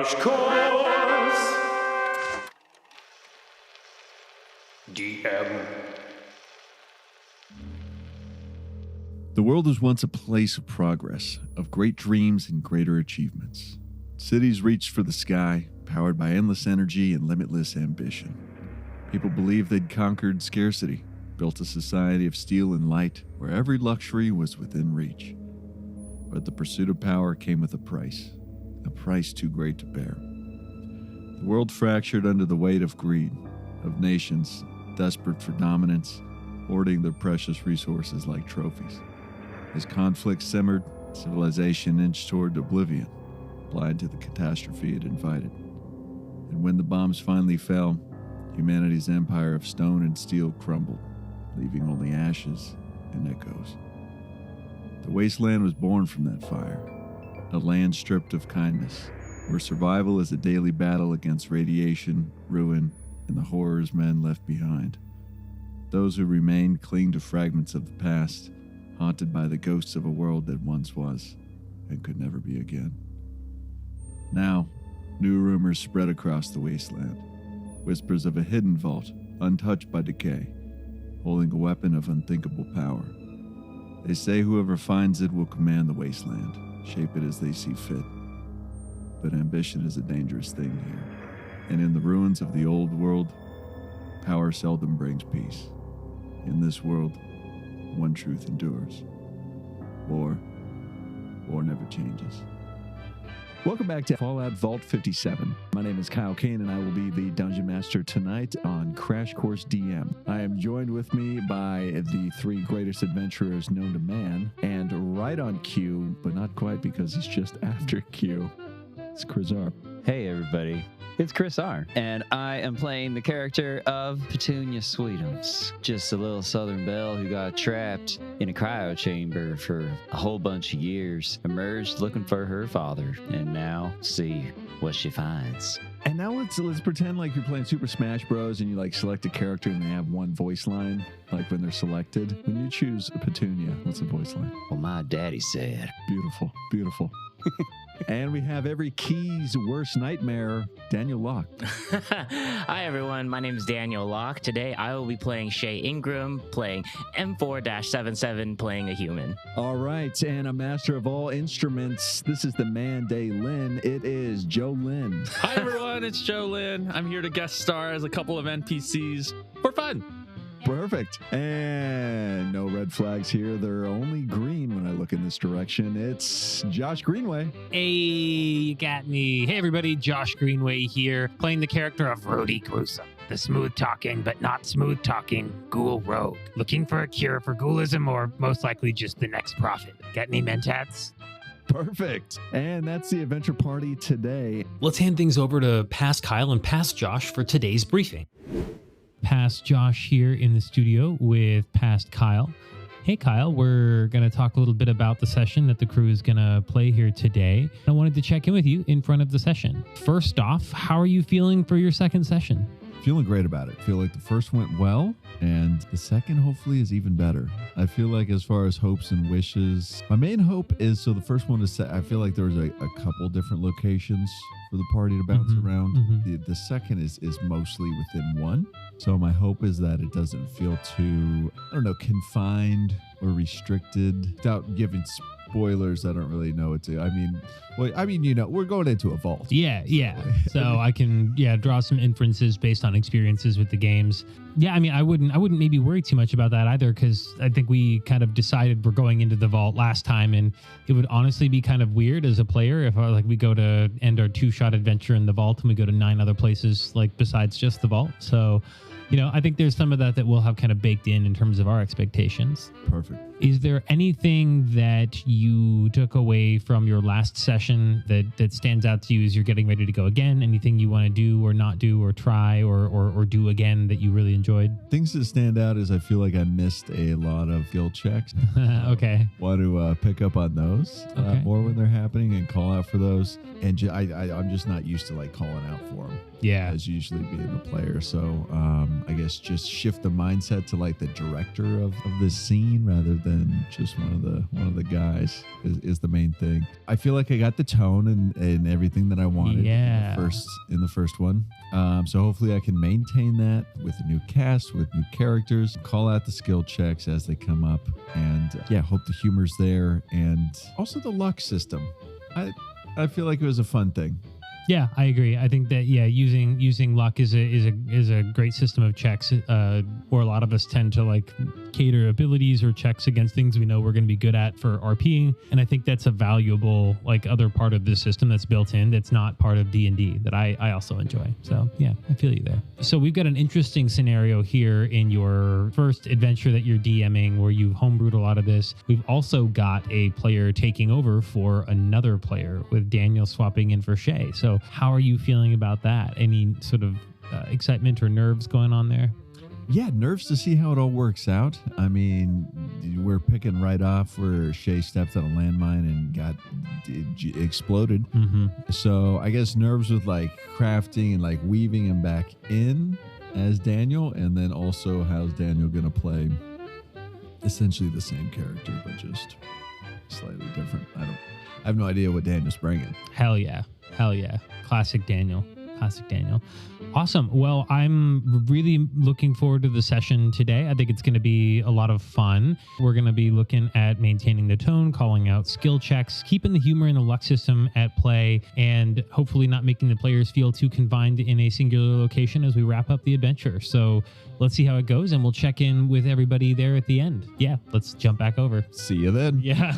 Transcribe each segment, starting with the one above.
Crash Course DM. The world was once a place of progress, of great dreams and greater achievements. Cities reached for the sky, powered by endless energy and limitless ambition. People believed they'd conquered scarcity, built a society of steel and light where every luxury was within reach. But the pursuit of power came with a price too great to bear. The world fractured under the weight of greed, of nations desperate for dominance, hoarding their precious resources like trophies. As conflict simmered, civilization inched toward oblivion, blind to the catastrophe it invited. And when the bombs finally fell, humanity's empire of stone and steel crumbled, leaving only ashes and echoes. The wasteland was born from that fire, a land stripped of kindness, where survival is a daily battle against radiation, ruin, and the horrors men left behind. Those who remain cling to fragments of the past, haunted by the ghosts of a world that once was and could never be again. Now, new rumors spread across the wasteland, whispers of a hidden vault, untouched by decay, holding a weapon of unthinkable power. They say whoever finds it will command the wasteland, shape it as they see fit. But ambition is a dangerous thing here, and in the ruins of the old world, power seldom brings peace. In this world, one truth endures. War never changes. Welcome back to Fallout Vault 57. My name is Kyle Kane, and I will be the Dungeon Master tonight on Crash Course DM. I am joined with me by the three greatest adventurers known to man, and right on cue, but not quite because he's just after cue, it's Chris R. Hey everybody, it's Chris R, and I am playing the character of Petunia Sweetums, just a little southern belle who got trapped in a cryo chamber for a whole bunch of years, emerged looking for her father, and now see what she finds. And now let's pretend like you're playing Super Smash Bros. And you like select a character and they have one voice line, like when they're selected. When you choose Petunia, what's the voice line? Well, my daddy said. Beautiful, beautiful. And we have every key's worst nightmare, Daniel Locke. Hi, everyone. My name is Daniel Locke. Today, I will be playing Shea Ingram, playing M4-77, playing a human. All right. And a master of all instruments. This is the man, Day Lin. It is Joe Lin. Hi, everyone. It's Joe Lin. I'm here to guest star as a couple of NPCs for fun. Perfect. And no red flags here. They're only green when I look in this direction. It's Josh Greenway. Hey, you got me. Hey, everybody. Josh Greenway here, playing the character of Rudy Gruessome, the smooth-talking but not smooth-talking ghoul rogue, looking for a cure for ghoulism or most likely just the next prophet. Got any mentats? Perfect. And that's the adventure party today. Let's hand things over to Past Kyle and Past Josh for today's briefing. Past Josh here in the studio with Past Kyle. Hey Kyle, we're going to talk a little bit about the session that the crew is going to play here today. I wanted to check in with you in front of the session. First off, how are you feeling for your second session? Feeling great about it. Feel like the first went well, and the second hopefully is even better. I feel like as far as hopes and wishes, my main hope is, so the first one is set, I feel like there was a couple different locations for the party to bounce around. The second is mostly within one. So my hope is that it doesn't feel too, confined or restricted. Without giving spoilers, I don't really know what to. We're going into a vault. Yeah. So I can draw some inferences based on experiences with the games. Yeah, I wouldn't maybe worry too much about that either, because I think we kind of decided we're going into the vault last time, and it would honestly be kind of weird as a player if we go to end our 2-shot adventure in the vault and we go to 9 other places besides just the vault. So I think there's some of that we'll have kind of baked in terms of our expectations. Perfect. Is there anything that you took away from your last session that stands out to you as you're getting ready to go again? Anything you want to do or not do or try or do again that you really enjoyed? Things that stand out is I feel like I missed a lot of skill checks. Okay. Want to pick up on those more when they're happening and call out for those. And I'm just not used to calling out for them. Yeah. As usually being the player. So I guess, just shift the mindset to like the director of this scene rather than just one of the guys is the main thing. I feel like I got the tone and everything that I wanted in the first one. So hopefully I can maintain that with a new cast, with new characters, call out the skill checks as they come up, and hope the humor's there, and also the luck system. I feel like it was a fun thing. Yeah, I agree. I think that using luck is a great system of checks. Where a lot of us tend to like cater abilities or checks against things we know we're going to be good at for RPing, and I think that's a valuable like other part of the system that's built in that's not part of D&D that I also enjoy. So yeah, I feel you there. So we've got an interesting scenario here in your first adventure that you're DMing where you've homebrewed a lot of this. We've also got a player taking over for another player with Daniel swapping in for Shea. So how are you feeling about that? Any sort of excitement or nerves going on there? Yeah, nerves to see how it all works out. I mean, we're picking right off where Shea stepped on a landmine and got exploded. Mm-hmm. So I guess nerves with like crafting and like weaving him back in as Daniel, and then also how's Daniel going to play essentially the same character but just slightly different. I have no idea what Daniel's bringing. Hell yeah. Classic Daniel. Awesome. Well, I'm really looking forward to the session today. I think it's going to be a lot of fun. We're going to be looking at maintaining the tone, calling out skill checks, keeping the humor and the luck system at play, and hopefully not making the players feel too confined in a singular location as we wrap up the adventure. So let's see how it goes, and we'll check in with everybody there at the end. Yeah, let's jump back over. See you then. Yeah.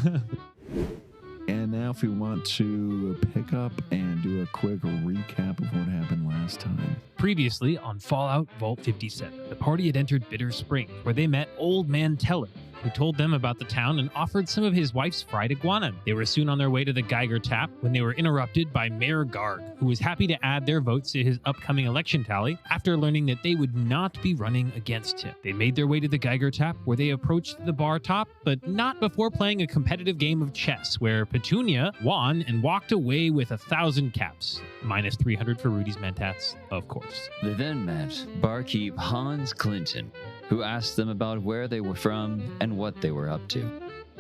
And now if we want to pick up and do a quick recap of what happened last time. Previously on Fallout Vault 57, the party had entered Bitter Spring, where they met Old Man Teller, who told them about the town and offered some of his wife's fried iguana. They were soon on their way to the Geiger Tap when they were interrupted by Mayor Garg, who was happy to add their votes to his upcoming election tally after learning that they would not be running against him. They made their way to the Geiger Tap, where they approached the bar top, but not before playing a competitive game of chess, where Petunia won and walked away with 1,000 caps, minus 300 for Rudy's mentats, of course. They then met barkeep Hans Clinton, who asked them about where they were from and what they were up to.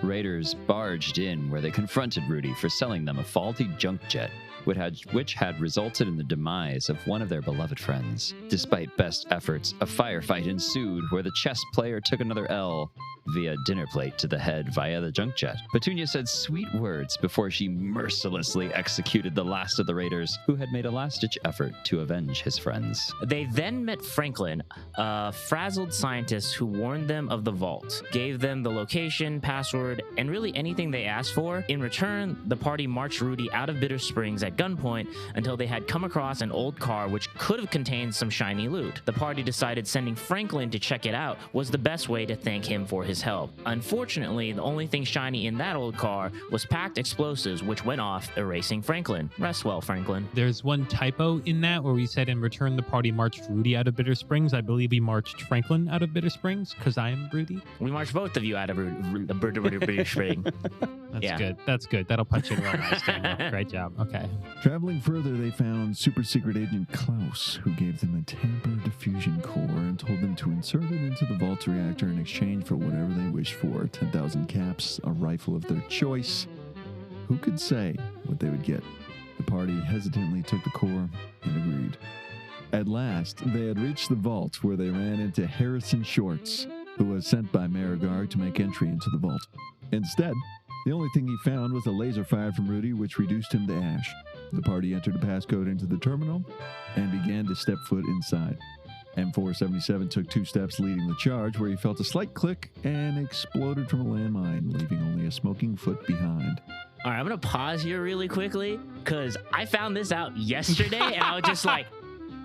Raiders barged in where they confronted Rudy for selling them a faulty junk jet, which had resulted in the demise of one of their beloved friends. Despite best efforts, a firefight ensued where the chess player took another L via dinner plate to the head via the junk jet. Petunia said sweet words before she mercilessly executed the last of the raiders who had made a last-ditch effort to avenge his friends. They then met Franklin, a frazzled scientist who warned them of the vault, gave them the location, password, and really anything they asked for. In return, the party marched Rudy out of Bitter Springs at gunpoint until they had come across an old car which could have contained some shiny loot. The party decided sending Franklin to check it out was the best way to thank him for his help. Unfortunately, the only thing shiny in that old car was packed explosives, which went off, erasing Franklin. Rest well, Franklin. There's one typo in that where we said in return the party marched Rudy out of Bitter Springs. I believe we marched Franklin out of Bitter Springs because I am Rudy. We marched both of you out of Bitter Spring. That's good. That'll punch in real nice, Daniel. Great job. Okay. Traveling further, they found super secret agent Klaus, who gave them a tamper diffusion core and told them to insert it into the vault reactor in exchange for whatever they wished for. 10,000 caps, a rifle of their choice. Who could say what they would get? The party hesitantly took the core and agreed. At last, they had reached the vault where they ran into Harrison Shorts, who was sent by Mayor Garg to make entry into the vault. Instead, the only thing he found was a laser fired from Rudy, which reduced him to ash. The party entered a passcode into the terminal and began to step foot inside. M477 took 2 steps leading the charge, where he felt a slight click and exploded from a landmine, leaving only a smoking foot behind. All right, I'm going to pause here really quickly because I found this out yesterday and I was just like,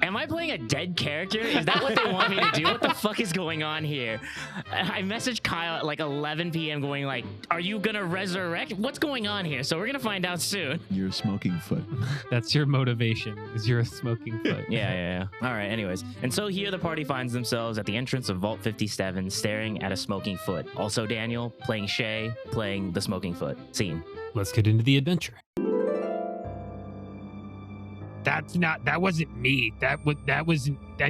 am I playing a dead character? Is that what they want me to do? What the fuck is going on here? I messaged Kyle at like 11 p.m. going like, are you going to resurrect? What's going on here? So we're going to find out soon. You're a smoking foot. That's your motivation, is you're a smoking foot. Yeah. All right, anyways. And so here the party finds themselves at the entrance of Vault 57, staring at a smoking foot. Also Daniel playing Shea, playing the smoking foot. Scene. Let's get into the adventure. That wasn't me. That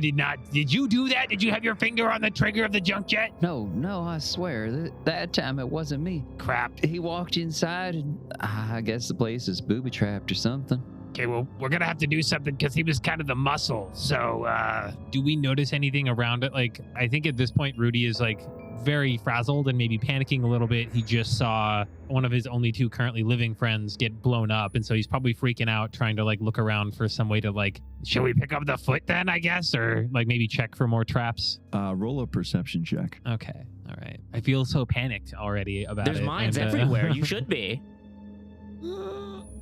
did not. Did you do that? Did you have your finger on the trigger of the junk jet? No, I swear. That time it wasn't me. Crap. He walked inside and I guess the place is booby-trapped or something. Okay, well, we're going to have to do something because he was kind of the muscle. So, Do we notice anything around it? Like, I think at this point, Rudy is like very frazzled and maybe panicking a little bit. He just saw one of his only two currently living friends get blown up. And so he's probably freaking out, trying to like look around for some way to like, should we pick up the foot then, I guess? Or like maybe check for more traps. Roll a perception check. Okay. All right. I feel so panicked already about There's it. mines and, everywhere. You should be.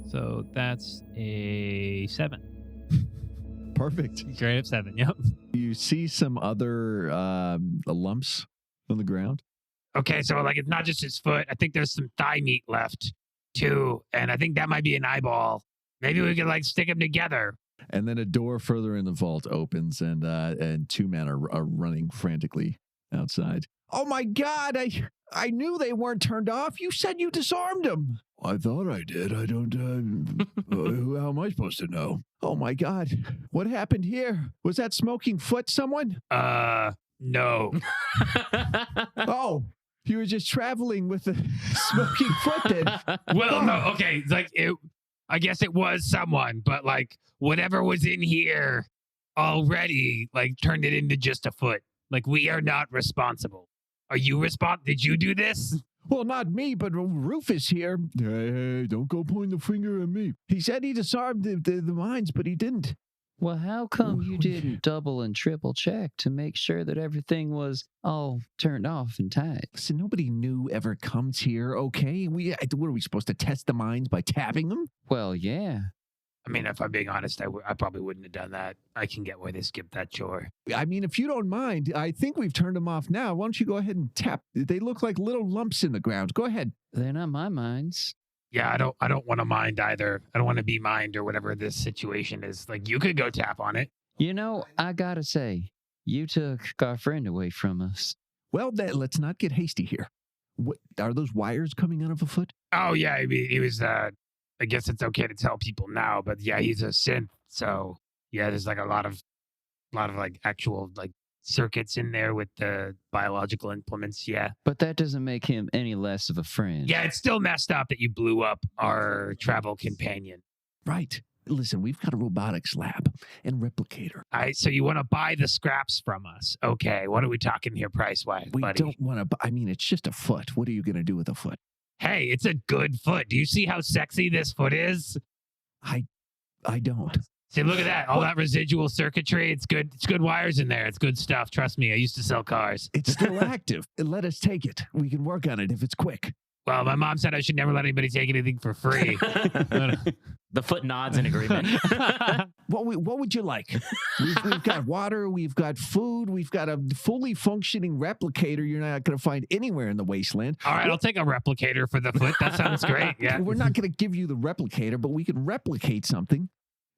So that's a 7. Perfect. Straight up 7. Yep. You see some other lumps on the ground. okay, so like it's not just his foot. I think there's some thigh meat left too, and I think that might be an eyeball. Maybe we could like stick them together. And then a door further in the vault opens, and two men are running frantically outside. Oh my God! I knew they weren't turned off. You said you disarmed them. I thought I did. I don't. How am I supposed to know? Oh my God! What happened here? Was that smoking foot someone? No. Oh, you were just traveling with a smoking foot then. Well, no. Okay, like it. I guess it was someone, but like whatever was in here already, like turned it into just a foot. Like we are not responsible. Are you Did you do this? Well, not me, but Rufus here. Hey, don't go pointing the finger at me. He said he disarmed the mines, but he didn't. Well, how come you didn't double and triple check to make sure that everything was all turned off and tight? Listen, nobody new ever comes here, okay? What are we supposed to test the mines by tapping them? Well, yeah. I mean, if I'm being honest, I probably wouldn't have done that. I can get why they skipped that chore. I mean, if you don't mind, I think we've turned them off now. Why don't you go ahead and tap? They look like little lumps in the ground. Go ahead. They're not my mines. Yeah, I don't want to mind either. I don't want to be mined or whatever this situation is. Like, you could go tap on it. You know, I gotta say, you took our friend away from us. Well, let's not get hasty here. What are those wires coming out of a foot? Oh, yeah, I mean, he was, I guess it's okay to tell people now, but yeah, he's a synth. So, yeah, there's like a lot of like actual like circuits in there with the biological implements. Yeah. But that doesn't make him any less of a friend. Yeah, it's still messed up that you blew up our travel companion. Right. Listen, we've got a robotics lab and replicator. So you want to buy the scraps from us? Okay, what are we talking here price-wise, We buddy? don't want to. I mean, it's just a foot. What are you going to do with a foot? Hey, it's a good foot. Do you see how sexy this foot is? I don't. See, look at that. All that residual circuitry. It's good. It's good wires in there. It's good stuff. Trust me. I used to sell cars. It's still active. Let us take it. We can work on it if it's quick. Well, my mom said I should never let anybody take anything for free. The foot nods in agreement. What would you like? We've got water. We've got food. We've got a fully functioning replicator you're not going to find anywhere in the wasteland. All right, I'll take a replicator for the foot. That sounds great. Yeah. We're not going to give you the replicator, but we can replicate something.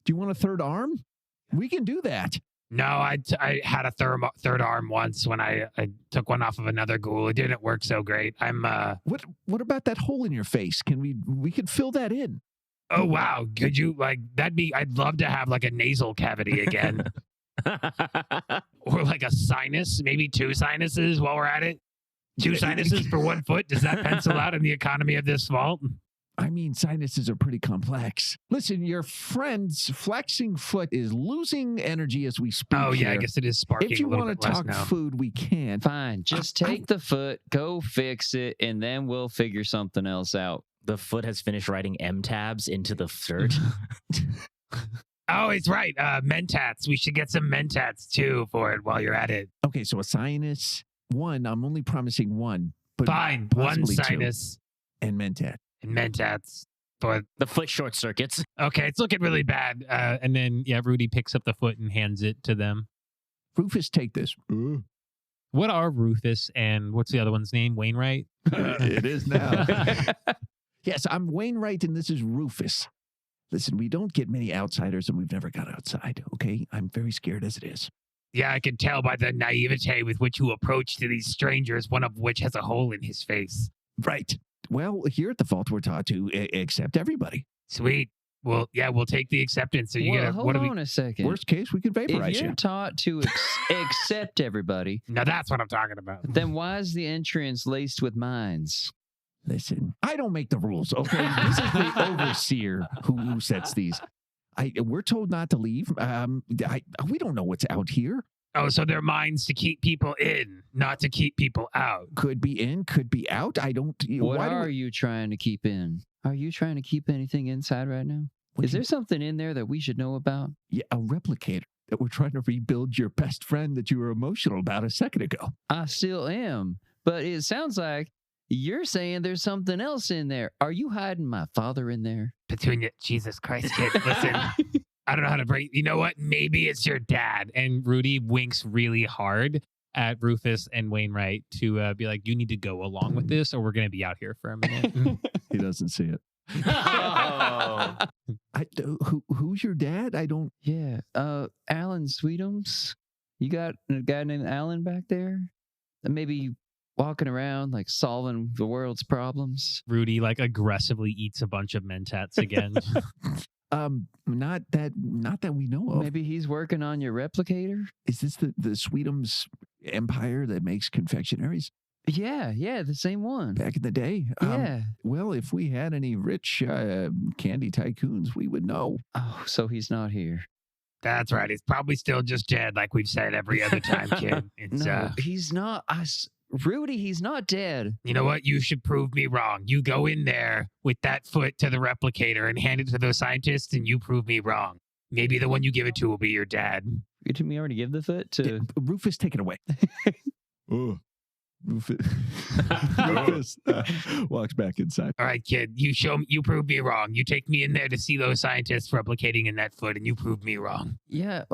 Do you want a third arm? We can do that. No, I had a third arm once when I took one off of another ghoul. It didn't work so great. What about that hole in your face? We could fill that in. Oh wow, could you I'd love to have like a nasal cavity again. Or like a sinus, maybe 2 sinuses while we're at it. 2 sinuses for 1 foot. Does that pencil out in the economy of this vault? I mean, sinuses are pretty complex. Listen, your friend's flexing foot is losing energy as we speak. Oh, yeah, here. I guess it is sparking. If you want to talk food, we can. Fine, just take the foot, go fix it, and then we'll figure something else out. The foot has finished writing M tabs into the dirt. Oh, it's right. Mentats. We should get some Mentats too for it while you're at it. Okay, so a sinus, 1. I'm only promising 1. But fine, 1 sinus. 2. And Mentat. And Mentats for the foot short circuits. Okay, it's looking really bad. And then, Rudy picks up the foot and hands it to them. Rufus, take this. What are Rufus and what's the other one's name? Wainwright? It is now. Yes, I'm Wainwright and this is Rufus. Listen, we don't get many outsiders and we've never got outside, okay? I'm very scared as it is. Yeah, I can tell by the naivete with which you approach to these strangers, one of which has a hole in his face. Right. Well, here at the Vault, we're taught to accept everybody. Sweet. Well, yeah, we'll take the acceptance. So you Well, get hold on a second. Worst case, we can if vaporize you're you. taught to accept everybody, Now that's what I'm talking about. then why is the entrance laced with mines? Listen, I don't make the rules, okay? This is the overseer who sets these. We're told not to leave. We don't know what's out here. Oh, so they're mines to keep people in, not to keep people out. Could be in, could be out. I don't. What why do are we- you trying to keep in? Are you trying to keep anything inside right now? What Is do you- there something in there that we should know about? Yeah, a replicator that we're trying to rebuild your best friend that you were emotional about a second ago. I still am, but it sounds like you're saying there's something else in there. Are you hiding my father in there? Petunia, Jesus Christ, kid, listen. I don't know how to break. You know what? Maybe it's your dad. And Rudy winks really hard at Rufus and Wainwright to be like, you need to go along with this or we're going to be out here for a minute. He doesn't see it. Oh. Who's your dad? I don't. Yeah. Alan Sweetums. You got a guy named Alan back there? Maybe walking around like solving the world's problems. Rudy like aggressively eats a bunch of Mentats again. Not that we know of. Maybe he's working on your replicator? Is this the Sweetums empire that makes confectionaries Yeah, the same one. back in the day? Yeah. Well, if we had any rich candy tycoons, we would know. Oh, so he's not here. That's right. It's probably still just dead, like we've said every other time, kid. It's No, he's not. Rudy, he's not dead. you know what? You should prove me wrong. You go in there with that foot to the replicator and hand it to those scientists, and you prove me wrong. Maybe the one you give it to will be your dad. Didn't we already give the foot to? Yeah, Rufus, take it away. Oh, Rufus walks back inside. All right, kid. You prove me wrong. You take me in there to see those scientists replicating in that foot, and you prove me wrong. Yeah.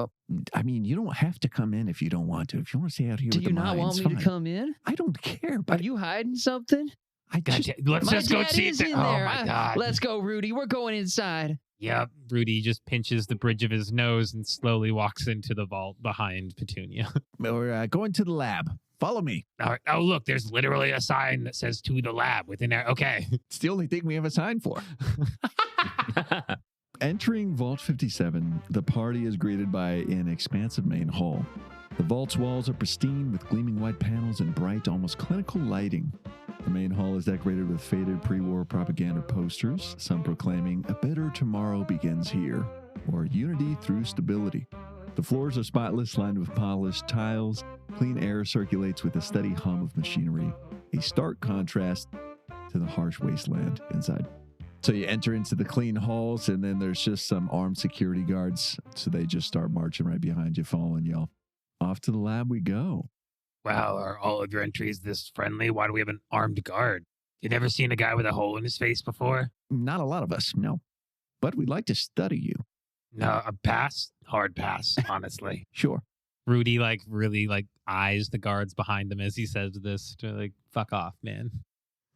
I mean, you don't have to come in if you don't want to. If you want to stay out here Do with you the not want mines, me to fine. come in? I don't care, Are but you hiding something? I God, just, let's My just go dad see is it. in Oh there. my God. Let's go, Rudy. We're going inside. Yep. Rudy just pinches the bridge of his nose and slowly walks into the vault behind Petunia. we're going to the lab. Follow me. All right. Oh, look, there's literally a sign that says "to the lab" within there. Okay. It's the only thing we have a sign for. Entering Vault 57, the party is greeted by an expansive main hall. The vault's walls are pristine with gleaming white panels and bright, almost clinical lighting. The main hall is decorated with faded pre-war propaganda posters, some proclaiming "A better tomorrow begins here," or "Unity through stability." The floors are spotless, lined with polished tiles. Clean air circulates with a steady hum of machinery, a stark contrast to the harsh wasteland inside. So you enter into the clean halls, and then there's just some armed security guards. So they just start marching right behind you, following you. Off to the lab we go. Wow. Are all of your entries this friendly? Why do we have an armed guard? You never seen a guy with a hole in his face before? Not a lot of us, no. But we'd like to study you. No, a pass. Hard pass, honestly. Sure. Rudy like really like eyes the guards behind him as he says this to like, fuck off, man.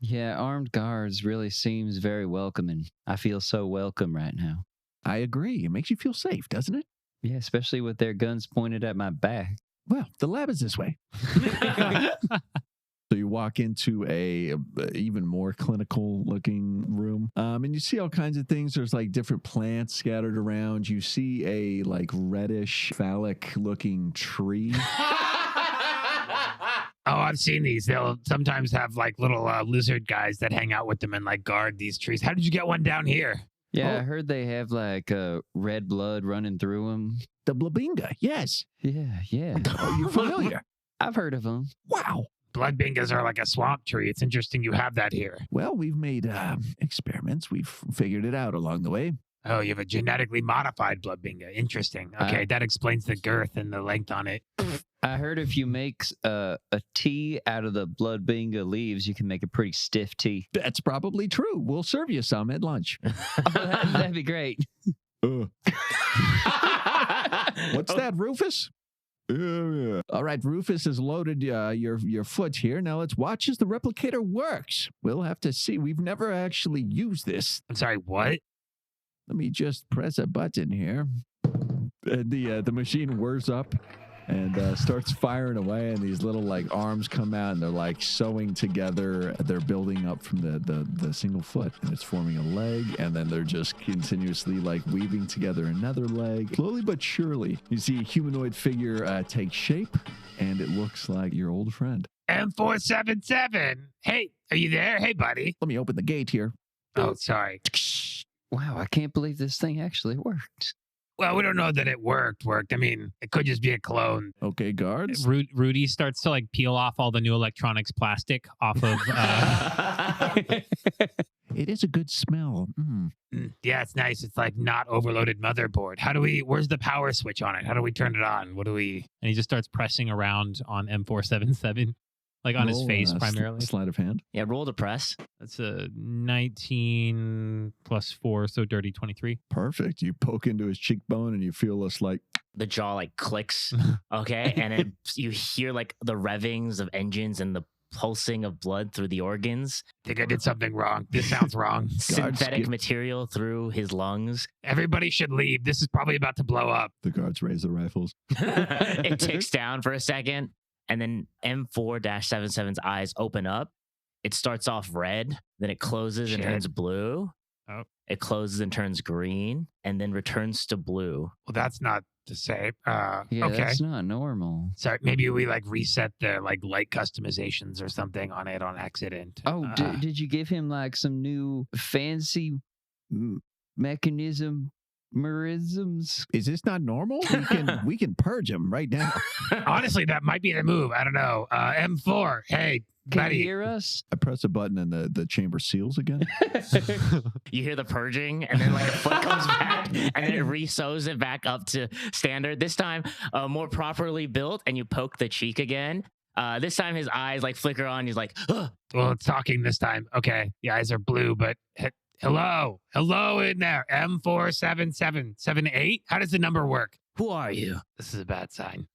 Yeah, armed guards really seems very welcoming. I feel so welcome right now. I agree. It makes you feel safe, doesn't it? Yeah, especially with their guns pointed at my back. Well, the lab is this way. So you walk into a even more clinical looking room, and you see all kinds of things. There's like different plants scattered around. You see a like reddish phallic looking tree. Oh, I've seen these. They'll sometimes have like little lizard guys that hang out with them and like guard these trees. How did you get one down here? Yeah, Oh. I heard they have like red blood running through them. The Blabinga, yes. Yeah. Oh, you're familiar. I've heard of them. Wow. Blood bingas are like a swamp tree. It's interesting you have that here. Well, we've made experiments. We've figured it out along the way. Oh, you have a genetically modified blood binga. Interesting. Okay, that explains the girth and the length on it. I heard if you make a tea out of the blood binga leaves, you can make a pretty stiff tea. That's probably true. We'll serve you some at lunch. Oh, that'd be great. What's that, Rufus? Yeah. All right, Rufus has loaded your foot here. Now let's watch as the replicator works. We'll have to see. We've never actually used this. I'm sorry, what? Let me just press a button here. And the machine whirs up, and starts firing away, and these little like arms come out, and they're like sewing together. They're building up from the single foot, and it's forming a leg, and then they're just continuously like weaving together another leg. Slowly but surely, you see a humanoid figure take shape, and it looks like your old friend. M477. Hey, are you there? Hey, buddy. Let me open the gate here. Oh, sorry. Wow, I can't believe this thing actually worked. Well, we don't know that it worked. I mean, it could just be a clone. Okay, guards. Rudy starts to like peel off all the new electronics plastic off of. It is a good smell. Yeah, it's nice. It's like not overloaded motherboard. Where's the power switch on it? How do we turn it on? And he just starts pressing around on M477, like on his face primarily. Sleight of hand. Yeah, roll to press. That's a 19 plus 4, so dirty 23. Perfect. You poke into his cheekbone and you feel this like The jaw like clicks. Okay. And then you hear like the revvings of engines and the pulsing of blood through the organs. I think I did something wrong. This sounds wrong. Synthetic material through his lungs. Everybody should leave. This is probably about to blow up. the guards raise their rifles. It ticks down for a second. And then M4-77's eyes open up. It starts off red, then it closes and turns blue. Oh. It closes and turns green, and then returns to blue. Well, that's not to say. Yeah, okay. that's not normal. Sorry, maybe we like reset the like light customizations or something on it on accident. Oh, did you give him like some new fancy mechanisms? Is this not normal? We can purge him right now. Honestly, that might be the move. I don't know. M4, hey, Can buddy. you hear us? I press a button and the chamber seals again. You hear the purging, and then like a foot comes back, and then it re-sews it back up to standard. This time, more properly built, and you poke the cheek again. This time, his eyes like flicker on. He's like, ugh. Well, it's talking this time. Okay, the eyes are blue, but hello in there. M47778. How does the number work? "Who are you? This is a bad sign.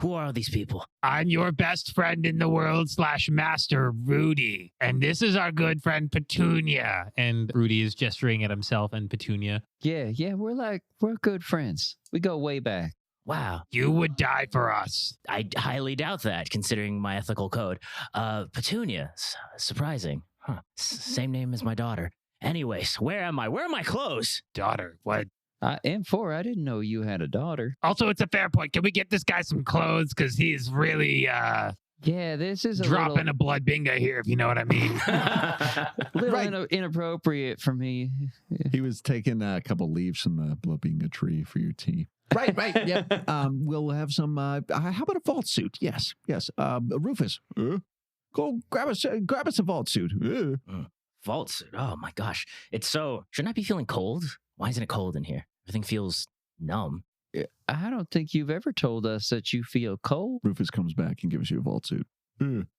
Who are these people?" I'm your best friend in the world / master, Rudy. And this is our good friend, Petunia. And Rudy is gesturing at himself and Petunia. Yeah, we're good friends. We go way back. Wow. You would die for us. I highly doubt that, considering my ethical code. Petunia. Surprising. Huh. Same name as my daughter. Anyways, where am I? Where are my clothes? Daughter, what? M4, I didn't know you had a daughter. Also, it's a fair point. Can we get this guy some clothes? Because he's really Yeah, this is dropping a blood bingo here, if you know what I mean. little inappropriate for me. He was taking a couple leaves from the Blobinga tree for your tea. Right. Yeah. We'll have some. How about a vault suit? Yes. Rufus, go grab us a vault suit. Vault suit. Oh my gosh. Shouldn't I be feeling cold? Why isn't it cold in here? Everything feels numb. I don't think you've ever told us that you feel cold. Rufus comes back and gives you a vault suit.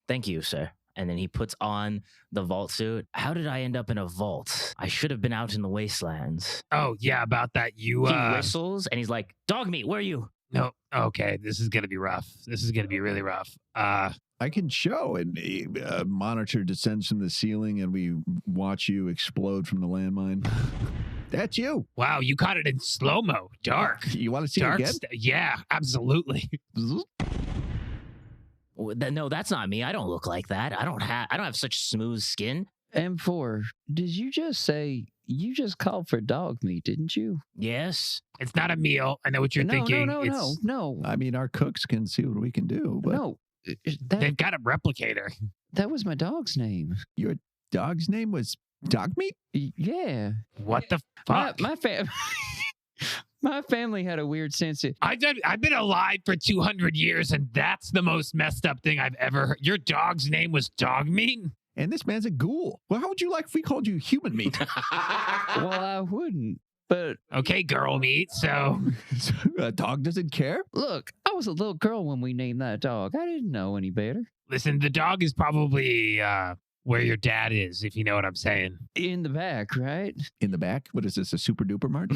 Thank you, sir. And then he puts on the vault suit. How did I end up in a vault? I should have been out in the wastelands. Oh, yeah, about that. He whistles and he's like, "Dog meat, where are you?" No. Okay, this is going to be rough. This is going to be really rough. I can show, and a monitor descends from the ceiling, and we watch you explode from the landmine. That's you. Wow, you caught it in slow-mo. Dark. You want to see it again? Yeah, absolutely. No, that's not me. I don't look like that. I don't have such smooth skin. M4, did you just say you just called for dog meat, didn't you? Yes. It's not a meal. I know what you're thinking. No. I mean, our cooks can see what we can do, but No. They've got a replicator. That was my dog's name. your dog's name was Dog Meat? Yeah. What the fuck? My family had a weird sense of... I've been alive for 200 years, and that's the most messed up thing I've ever heard. Your dog's name was Dog Meat? And this man's a ghoul. Well, how would you like if we called you Human Meat? Well, I wouldn't, but... Okay, girl meat, so... A dog doesn't care? Look, I was a little girl when we named that dog. I didn't know any better. Listen, the dog is probably where your dad is, if you know what I'm saying. In the back, right? In the back? What is this, a super duper mart?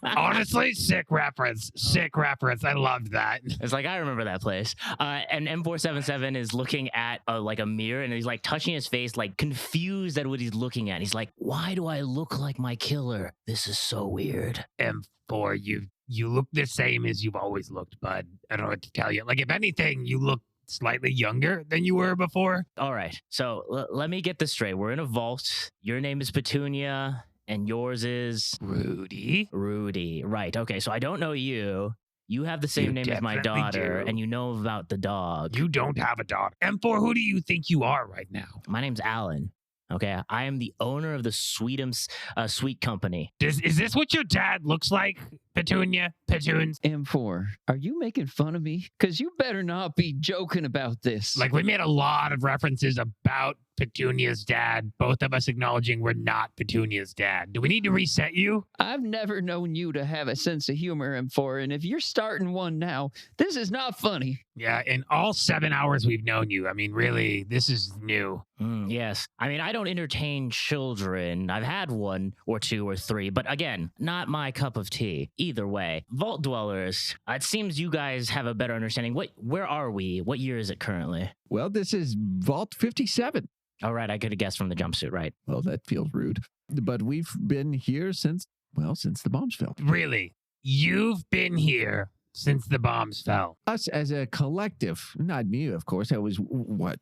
Honestly, sick reference. Sick reference. I loved that. It's like, I remember that place. And M477 is looking at like a mirror, and he's like touching his face, like confused at what he's looking at. He's like, why do I look like my killer? This is so weird. M4, you look the same as you've always looked, bud. I don't know what to tell you. Like, if anything, you look slightly younger than you were before. All right. So let me get this straight. We're in a vault. Your name is Petunia, and yours is Rudy. Rudy. Right. Okay. So I don't know you. You have the same name as my daughter, and you know about the dog. You don't have a dog. M4, who do you think you are right now? My name's Alan. Okay. I am the owner of the Sweetums Sweet Company. Is this what your dad looks like, Petunia? Petuns? M4, are you making fun of me? Because you better not be joking about this. Like, we made a lot of references about Petunia's dad, both of us acknowledging we're not Petunia's dad. Do we need to reset you? I've never known you to have a sense of humor, M4, and if you're starting one now, this is not funny. Yeah, in all 7 hours we've known you, I mean, really, this is new. Yes. I mean, I don't entertain children. I've had one or two or three, but again, not my cup of tea. Either way, Vault Dwellers, it seems you guys have a better understanding. Where are we? What year is it currently? Well, this is Vault 57. All right, I could have guessed from the jumpsuit, right? Well, that feels rude. But we've been here since the bombs fell. Really? You've been here since the bombs fell? Us as a collective, not me, of course. That was,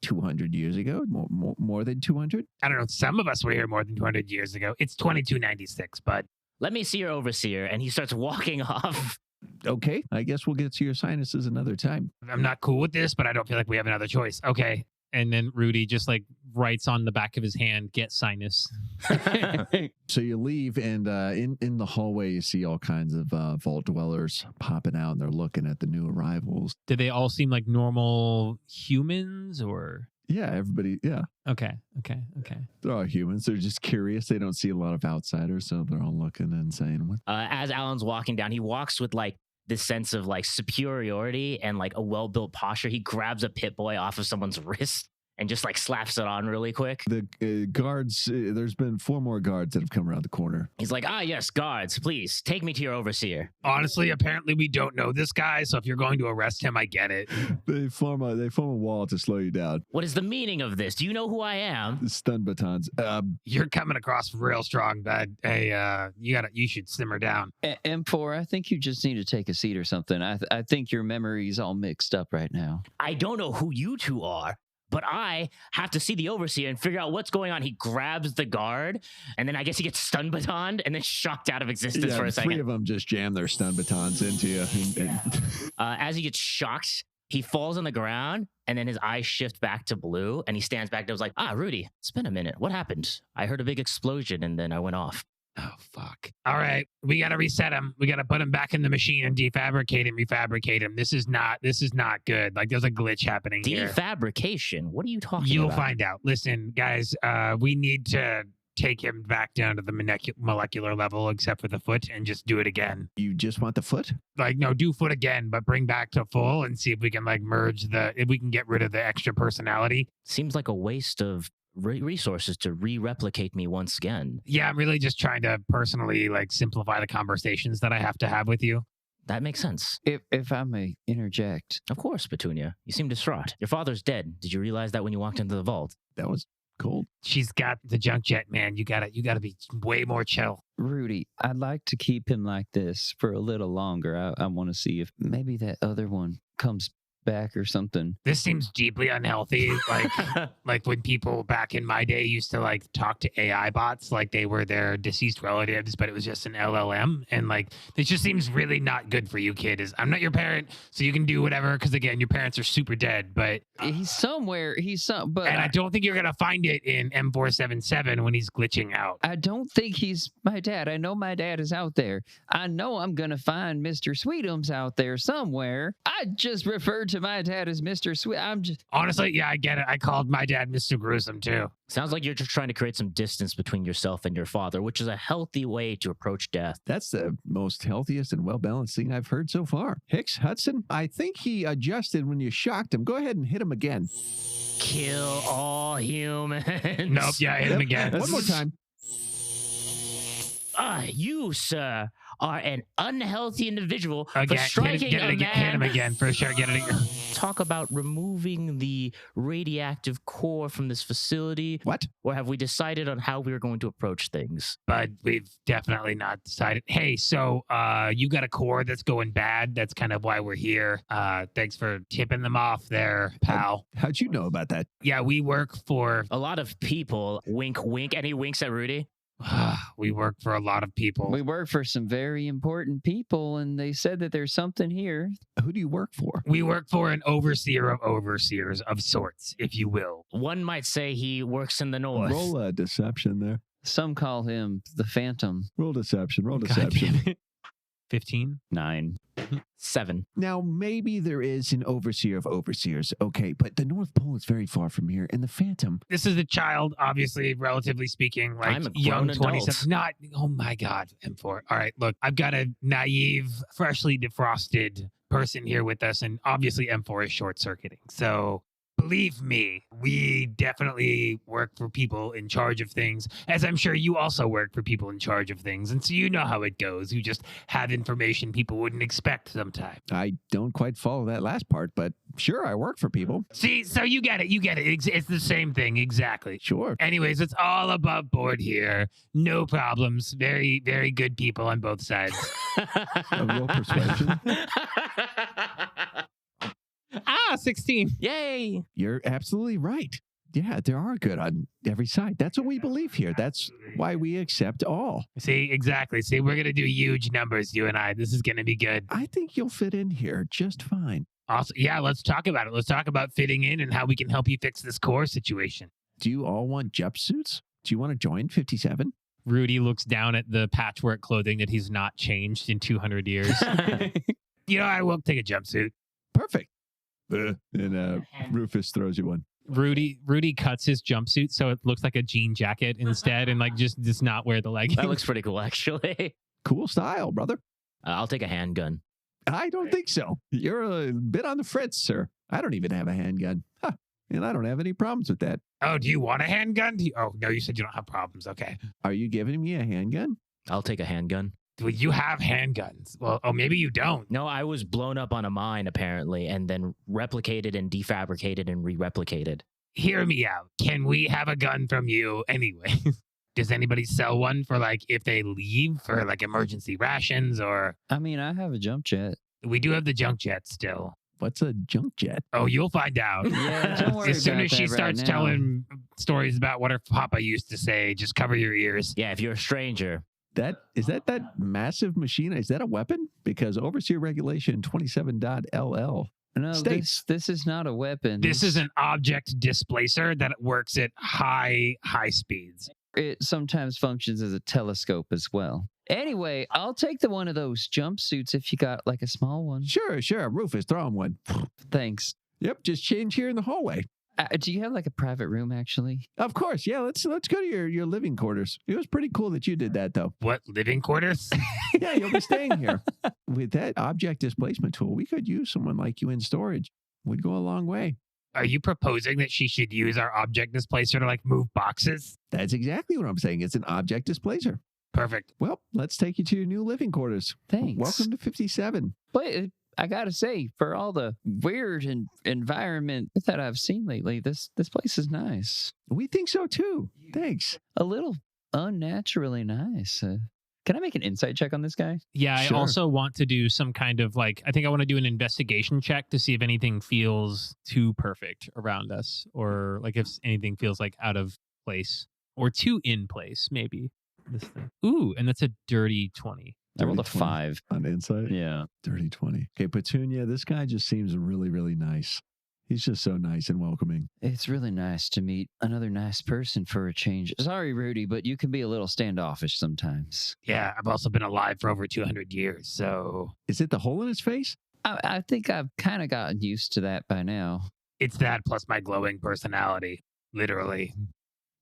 200 years ago? More than 200? I don't know. Some of us were here more than 200 years ago. It's 2296, but... Let me see your overseer, and he starts walking off. Okay, I guess we'll get to your sinuses another time. I'm not cool with this, but I don't feel like we have another choice. Okay. And then Rudy just like writes on the back of his hand, "Get sinus." So you leave, and in the hallway, you see all kinds of vault dwellers popping out, and they're looking at the new arrivals. Did they all seem like normal humans, or? Yeah, everybody. Yeah. Okay. They're all humans. They're just curious. They don't see a lot of outsiders, so they're all looking and saying, "What?" As Alan's walking down, he walks with like this sense of like superiority and like a well-built posture. He grabs a pit boy off of someone's wrist and just like slaps it on really quick. The guards, there's been 4 more guards that have come around the corner. He's like, yes, guards, please take me to your overseer. Honestly, apparently we don't know this guy, so if you're going to arrest him, I get it. They form a wall to slow you down. What is the meaning of this? Do you know who I am? Stun batons. You're coming across real strong, bud. Hey, you should simmer down. M4, I think you just need to take a seat or something. I think your memory's all mixed up right now. I don't know who you two are, but I have to see the overseer and figure out what's going on. He grabs the guard, and then I guess he gets stun batoned and then shocked out of existence for a second. 3 of them just jam their stun batons into you. As he gets shocked, he falls on the ground, and then his eyes shift back to blue, and he stands back and was like, Rudy, it's been a minute. What happened? I heard a big explosion, and then I went off. Oh, fuck. All right. We got to reset him. We got to put him back in the machine and refabricate him. This is not good. Like, there's a glitch happening here. Defabrication? What are you talking about? You'll find out. Listen, guys, we need to take him back down to the molecular level, except for the foot, and just do it again. You just want the foot? Like, no, do foot again, but bring back to full and see if we can, like, if we can get rid of the extra personality. Seems like a waste of resources to re-replicate me once again. Yeah, I'm really just trying to personally like simplify the conversations that I have to have with you. That makes sense. If I may interject. Of course, Petunia. You seem distraught. Your father's dead. Did you realize that when you walked into the vault? That was cold. She's got the junk jet, man. You gotta be way more chill. Rudy, I'd like to keep him like this for a little longer. I want to see if maybe that other one comes back or something. This seems deeply unhealthy. Like when people back in my day used to like talk to AI bots like they were their deceased relatives, but it was just an LLM. And like this just seems really not good for you, kid. I'm not your parent, so you can do whatever. Because again, your parents are super dead. But he's somewhere. But I don't think you're gonna find it in M477 when he's glitching out. I don't think he's my dad. I know my dad is out there. I know I'm gonna find Mr. Sweetums out there somewhere. I just referred to my dad as Mr. Sweet. Honestly, yeah, I get it. I called my dad Mr. Gruessome too. Sounds like you're just trying to create some distance between yourself and your father, which is a healthy way to approach death. That's the most healthiest and well-balanced thing I've heard so far. Hicks, Hudson, I think he adjusted when you shocked him. Go ahead and hit him again. Kill all humans. Nope, yeah, hit him again. One more time. You, sir, are an unhealthy individual for Again, striking get it a again, hit him man. again for sure. Get it again. Talk about removing the radioactive core from this facility. What? Or have we decided on how we're going to approach things? But we've definitely not decided. Hey, so you got a core that's going bad. That's kind of why we're here. Thanks for tipping them off there, pal. How'd you know about that? Yeah, we work for A lot of people, wink, wink, and he winks at Rudy. we work for a lot of people. We work for some very important people, and they said that there's something here. Who do you work for? We work for an overseer of overseers of sorts, if you will. One might say he works in the north. Roll a deception there. Some call him the Phantom. Roll deception. Roll God deception. damn it. 15. 9. 7. Now, maybe there is an overseer of overseers, okay, but the North Pole is very far from here, and the Phantom. This is a child, obviously, relatively speaking, like I'm a young grown 20 adult. something. Not, oh my God, M4. All right, look, I've got a naive, freshly defrosted person here with us, and obviously M4 is short circuiting. So believe me, we definitely work for people in charge of things, as I'm sure you also work for people in charge of things. And so you know how it goes. You just have information people wouldn't expect sometimes. I don't quite follow that last part, but sure, I work for people. See, so you get it. You get it. It's the same thing. Exactly. Sure. Anyways, it's all above board here. No problems. Very, very good people on both sides. Roll persuasion. 16. Yay! You're absolutely right. Yeah, there are good on every side. That's what we believe here. That's why we accept all. See, exactly. See, we're going to do huge numbers, you and I. This is going to be good. I think you'll fit in here just fine. Also, yeah, let's talk about it. Let's talk about fitting in and how we can help you fix this core situation. Do you all want jumpsuits? Do you want to join 57? Rudy looks down at the patchwork clothing that he's not changed in 200 years. You know, I will take a jumpsuit. Perfect. And Rufus throws you one. Rudy cuts his jumpsuit so it looks like a jean jacket instead, and like just does not wear the leggings. That looks pretty cool, actually. Cool style, brother. I'll take a handgun. I don't think so. You're a bit on the fritz, sir. I don't even have a handgun. Huh. And I don't have any problems with that. Oh, do you want a handgun? Oh, no, you said you don't have problems. Okay. Are you giving me a handgun? I'll take a handgun. Well, you have handguns. Well, oh, maybe you don't. No, I was blown up on a mine, apparently, and then replicated and defabricated and re-replicated. Hear me out. Can we have a gun from you anyway? Does anybody sell one for like if they leave for like emergency rations or I mean, I have a jump jet. we do have the junk jet still. What's a junk jet? Oh, you'll find out. Yeah, don't worry As soon about as she that right starts now. telling stories about what her papa used to say, just cover your ears. Yeah, if you're a stranger. Is that massive machine? Is that a weapon? Because Overseer Regulation 27.ll. No, States. this is not a weapon. This is an object displacer that works at high speeds. It sometimes functions as a telescope as well. Anyway, I'll take the one of those jumpsuits if you got like a small one. Sure. Rufus, throw him one. Thanks. Yep, just change here in the hallway. Do you have like a private room actually? Of course, yeah. Let's go to your living quarters. It was pretty cool that you did that, though. What, living quarters? Yeah, you'll be staying here. With that object displacement tool, we could use someone like you in storage. Would go a long way. Are you proposing that she should use our object displacer to like move boxes? That's exactly what I'm saying. It's an object displacer. Perfect. Well, let's take you to your new living quarters. Thanks. Welcome to 57. But I gotta say, for all the weird environment that I've seen lately, this place is nice. We think so too. Thanks. A little unnaturally nice. Can I make an insight check on this guy? Yeah, Sure. I also want to do some kind of like, I think I want to do an investigation check to see if anything feels too perfect around us, or like if anything feels like out of place or too in place, maybe. This thing. Ooh, and that's a dirty 20. I rolled a 20 5. On insight? Yeah. Dirty 20. Okay, Petunia, this guy just seems really, really nice. He's just so nice and welcoming. It's really nice to meet another nice person for a change. Sorry, Rudy, but you can be a little standoffish sometimes. Yeah, I've also been alive for over 200 years, so Is it the hole in his face? I think I've kind of gotten used to that by now. it's that plus my glowing personality, literally.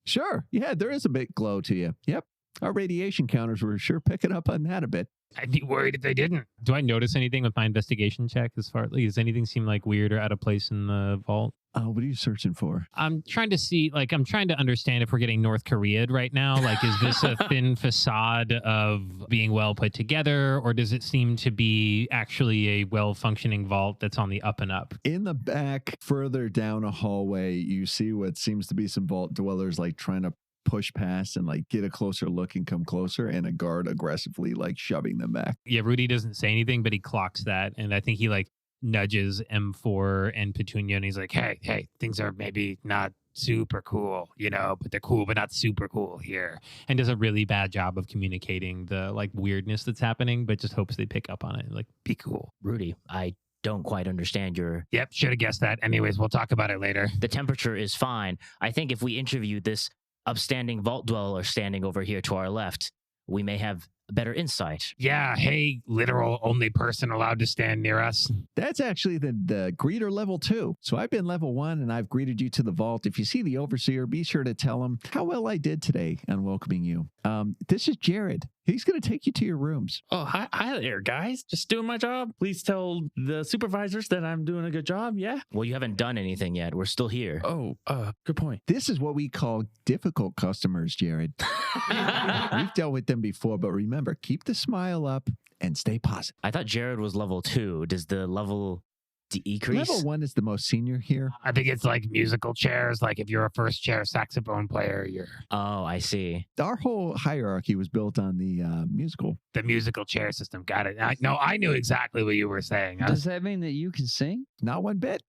Sure. Yeah, there is a bit glow to you. Yep. Our radiation counters were sure picking up on that a bit. I'd be worried if they didn't. Do I notice anything with my investigation check as far does anything seem like weird or out of place in the vault? What are you searching for? I'm trying to see, like, I'm trying to understand if we're getting North Korea'd right now. Like, is this a thin facade of being well put together, or does it seem to be actually a well-functioning vault that's on the up and up? In the back, further down a hallway, you see what seems to be some vault dwellers like trying to push past and like get a closer look and come closer, and a guard aggressively like shoving them back. Yeah, Rudy doesn't say anything, but he clocks that, and I think he like nudges M4 and Petunia, and he's like, hey, things are maybe not super cool, but they're cool, but not super cool here. And does a really bad job of communicating the like weirdness that's happening, but just hopes they pick up on it. Like, be cool. Rudy, I don't quite understand your... Yep, should have guessed that. Anyways, we'll talk about it later. The temperature is fine. I think if we interview this upstanding vault dweller standing over here to our left, we may have better insight. Yeah, hey, literal only person allowed to stand near us. That's actually the greeter level 2. So I've been level 1 and I've greeted you to the vault. If you see the overseer, be sure to tell him how well I did today on welcoming you. This is Jared. He's going to take you to your rooms. Oh, hi there, guys. Just doing my job. Please tell the supervisors that I'm doing a good job. Yeah. Well, you haven't done anything yet. We're still here. Oh, good point. This is what we call difficult customers, Jared. We've dealt with them before, but remember, keep the smile up and stay positive. I thought Jared was level 2. Does the level decrease? Level 1 is the most senior here. I think it's like musical chairs. Like if you're a first chair saxophone player, you're Oh, I see. Our whole hierarchy was built on the the musical chair system. Got it. I knew exactly what you were saying. Does that mean that you can sing? Not one bit.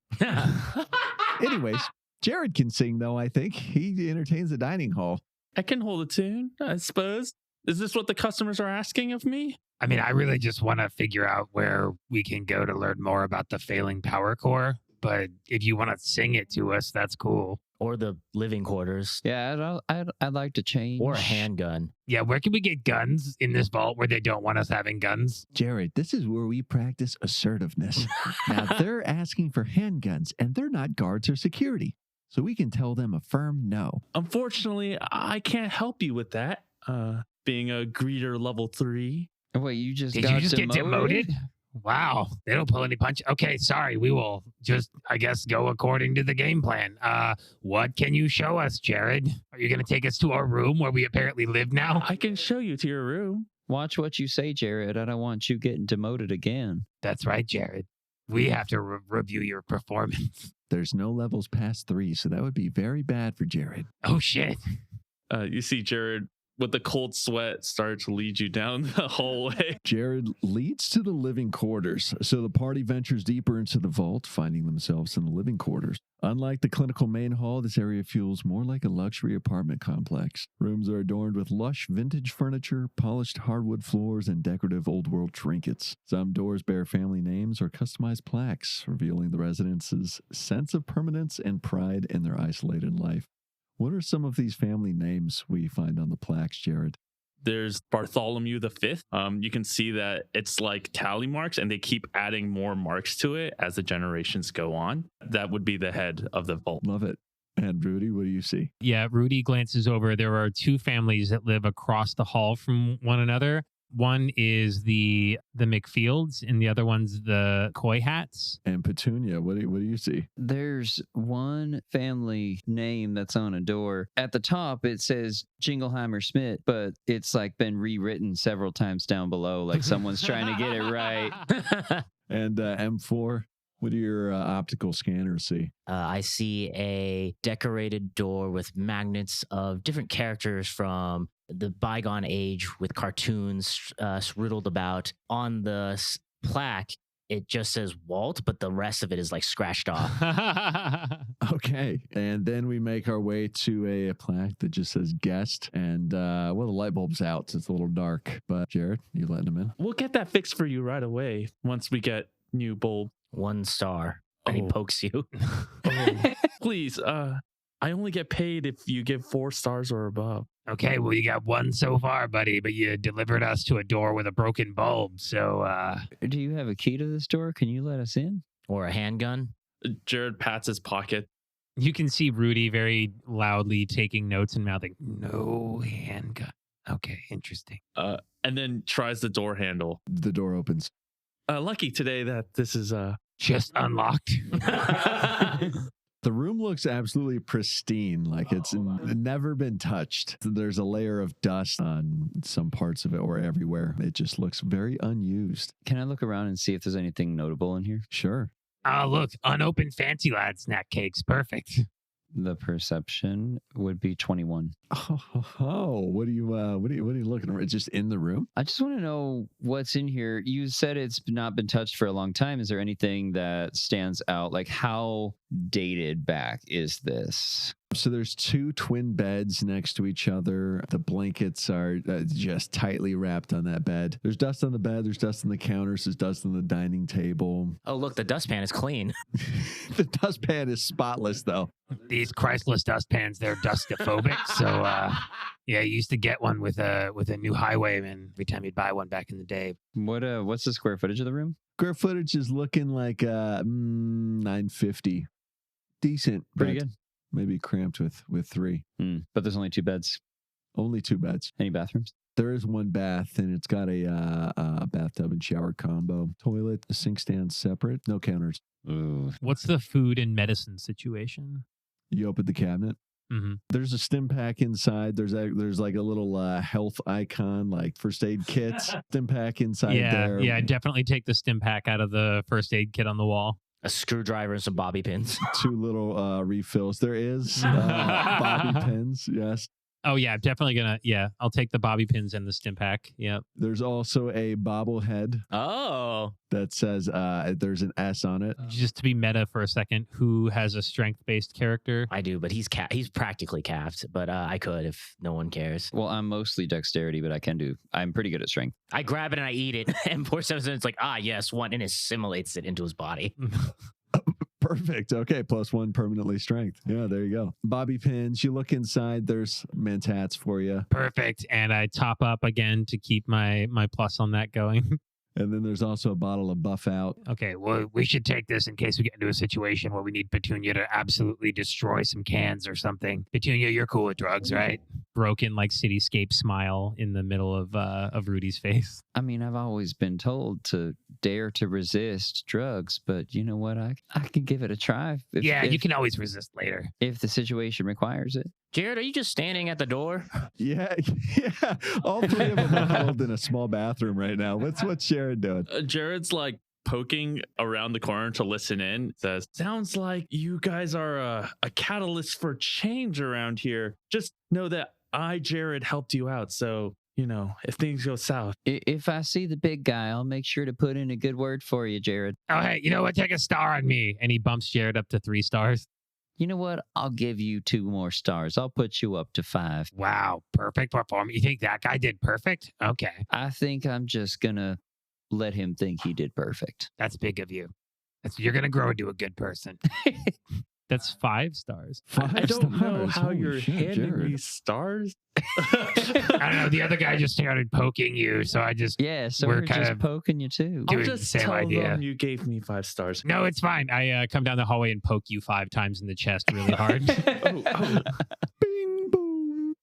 Anyways, Jared can sing, though, I think. He entertains the dining hall. I can hold a tune, I suppose. Is this what the customers are asking of me? I mean, I really just want to figure out where we can go to learn more about the failing power core. But if you want to sing it to us, that's cool. Or the living quarters. Yeah, I'd like to change. Or a handgun. Yeah, where can we get guns in this vault where they don't want us having guns? Jared, this is where we practice assertiveness. Now, they're asking for handguns, and they're not guards or security. So we can tell them a firm no. Unfortunately, I can't help you with that. Being a greeter level 3. Wait, you just Did got you just get demoted? Wow, they don't pull any punch. Okay, sorry, we will just, I guess, go according to the game plan. What can you show us, Jared? Are you going to take us to our room where we apparently live now? I can show you to your room. Watch what you say, Jared. I don't want you getting demoted again. That's right, Jared. We have to review your performance. There's no levels past 3, so that would be very bad for Jared. Oh, shit. You see Jared with the cold sweat start to lead you down the hallway. Jared leads to the living quarters, so the party ventures deeper into the vault, finding themselves in the living quarters. Unlike the clinical main hall, this area feels more like a luxury apartment complex. Rooms are adorned with lush vintage furniture, polished hardwood floors, and decorative old-world trinkets. Some doors bear family names or customized plaques, revealing the residents' sense of permanence and pride in their isolated life. What are some of these family names we find on the plaques, Jared? There's Bartholomew V. You can see that it's like tally marks, and they keep adding more marks to it as the generations go on. That would be the head of the vault. Love it. And Rudy, what do you see? Yeah, Rudy glances over. There are 2 families that live across the hall from one another. One is the McFields, and the other one's the Coy Hats. And Petunia, what do you see? There's one family name that's on a door. At the top, it says Jingleheimer Smith, but it's like been rewritten several times down below, like someone's trying to get it right. And M4, what do your optical scanners see? I see a decorated door with magnets of different characters from the bygone age with cartoons riddled about. On the plaque, it just says Walt, but the rest of it is like scratched off. Okay. And then we make our way to a plaque that just says guest. And, the light bulb's out, so it's a little dark. But Jared, you letting him in? We'll get that fixed for you right away once we get new bulb. 1 star. And he pokes you. Please, I only get paid if you give 4 stars or above. Okay, well, you got 1 so far, buddy, but you delivered us to a door with a broken bulb, so, Do you have a key to this door? Can you let us in? Or a handgun. Jared pats his pocket. You can see Rudy very loudly taking notes and mouthing, "No handgun." Okay, interesting. And then tries the door handle. The door opens. Lucky today that this is Just unlocked. The room looks absolutely pristine, like it's never been touched. There's a layer of dust on some parts of it or everywhere. It just looks very unused. Can I look around and see if there's anything notable in here? Sure. Oh, look, unopened Fancy Lad snack cakes. Perfect. The perception would be 21. Oh, what are you looking at? Just in the room? I just want to know what's in here. You said it's not been touched for a long time. Is there anything that stands out? Like, how dated back is this? So there's 2 twin beds next to each other. The blankets are just tightly wrapped on that bed. There's dust on the bed. There's dust on the counters. There's dust on the dining table. Oh, look, the dustpan is clean. The dustpan is spotless, though. These Christless dustpans, they're dustophobic. So, yeah, you used to get one with a new Highwayman every time you'd buy one back in the day. What's the square footage of the room? Square footage is looking like 950. Decent. Pretty but good. Maybe cramped with 3. But there's only 2 beds. Only 2 beds. Any bathrooms? There is 1 bath, and it's got a bathtub and shower combo. Toilet, the sink stand separate. No counters. Ooh. What's the food and medicine situation? You open the cabinet. Mm-hmm. There's a stim pack inside. There's like a little health icon, like first aid kits. Stim pack inside there. Yeah, definitely take the stim pack out of the first aid kit on the wall. A screwdriver and some bobby pins. 2 little refills. There is bobby pins. Yes. Oh, yeah, definitely I'll take the bobby pins and the stim pack. Yep. There's also a bobblehead Oh. that says there's an S on it. Just to be meta for a second, who has a strength-based character? I do, but he's practically capped, but I could if no one cares. Well, I'm mostly dexterity, but I'm pretty good at strength. I grab it and I eat it, and poor Simpson, it's like, yes, 1, and assimilates it into his body. Perfect. Okay, +1 permanently strength. Yeah, there you go. Bobby pins. You look inside. There's mentats for you. Perfect. And I top up again to keep my plus on that going. And then there's also a bottle of Buff Out. Okay, well, we should take this in case we get into a situation where we need Petunia to absolutely destroy some cans or something. Petunia, you're cool with drugs, right? Broken like cityscape smile in the middle of Rudy's face. I mean, I've always been told to dare to resist drugs, but you know what? I can give it a try. You can always resist later. If the situation requires it. Jared, are you just standing at the door? Yeah. All 3 of them are huddled in a small bathroom right now. What's Jared doing? Jared's like poking around the corner to listen in. Says, sounds like you guys are a catalyst for change around here. Just know that Jared, helped you out. So, if things go south. If I see the big guy, I'll make sure to put in a good word for you, Jared. Oh, hey, you know what? Take a star on me. And he bumps Jared up to 3 stars. You know what? I'll give you 2 more stars. I'll put you up to 5. Wow, perfect performance. You think that guy did perfect? Okay. I think I'm just going to let him think he did perfect. That's big of you. You're going to grow into a good person. That's 5 stars. I don't know how Holy you're shit, handing Jared. me stars. I don't know. The other guy just started poking you, so I just... Yeah, so We're we're kind just of poking you too. doing I'll the just same tell idea. them you gave me 5 stars. No, it's fine. I come down the hallway and poke you 5 times in the chest really hard. Bing, boom.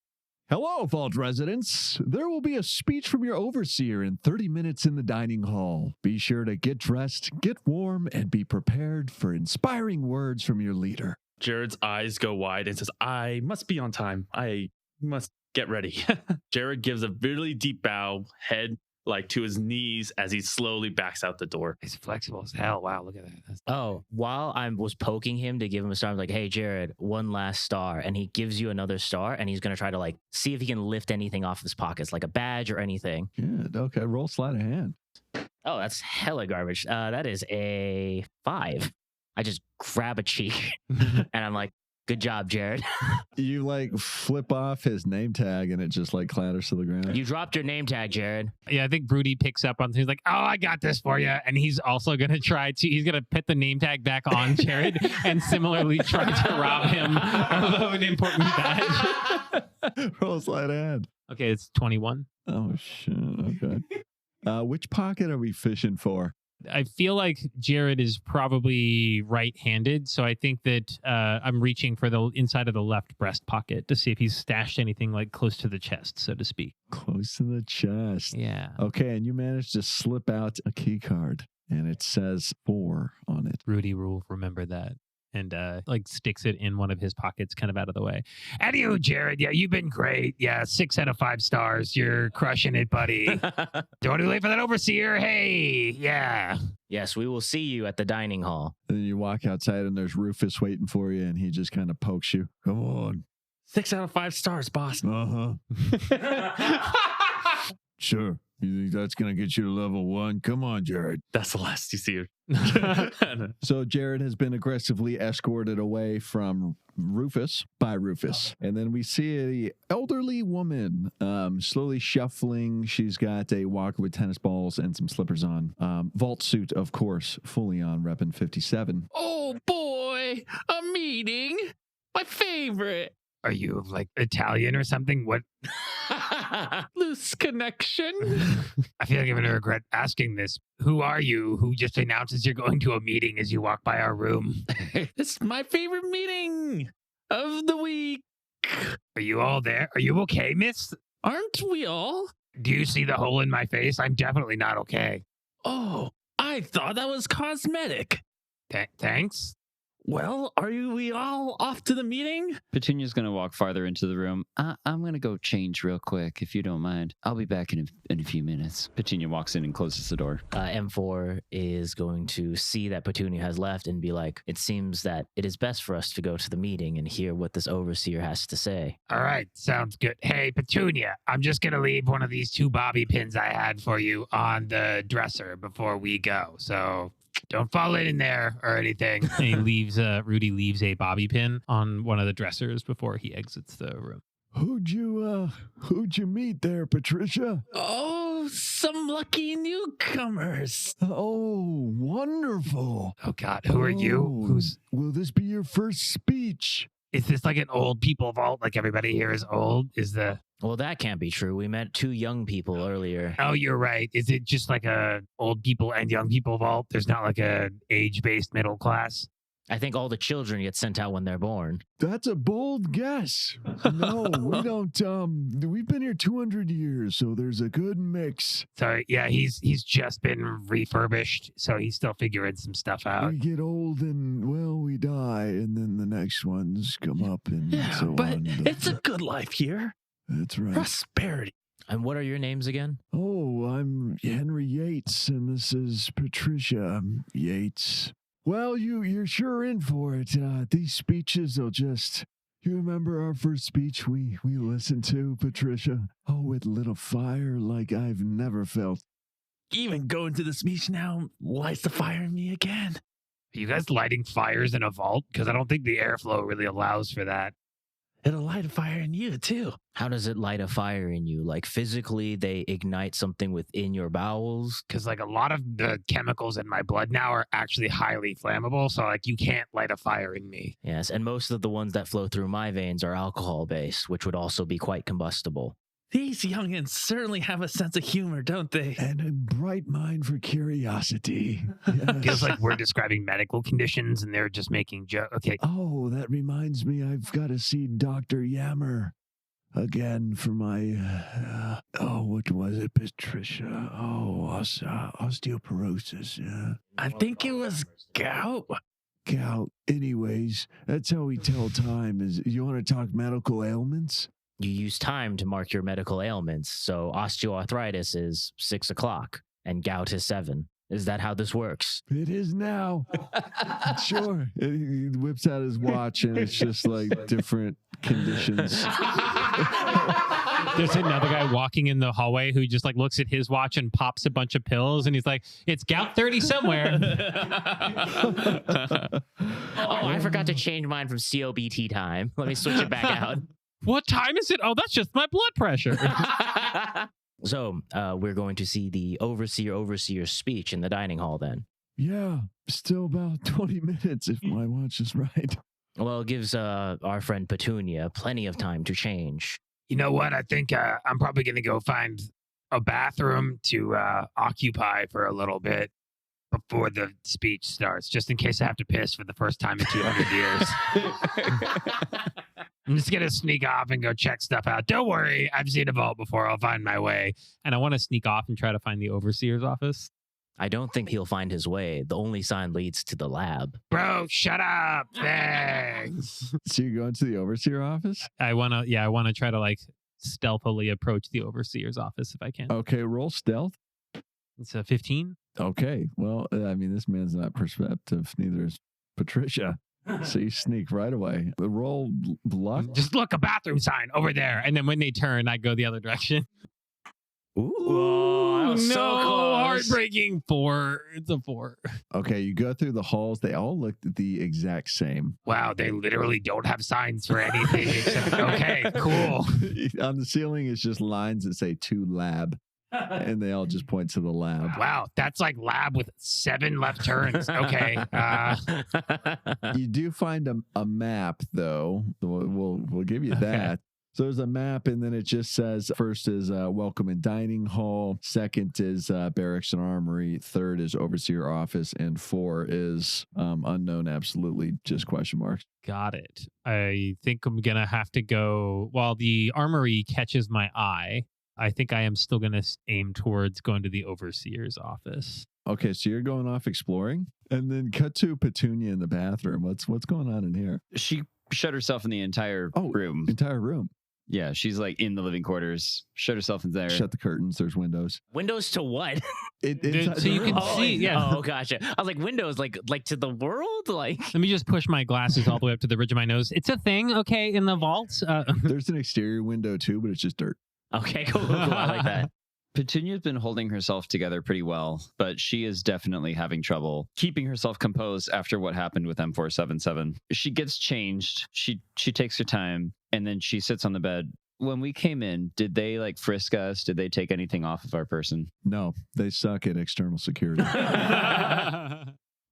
Hello, Vault residents. There will be a speech from your overseer in 30 minutes in the dining hall. Be sure to get dressed, get warm, and be prepared for inspiring words from your leader. Jared's eyes go wide and says, I must be on time. I must get ready. Jared gives a really deep bow, head like to his knees as he slowly backs out the door. He's flexible as hell. Wow, look at that. While I was poking him to give him a star, I'm like, hey, Jared, 1 last star. And he gives you another star, and he's going to try to see if he can lift anything off his pockets, like a badge or anything. Good. Okay, roll sleight of hand. Oh, that's hella garbage. That is a 5. I just grab a cheek and I'm like, good job, Jared. You flip off his name tag and it just clatters to the ground. You dropped your name tag, Jared. Yeah, I think Rudy picks up on. He's like, "Oh, I got this for you," and he's also gonna he's gonna put the name tag back on Jared and similarly try to rob him of an important badge. Roll sleight of hand. Okay, it's 21. Oh shit. Okay. Which pocket are we fishing for? I feel like Jared is probably right-handed, so I think that I'm reaching for the inside of the left breast pocket to see if he's stashed anything close to the chest, so to speak. Close to the chest. Yeah. Okay, and you managed to slip out a key card, and it says 4 on it. Rudy will remember that. and like sticks it in one of his pockets, kind of out of the way. And you, Jared. Yeah, you've been great. Yeah, 6 out of 5 stars. You're crushing it, buddy. Don't be late for that overseer. Hey, yeah. Yes, we will see you at the dining hall. And you walk outside and there's Rufus waiting for you, and he just kind of pokes you. Come on. 6 out of 5 stars, boss. Sure. You think that's going to get you to level 1? Come on, Jared. That's the last you see. So Jared has been aggressively escorted away from Rufus by Rufus. And then we see a elderly woman slowly shuffling. She's got a walker with tennis balls and some slippers on. Vault suit, of course, fully on, repping 57. Oh, boy. A meeting. My favorite. Are you like Italian or something? What? Loose connection. I feel like I'm going to regret asking this. Who are you who just announces you're going to a meeting as you walk by our room? It's my favorite meeting of the week. Are you all there? Are you okay, miss? Aren't we all? Do you see the hole in my face? I'm definitely not okay. Oh, I thought that was cosmetic. Thanks. Well, we all off to the meeting? Petunia's going to walk farther into the room. I'm going to go change real quick, if you don't mind. I'll be back in a few minutes. Petunia walks in and closes the door. M4 is going to see that Petunia has left and be like, it seems that it is best for us to go to the meeting and hear what this overseer has to say. All right, sounds good. Hey, Petunia, I'm just going to leave one of these 2 bobby pins I had for you on the dresser before we go. So don't fall in there or anything. And he leaves, Rudy leaves a bobby pin on one of the dressers before he exits the room. Who'd you meet there, Patricia? Oh, some lucky newcomers. Oh, wonderful. Oh, God, who are you? Will this be your first speech? Is this like an old people vault? Like everybody here is old? Well, that can't be true. We met 2 young people earlier. Oh, you're right. Is it just like a old people and young people vault? There's not like a age-based middle class? I think all the children get sent out when they're born. That's a bold guess. No, we don't. We've been here 200 years, so there's a good mix. So yeah, he's just been refurbished, so he's still figuring some stuff out. We get old and, well, we die, and then the next ones come up and so but on. It's a good life here. That's right. Prosperity. And what are your names again? Oh, I'm Henry Yates, and this is Patricia Yates. Well, you're sure in for it. These speeches will just... You remember our first speech we listened to, Patricia? Oh, it lit a fire like I've never felt. Even going to the speech now lights the fire in me again. Are you guys lighting fires in a vault? Because I don't think the airflow really allows for that. It'll light a fire in you, too. How does it light a fire in you? Like physically, they ignite something within your bowels? Because like a lot of the chemicals in my blood now are actually highly flammable. So like you can't light a fire in me. Yes, and most of the ones that flow through my veins are alcohol-based, which would also be quite combustible. These youngins certainly have a sense of humor, don't they? And a bright mind for curiosity. Yes. Feels like we're describing medical conditions and they're just making jokes. Okay. Oh, that reminds me, I've got to see Dr. Yammer again for my, what was it, Patricia? Oh, osteoporosis, yeah. I think it was gout. Gout. Anyways, that's how we tell time. Is you want to talk medical ailments? You use time to mark your medical ailments, so osteoarthritis is 6 o'clock and gout is 7. Is that how this works? It is now. Sure. He whips out his watch and it's just like different conditions. There's another guy walking in the hallway who just like looks at his watch and pops a bunch of pills and he's like, it's gout 30 somewhere. Oh, I forgot to change mine from COBT time. Let me switch it back out. What time is it? Oh, that's just my blood pressure. So we're going to see the overseer's speech in the dining hall then. Yeah, still about 20 minutes if my watch is right. Well, it gives our friend Petunia plenty of time to change. You know what? I think I'm probably going to go find a bathroom to occupy for a little bit before the speech starts, just in case I have to piss for the first time in 200 years. I'm just going to sneak off and go check stuff out. Don't worry. I've seen a vault before. I'll find my way. And I want to sneak off and try to find the overseer's office. I don't think he'll find his way. The only sign leads to the lab. Bro, shut up. Thanks. So you're going to the overseer office? I want to try to like stealthily approach the overseer's office if I can. Okay, roll stealth. It's a 15. Okay, well, I mean, this man's not perceptive, neither is Patricia. So you sneak right away. Roll luck. Just look, a bathroom sign over there. And then when they turn, I go the other direction. Ooh, that was no, so close. heartbreaking 4. It's a 4. Okay, you go through the halls. They all look the exact same. Wow, they literally don't have signs for anything except, okay, cool. On the ceiling is just lines that say to lab. And they all just point to the lab. Wow, that's like lab with 7 left turns. Okay. You do find a map, though. We'll give you that. So there's a map, and then it just says first is welcome and dining hall. Second is barracks and armory. Third is overseer office. And 4 is unknown, absolutely, just question marks. Got it. I think I'm going to have to go, while the armory catches my eye, I think I am still going to aim towards going to the overseer's office. Okay, so you're going off exploring, and then cut to Petunia in the bathroom. What's going on in here? She shut herself in the entire room. Entire room. Yeah, she's like in the living quarters. Shut herself in there. Shut the curtains. There's windows. Windows to what? So you can see. Yeah. Oh, gotcha. I was like, windows, like to the world? Like, Let me just push my glasses all the way up to the ridge of my nose. It's a thing, okay, in the vault. There's an exterior window too, but it's just dirt. okay, cool. I like that. Petunia's been holding herself together pretty well, but she is definitely having trouble keeping herself composed after what happened with M477. She gets changed. She takes her time, and then she sits on the bed. When we came in, did they like frisk us? Did they take anything off of our person? No, they suck at external security.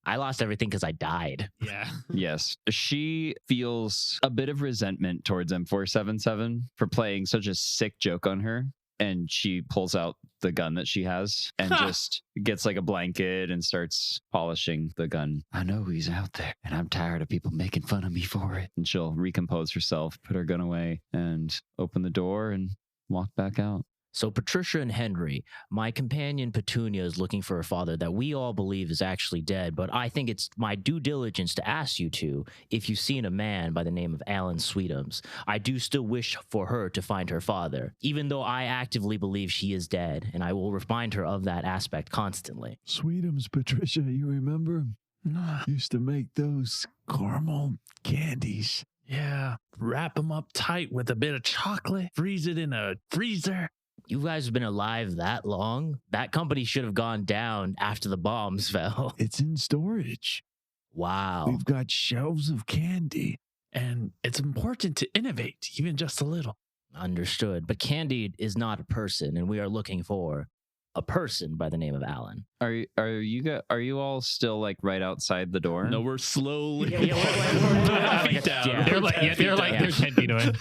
I lost everything because I died. Yeah. Yes. She feels a bit of resentment towards M477 for playing such a sick joke on her. And she pulls out the gun that she has and just gets like a blanket and starts polishing the gun. I know he's out there, and I'm tired of people making fun of me for it. And she'll recompose herself, put her gun away, and open the door and walk back out. So Patricia and Henry, my companion Petunia is looking for a father that we all believe is actually dead, but I think it's my due diligence to ask you two if you've seen a man by the name of Alan Sweetums. I do still wish for her to find her father, even though I actively believe she is dead, and I will remind her of that aspect constantly. Sweetums, Patricia, you remember? Used to make those caramel candies. Yeah, wrap them up tight with a bit of chocolate, freeze it in a freezer. You guys have been alive that long? That company should have gone down after the bombs fell. It's in storage. Wow. We've got shelves of candy. And it's important to innovate, even just a little. Understood. But Candide is not a person, and we are looking for a person by the name of Alan. Are you all still like right outside the door? No, we're slowly. Feet down. Yeah. They're 10 feet away.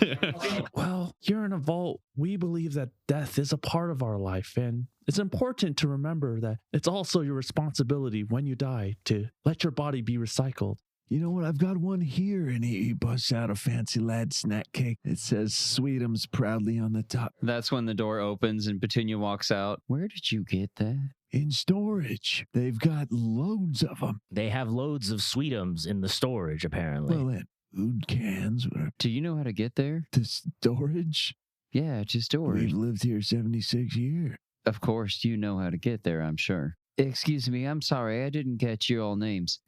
Well, here in a vault, we believe that death is a part of our life, and it's important to remember that it's also your responsibility when you die to let your body be recycled. You know what? I've got one here, and he busts out a fancy lad snack cake. It says Sweetums proudly on the top. That's when the door opens and Petunia walks out. Where did you get that? In storage. They've got loads of them. They have loads of Sweetums in the storage, apparently. Well, in food cans. Do you know how to get there? To storage? Yeah, to storage. We've lived here 76 years. Of course, you know how to get there, I'm sure. Excuse me, I'm sorry, I didn't catch your all names.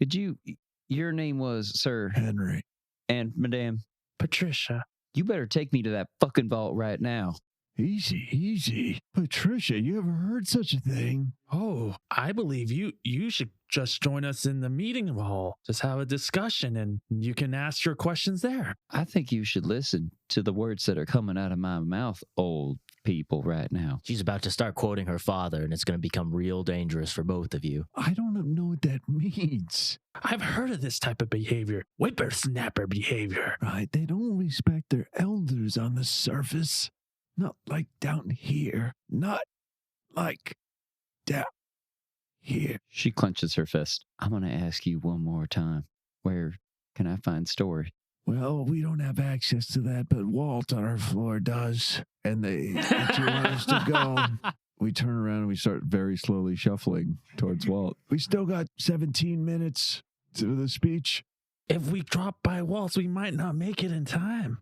Your name was Sir Henry. And Madame Patricia. You better take me to that fucking vault right now. Easy. Patricia, you ever heard such a thing? Oh, I believe you should just join us in the meeting hall. Just have a discussion, and you can ask your questions there. I think you should listen to the words that are coming out of my mouth, old people, right now. She's about to start quoting her father, and it's going to become real dangerous for both of you. I don't know what that means. I've heard of this type of behavior. Whippersnapper behavior. Right, they don't respect their elders on the surface. Not like down here. Not like down here. She clenches her fist. I'm going to ask you one more time. Where can I find storage? Well, we don't have access to that, but Walt on our floor does. And they let you want us to go. We turn around and we start very slowly shuffling towards Walt. We still got 17 minutes to the speech. If we drop by Walt's, we might not make it in time.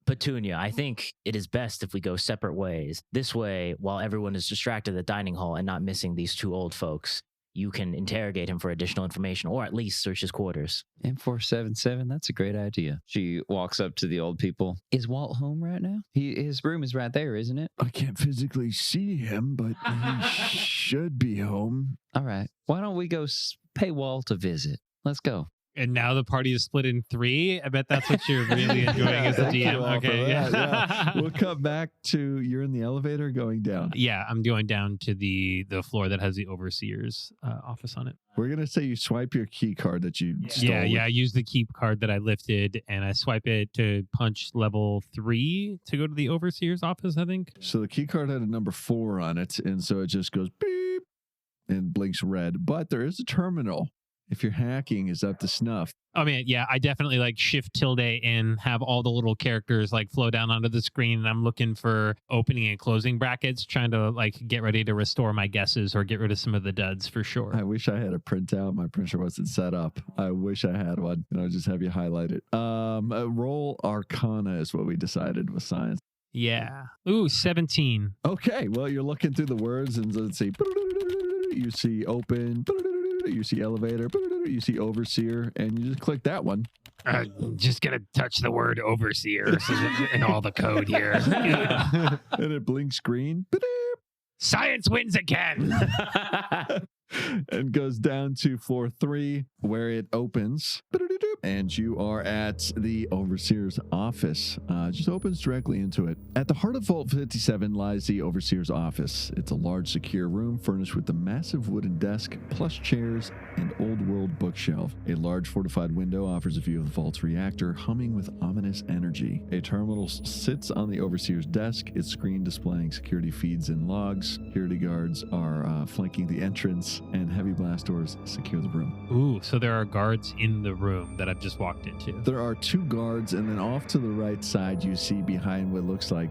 Petunia, I think it is best if we go separate ways. This way, while everyone is distracted at the dining hall and not missing these two old folks, you can interrogate him for additional information or at least search his quarters. M477, that's a great idea. She walks up to the old people. Is Walt home right now? His room is right there, isn't it? I can't physically see him, but he should be home. All right. Why don't we go pay Walt a visit? Let's go. And now the party is split in 3. I bet that's what you're really enjoying as a DM. Okay, yeah. We'll come back to you're in the elevator going down. Yeah, I'm going down to the floor that has the overseer's office on it. We're gonna say you swipe your key card that you stole. Yeah. I use the keep card that I lifted, and I swipe it to punch level 3 to go to the overseer's office, I think. So the key card had a number 4 on it, and so it just goes beep and blinks red. But there is a terminal. If your hacking is up to snuff. Oh man, yeah, I definitely like shift tilde and have all the little characters like flow down onto the screen, and I'm looking for opening and closing brackets, trying to like get ready to restore my guesses or get rid of some of the duds for sure. I wish I had a printout. My printer wasn't set up. I wish I had one, and I'll just have you highlight it. Roll Arcana is what we decided was science. Yeah. Ooh, 17. Okay, well, you're looking through the words, and let's see. You see open. You see elevator, you see overseer, and you just click that one. I'm just going to touch the word overseer in all the code here. And it blinks green. Science wins again. And goes down to floor 3 where it opens. And you are at the overseer's office. Just opens directly into it. At the heart of Vault 57 lies the overseer's office. It's a large, secure room furnished with a massive wooden desk, plush chairs, and old-world bookshelf. A large fortified window offers a view of the vault's reactor, humming with ominous energy. A terminal sits on the overseer's desk, its screen displaying security feeds and logs. Security guards are flanking the entrance, and heavy blast doors secure the room. Ooh, so there are guards in the room that I've just walked into. There are 2 guards, and then off to the right side, you see behind what looks like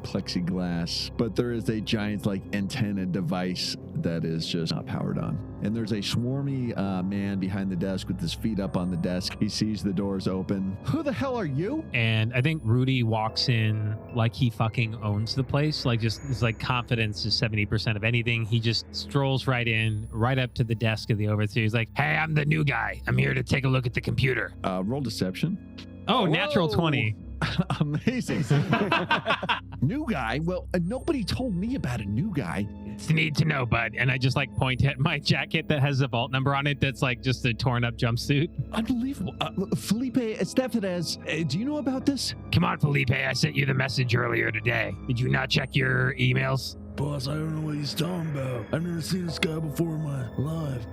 plexiglass, but there is a giant like antenna device that is just not powered on. And there's a swarmy man behind the desk with his feet up on the desk. He sees the doors open. Who the hell are you? And I think Rudy walks in like he fucking owns the place. Like just his like confidence is 70% of anything. He just strolls right in, right up to the desk of the overseer. He's like, Hey, I'm the new guy. I'm here to take a look at the computer. Roll deception. oh, natural 20. Amazing. New guy? Well, nobody told me about a new guy. It's need to know, bud. And I just like point at my jacket that has a vault number on it that's like just a torn up jumpsuit. Unbelievable. Felipe Estefanez, do you know about this? Come on, Felipe. I sent you the message earlier today. Did you not check your emails? Boss, I don't know what he's talking about. I've never seen this guy before in my life.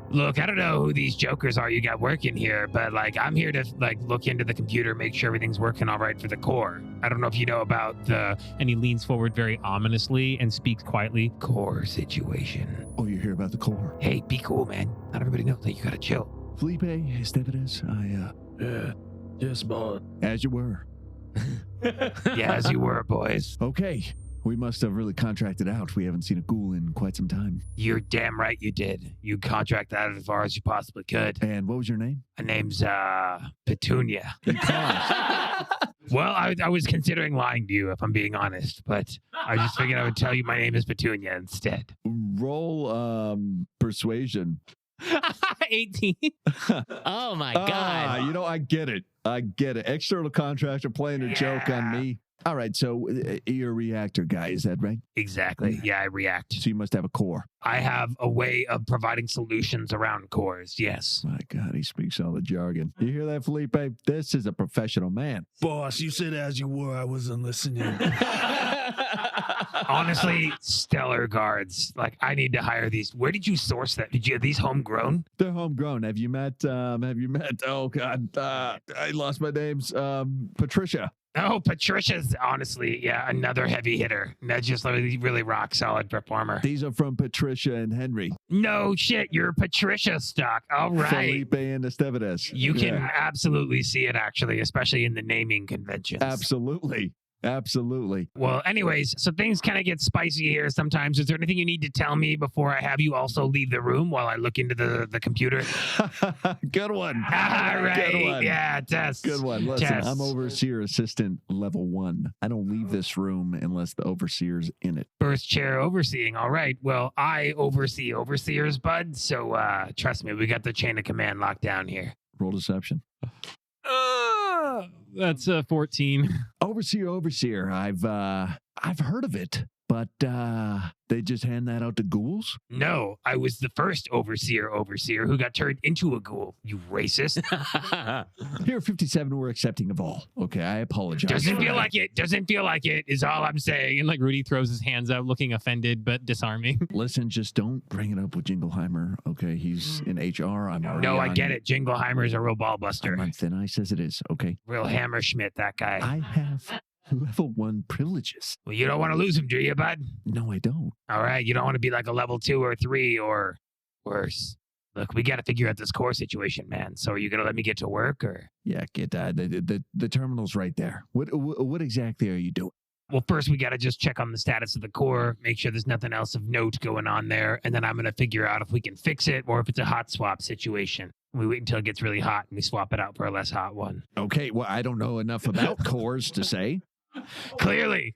Look, I don't know who these jokers are you got working here, but like I'm here to like look into the computer, make sure everything's working all right for the core. I don't know if you know about the And he leans forward very ominously and speaks quietly. core situation. Oh, you hear about the core? Hey, be cool, man. Not everybody knows that. You gotta chill. Felipe Estefanez, Yeah. Yes, boss. as you were. Yeah, as you were, boys. Okay. We must have really contracted out. We haven't seen a ghoul in quite some time. You're damn right you did. You contracted out as far as you possibly could. And what was your name? My name's Petunia. Well, I was considering lying to you, if I'm being honest, but I just figured I would tell you my name is Petunia instead. Roll persuasion. 18. Oh my God. You know, I get it. External contractor playing a joke on me. All right, so you're a reactor guy, is that right? Exactly. Yeah, I react. So you must have a core. I have a way of providing solutions around cores, yes. My God, he speaks all the jargon. You hear that, Felipe? This is a professional man. Boss, you said as you were. I wasn't listening. Honestly, stellar guards. Like, I need to hire these. Where did you source that? Did you have these homegrown? They're homegrown. Have you met? Oh God, I lost my names. Patricia. Oh, Patricia's honestly, yeah, another heavy hitter. That's just a really rock solid performer. These are from Patricia and Henry. No shit, you're Patricia stock. All right. Felipe and Estevanez. You can absolutely see it, actually, especially in the naming conventions. Absolutely. Absolutely. Well, anyways, so things kind of get spicy here sometimes. Is there anything you need to tell me before I have you also leave the room while I look into the computer? Good one. All right. Good one. Yeah, Tess. Good one. Listen, Tess. I'm Overseer Assistant level 1. I don't leave this room unless the Overseer's in it. First chair overseeing. All right. Well, I oversee overseers, bud. So trust me, we got the chain of command locked down here. Roll deception. That's 14. Overseer. I've heard of it, but they just hand that out to ghouls? No, I was the first overseer who got turned into a ghoul. You racist. Here, 57, we're accepting of all. Okay, I apologize. Doesn't feel like it. Doesn't feel like it is all I'm saying. And like Rudy throws his hands out, looking offended but disarming. Listen, just don't bring it up with Jingleheimer. Okay, he's in HR. I'm already No, I get it. Jingleheimer's a real ball buster. I'm on thin ice as it is. Okay. Real Hammerschmidt, that guy. I have level 1 privileges. Well, you don't want to lose him, do you, bud? No, I don't. All right. You don't want to be like a level 2 or 3 or worse. Look, we got to figure out this core situation, man. So are you going to let me get to work or? Yeah, get the terminal's right there. What exactly are you doing? Well, first we got to just check on the status of the core, make sure there's nothing else of note going on there. And then I'm going to figure out if we can fix it or if it's a hot swap situation. We wait until it gets really hot and we swap it out for a less hot one. Okay, well, I don't know enough about cores to say. Clearly.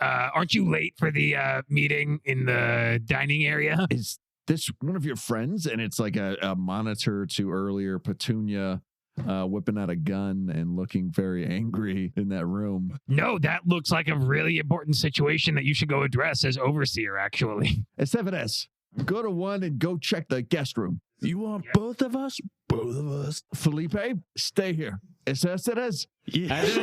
Aren't you late for the meeting in the dining area? Is this one of your friends? And it's like a monitor to earlier Petunia whipping out a gun and looking very angry in that room. No, that looks like a really important situation that you should go address as overseer, actually. S7S, go to 1 and go check the guest room. You want both of us? Both of us. Felipe, stay here. S7S. Yes.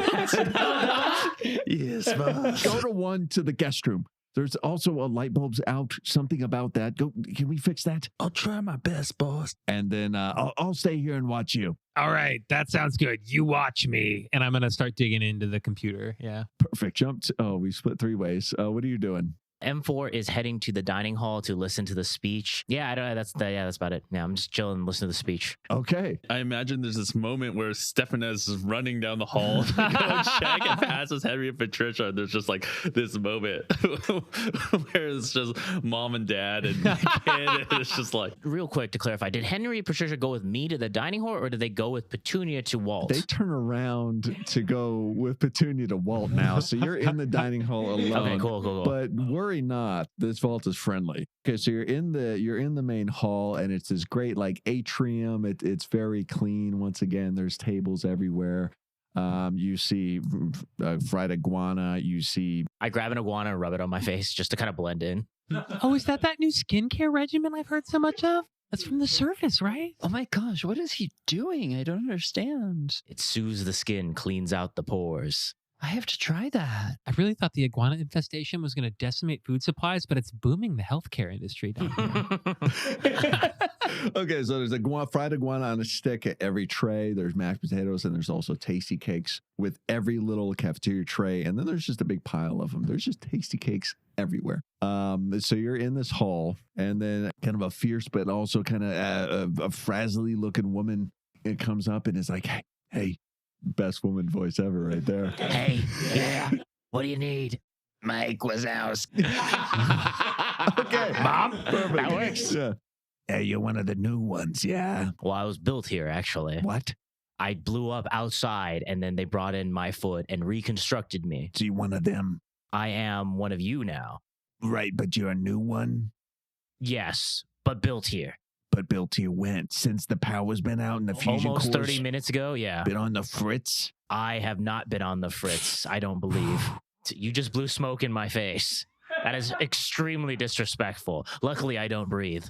Yes, boss. Go to 1 to the guest room. There's also a light bulb's out. Something about that. Can we fix that? I'll try my best, boss. And then I'll stay here and watch you. All right, that sounds good. You watch me. And I'm going to start digging into the computer. Yeah. Perfect. We split 3 ways. What are you doing? M4 is heading to the dining hall to listen to the speech. Yeah, I don't know. That's about it. Yeah, I'm just chilling and listening to the speech. Okay. I imagine there's this moment where Stefanez is running down the hall to go check and passes Henry and Patricia. And there's just like this moment where it's just mom and dad and kid. And it's just like. Real quick to clarify, did Henry and Patricia go with me to the dining hall or did they go with Petunia to Walt? They turn around to go with Petunia to Walt now. So you're in the dining hall alone. Okay, cool. But worry not, this vault is friendly. Okay, so you're in the main hall and it's this great like atrium. It's very clean. Once again, there's tables everywhere. You see fried iguana. You see. I grab an iguana and rub it on my face just to kind of blend in. Oh, is that new skincare regimen I've heard so much of? That's from the surface, right? Oh my gosh, what is he doing? I don't understand. It soothes the skin, cleans out the pores. I have to try that. I really thought the iguana infestation was going to decimate food supplies, but it's booming the healthcare industry down here. Okay, so there's a fried iguana on a stick at every tray. There's mashed potatoes, and there's also tasty cakes with every little cafeteria tray. And then there's just a big pile of them. There's just tasty cakes everywhere. So you're in this hall, and then kind of a fierce, but also kind of a frazzly looking woman, it comes up and is like, hey, best woman voice ever right there. Hey, yeah, what do you need? Mike Wazowski. Okay. Mom? Perfect. That works. Yeah. Hey, you're one of the new ones, yeah? Well, I was built here, actually. What? I blew up outside, and then they brought in my foot and reconstructed me. So you one of them? I am one of you now. Right, but you're a new one? Yes, but built here. But built here when? Since the power's been out and the fusion Almost cores 30 minutes ago, yeah. been on the fritz? I have not been on the fritz, I don't believe. You just blew smoke in my face. That is extremely disrespectful. Luckily, I don't breathe.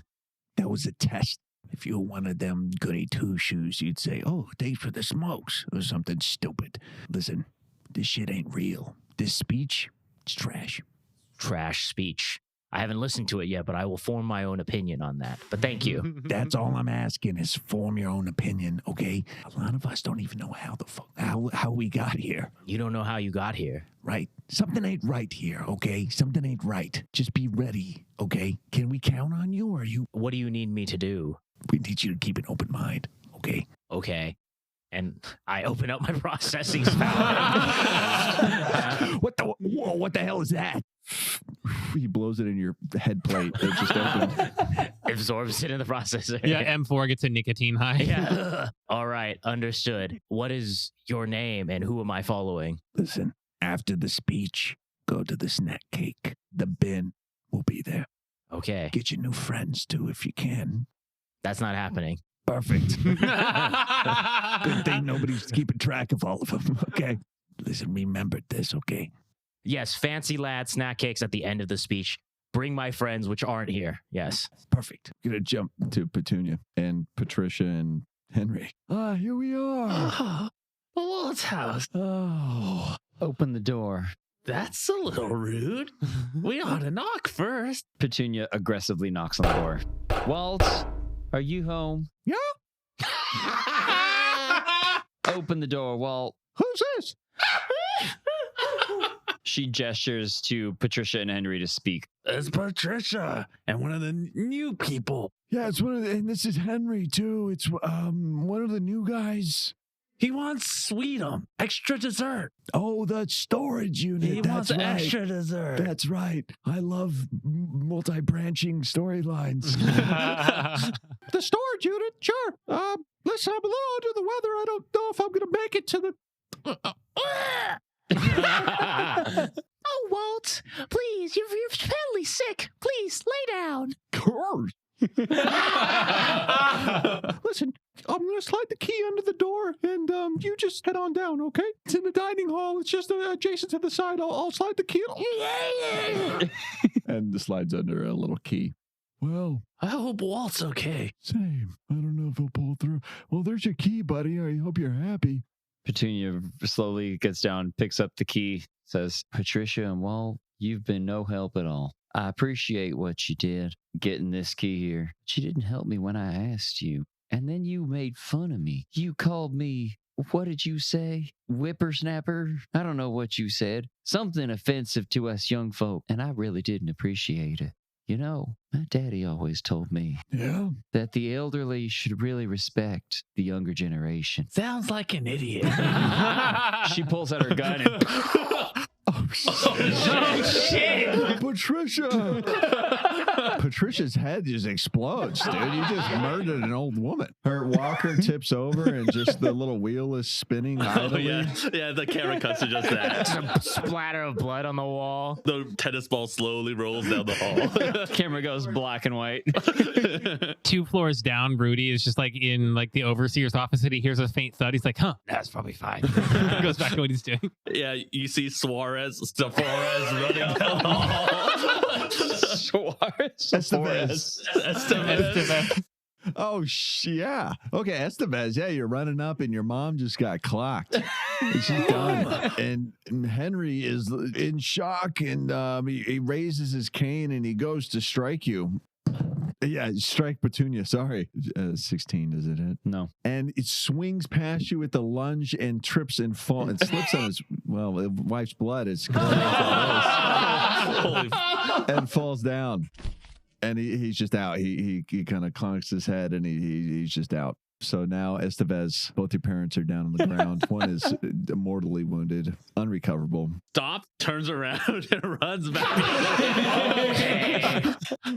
That was a test. If you were one of them goody two-shoes, you'd say, oh, thanks for the smokes, or something stupid. Listen, this shit ain't real. This speech, it's trash. Trash speech. I haven't listened to it yet, but I will form my own opinion on that. But thank you. That's all I'm asking is form your own opinion, okay? A lot of us don't even know how we got here. You don't know how you got here. Right. Something ain't right here, okay? Something ain't right. Just be ready, okay? Can we count on you, or What do you need me to do? we need you to keep an open mind, okay? Okay. And I open up my processing spout. What the hell is that? He blows it in your head plate. It just opens. Absorbs it in the processor. Yeah, M4 gets a nicotine high. Yeah. All right, understood. What is your name and who am I following? Listen, after the speech, go to the snack cake. The bin will be there. Okay, Get your new friends too if you can. that's not happening. Perfect. Good thing nobody's keeping track of all of them. Okay. Listen, remember this, okay? Yes, fancy lad snack cakes at the end of the speech. Bring my friends, which aren't here. Yes. Perfect. Gonna jump to Petunia and Patricia and Henry. Here we are. Walt's house. Oh. Open the door. That's a little rude. We ought to knock first. Petunia aggressively knocks on the door. Walt, are you home? Yeah? Open the door, Walt. Who's this? She gestures to Patricia and Henry to speak. It's Patricia and one of the new people. Yeah, it's one of the, and this is Henry too. It's one of the new guys. He wants Sweetums, extra dessert. Oh, the storage unit. He That's wants right. extra dessert. That's right. I love multi-branching storylines. The storage unit? Sure. Listen, I'm a little under the weather. I don't know if I'm going to make it to the... Oh, Walt, please, you're badly sick. Please, lay down. Listen, I'm going to slide the key under the door, and you just head on down, okay? It's in the dining hall. It's just adjacent to the side. I'll slide the key. And the slide's under a little key. Well, I hope Walt's okay. same. I don't know if he'll pull through. Well, there's your key, buddy. I hope you're happy. Petunia slowly gets down, picks up the key, says, Patricia and Walt, you've been no help at all. I appreciate what you did, getting this key here. But you didn't help me when I asked you. And then you made fun of me. You called me, what did you say? Whippersnapper? I don't know what you said. Something offensive to us young folk. And I really didn't appreciate it. You know, my daddy always told me Yeah. that the elderly should really respect the younger generation. Sounds like an idiot. She pulls out her gun and Oh, shit. Patricia. Patricia's head just explodes, dude. You just murdered an old woman. Her walker tips over and just the little wheel is spinning Oh, idly. yeah, the camera cuts to just that. A splatter of blood on the wall. The tennis ball slowly rolls down the hall. camera goes black and white. 2 floors down, Rudy is just like in like the overseer's office and he hears a faint thud. He's like, huh, that's probably fine. Goes back to what he's doing. Yeah, you see Suarez running down the hall. Suarez. Estevez. Oh, yeah. Okay, Estevez. Yeah, you're running up and your mom just got clocked. And she's done. And Henry is in shock and he raises his cane and he goes to strike you. Yeah, strike Petunia. Sorry. 16, is it? No. And it swings past you with the lunge and trips and falls and slips on his, wife's blood. It's Holy and falls down. And he's just out. He kind of clonks his head and he's just out. So now, Estevez, both your parents are down on the ground. One is mortally wounded, unrecoverable. Stop, turns around and runs back.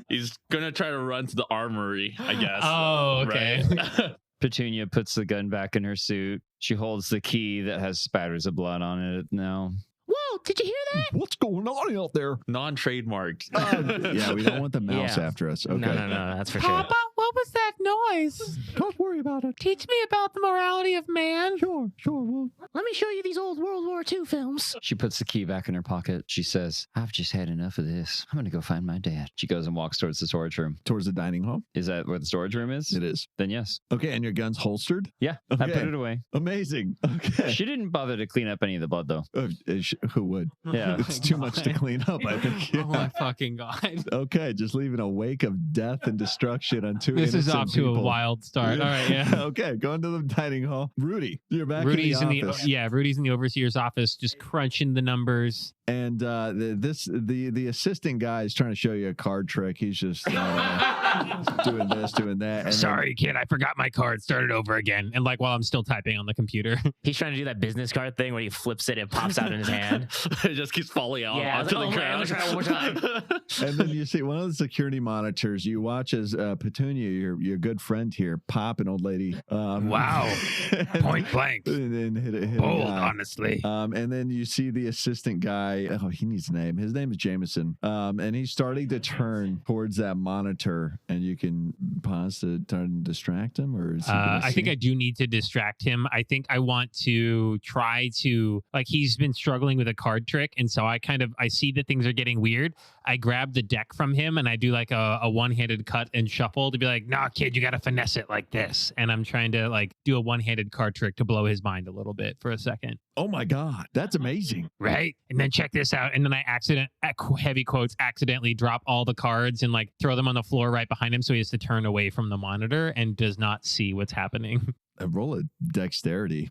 He's gonna try to run to the armory, I guess. Oh, okay. Right? Petunia puts the gun back in her suit. She holds the key that has spatters of blood on it now. Whoa, did you hear that? What's going on out there? Non-trademarked. Yeah, we don't want the mouse Yeah. after us. Okay. No, that's for sure. Papa, what was that noise? Don't worry about it. Teach me about the morality of man. Sure. Well, Let me show you these old World War II films. She puts the key back in her pocket. She says, I've just had enough of this. I'm going to go find my dad. She goes and walks towards the storage room. Towards the dining hall? Is that where the storage room is? It is. Then yes. Okay, and your gun's holstered? Yeah, I Okay. put it away. Amazing. Okay. She didn't bother to clean up any of the blood, though. Who would? Yeah. It's too much to clean up, I think. Oh my fucking God. Okay, just leaving a wake of death and destruction on 2 This is innocent off to a people. wild start. All right, yeah. Okay, going to the dining hall. Rudy, you're back Rudy's in the office. Rudy's in the overseer's office, just crunching the numbers. And the assistant guy is trying to show you a card trick. He's just doing this, doing that. And Sorry, kid, I forgot my card. Start it over again. And like while I'm still typing on the computer. He's trying to do that business card thing where he flips it and it pops out in his hand. It just keeps falling out Yeah, I was onto like, the oh, man, I'm ground. gonna try it one more time. And then you see one of the security monitors. You watch as Petunia, your good friend here, pop an old lady. Wow. Point blank. And then hit a Bold, guy. honestly. And then you see the assistant guy. Oh, he needs a name. His name is Jameson. And he's starting to turn towards that monitor, and you can pause to try and distract him. Or is he I think I do need to distract him. I think I want to try to, like, he's been struggling with a card trick, and so I see that things are getting weird. I grab the deck from him and I do like a one-handed cut and shuffle to be like, nah, kid, you got to finesse it like this. And I'm trying to like do a one-handed card trick to blow his mind a little bit for a second. Oh my God, that's amazing. Right? And then check this out. And then I heavy quotes, accidentally drop all the cards and like throw them on the floor right behind him. So he has to turn away from the monitor and does not see what's happening. Roll a dexterity.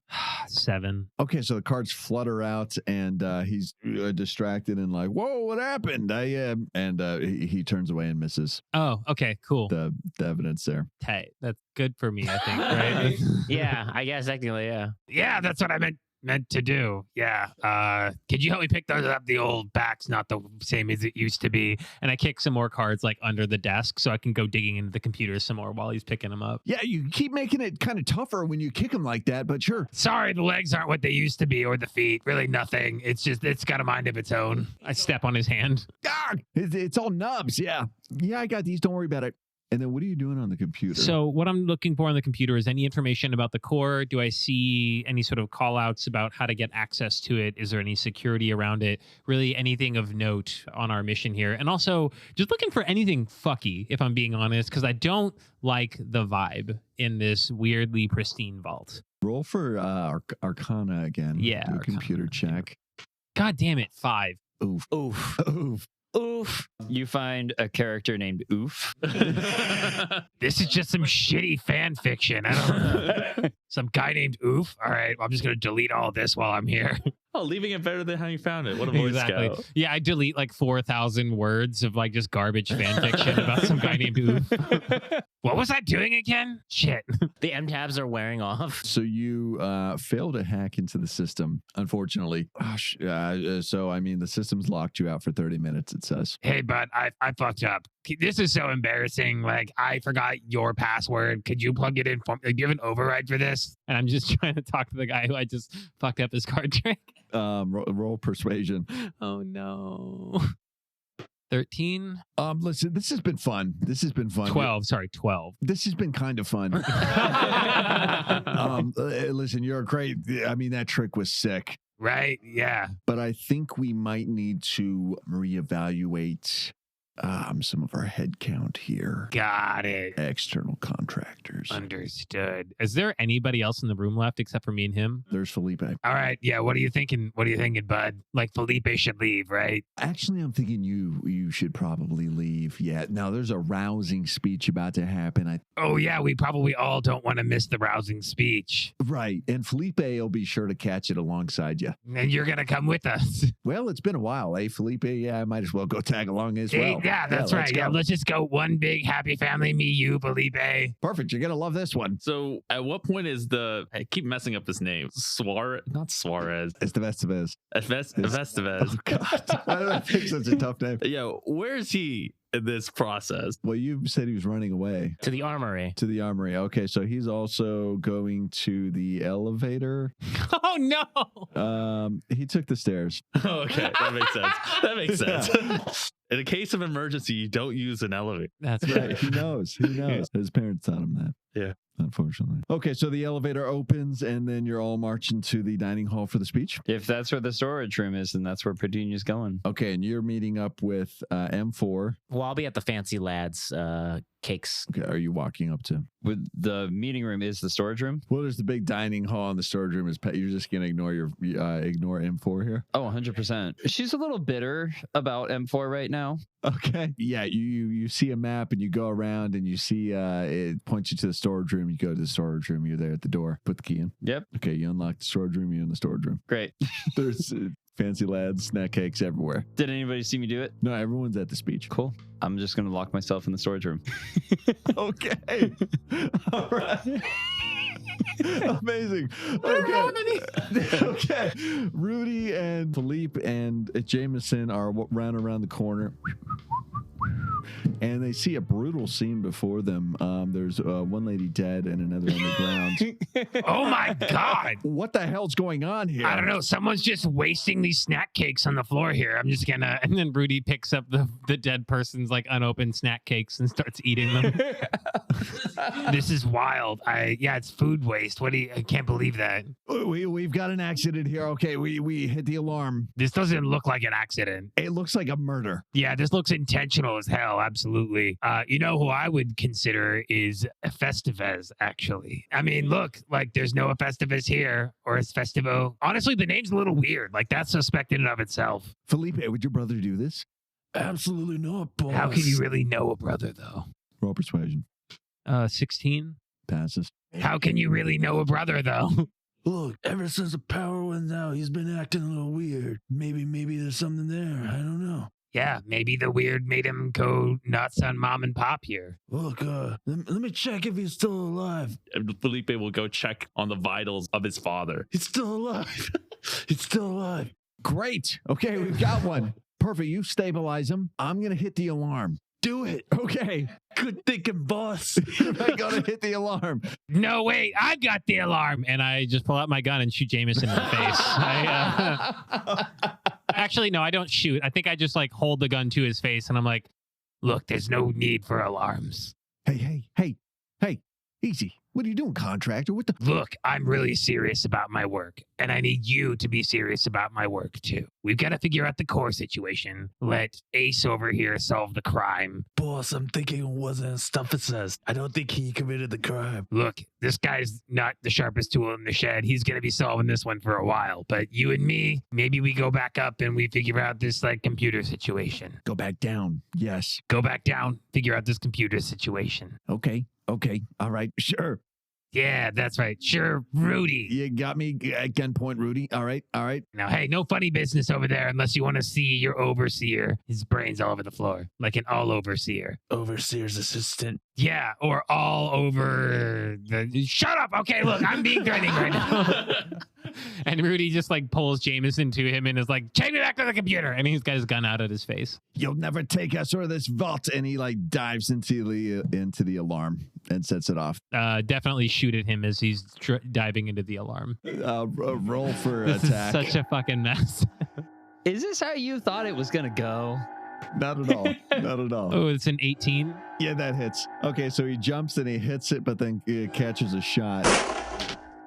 7. Okay, so the cards flutter out, and he's distracted and like, "Whoa, what happened?" He turns away and misses Oh, okay, cool. the evidence there. Tight. That's good for me, I think, right? Yeah, I guess technically, yeah. Yeah, that's what I meant to do. Yeah. Could you help me pick those up? The old back's not the same as it used to be. And I kick some more cards like under the desk so I can go digging into the computer some more while he's picking them up. Yeah, you keep making it kind of tougher when you kick him like that, but sure. Sorry, the legs aren't what they used to be, or the feet. Really nothing. It's just, it's got a mind of its own. I step on his hand. Ah, it's all nubs. Yeah, I got these. Don't worry about it. And then what are you doing on the computer? So what I'm looking for on the computer is any information about the core. Do I see any sort of call outs about how to get access to it? Is there any security around it? Really anything of note on our mission here? And also just looking for anything fucky, if I'm being honest, because I don't like the vibe in this weirdly pristine vault. Roll for Arcana again. Yeah, Do a Arcana. computer check. God damn it, 5. Oof. Oof. Oof. Oof. You find a character named Oof. This is just some shitty fan fiction. I don't know. Some guy named Oof. All right, well, I'm just going to delete all this while I'm here. Oh, leaving it better than how you found it. What a voice scout. Yeah, I delete like 4,000 words of like just garbage fan fiction about some guy named Oof. What was I doing again? Shit. The M tabs are wearing off. So you fail to hack into the system, unfortunately. So, I mean, the system's locked you out for 30 minutes, it says. Hey, bud, I fucked up. This is so embarrassing. Like, I forgot your password. Could you plug it in for me? Do you have an override for this? And I'm just trying to talk to the guy who I just fucked up his card trick. Roll persuasion. Oh, no. 13? Listen, this has been fun. 12. Sorry, 12. This has been kind of fun. Listen, you're great. I mean, that trick was sick. Right? Yeah. But I think we might need to reevaluate some of our head count here. Got it. External contractors. Understood. Is there anybody else in the room left except for me and him? There's Felipe. All right. Yeah. What are you thinking? Bud? Like, Felipe should leave, right? Actually, I'm thinking you should probably leave. Yeah. Now, there's a rousing speech about to happen. Oh, yeah. We probably all don't want to miss the rousing speech. Right. And Felipe will be sure to catch it alongside you. And you're going to come with us. Well, it's been a while, eh, Felipe? Yeah, I might as well go tag along as well. Yeah, that's right. Yeah, let's just go one big happy family. Me, you, Felipe. Perfect. You're going to love this one. So at what point is I keep messing up his name. Not Suarez. Estevez. Estevez. Oh, God. Why did I pick such a tough name? Yeah, where is he in this process? Well, you said he was running away. To the armory. To the armory. Okay, so he's also going to the elevator. Oh, no. He took the stairs. Okay, that makes sense. In a case of emergency, you don't use an elevator. That's Right. right. He knows. His parents taught him that. Yeah. Unfortunately. Okay, so the elevator opens, and then you're all marching to the dining hall for the speech. If that's where the storage room is, then that's where Petunia's going. Okay, and you're meeting up with M4. Well, I'll be at the fancy lads cakes. Okay, are you walking up to? With the meeting room is the storage room? Well, there's the big dining hall, and the storage room is. You're just gonna ignore M4 here. Oh, 100%. She's a little bitter about M4 right now. now. Okay. Yeah, you see a map and you go around and you see it points you to the storage room. You go to the storage room. You're there at the door. Put the key in. Yep. Okay, you unlock the storage room. You're in the storage room. Great. There's fancy lads, snack cakes everywhere. Did anybody see me do it? No, everyone's at the speech. Cool. I'm just going to lock myself in the storage room. Okay. All right. Amazing. Okay. Okay. Rudy and Philippe and Jameson are running around the corner. And they see a brutal scene before them. There's one lady dead and another on the ground. Oh my God. What the hell's going on here? I don't know. Someone's just wasting these snack cakes on the floor here. I'm just gonna. And then Rudy picks up the dead person's like unopened snack cakes and starts eating them. This is wild. It's food waste. I can't believe that. We've got an accident here. Okay, we hit the alarm. This doesn't look like an accident. It looks like a murder. Yeah, this looks intentional as hell. Absolutely. You know who I would consider is Festivus, actually. I mean, look, like there's no Festivus here or is Festivo. Honestly, the name's a little weird. Like that's suspect in and of itself. Felipe, would your brother do this? Absolutely not, boss. How can you really know a brother, though? Roll persuasion. 16. Passes. How can you really know a brother, though? Look, ever since the power went out, he's been acting a little weird. Maybe there's something there. I don't know. Yeah, maybe the weird made him go nuts on mom and pop here. Look, let me check if he's still alive. And Felipe will go check on the vitals of his father. He's still alive. He's still alive. Great. Okay, we've got one. Perfect. You stabilize him. I'm going to hit the alarm. Do it. Okay. Good thinking, boss. I got to hit the alarm. No, wait, I got the alarm. And I just pull out my gun and shoot Jameson in the face. Actually, no, I don't shoot. I think I just like hold the gun to his face and I'm like, Look, there's no need for alarms. Hey. Easy. What are you doing, contractor? What the? Look, I'm really serious about my work, and I need you to be serious about my work, too. We've got to figure out the core situation. Let Ace over here solve the crime. Boss, I'm thinking it wasn't stuff it says. I don't think he committed the crime. Look, this guy's not the sharpest tool in the shed. He's going to be solving this one for a while. But you and me, maybe we go back up and we figure out this, like, computer situation. Go back down. Yes. Go back down, figure out this computer situation. Okay. All right. Sure. Yeah, that's right. Sure, Rudy. You got me at gunpoint, Rudy. All right. Now, hey, no funny business over there unless you want to see your overseer. His brains all over the floor, like an all overseer. Overseer's assistant. Yeah, or all over the... Shut up! Okay, look, I'm being threatening right now. and Rudy just like pulls Jameson to him and is like, take me back to the computer. And he's got his gun out at his face. You'll never take us or this vault. And he like dives into the alarm and sets it off. Definitely shoot at him as he's diving into the alarm. Roll for This attack. is such a fucking mess. Is this how you thought it was going to go? Not at all. Not at all. Oh, it's an 18. Yeah, that hits. Okay, so he jumps and he hits it, but then catches a shot.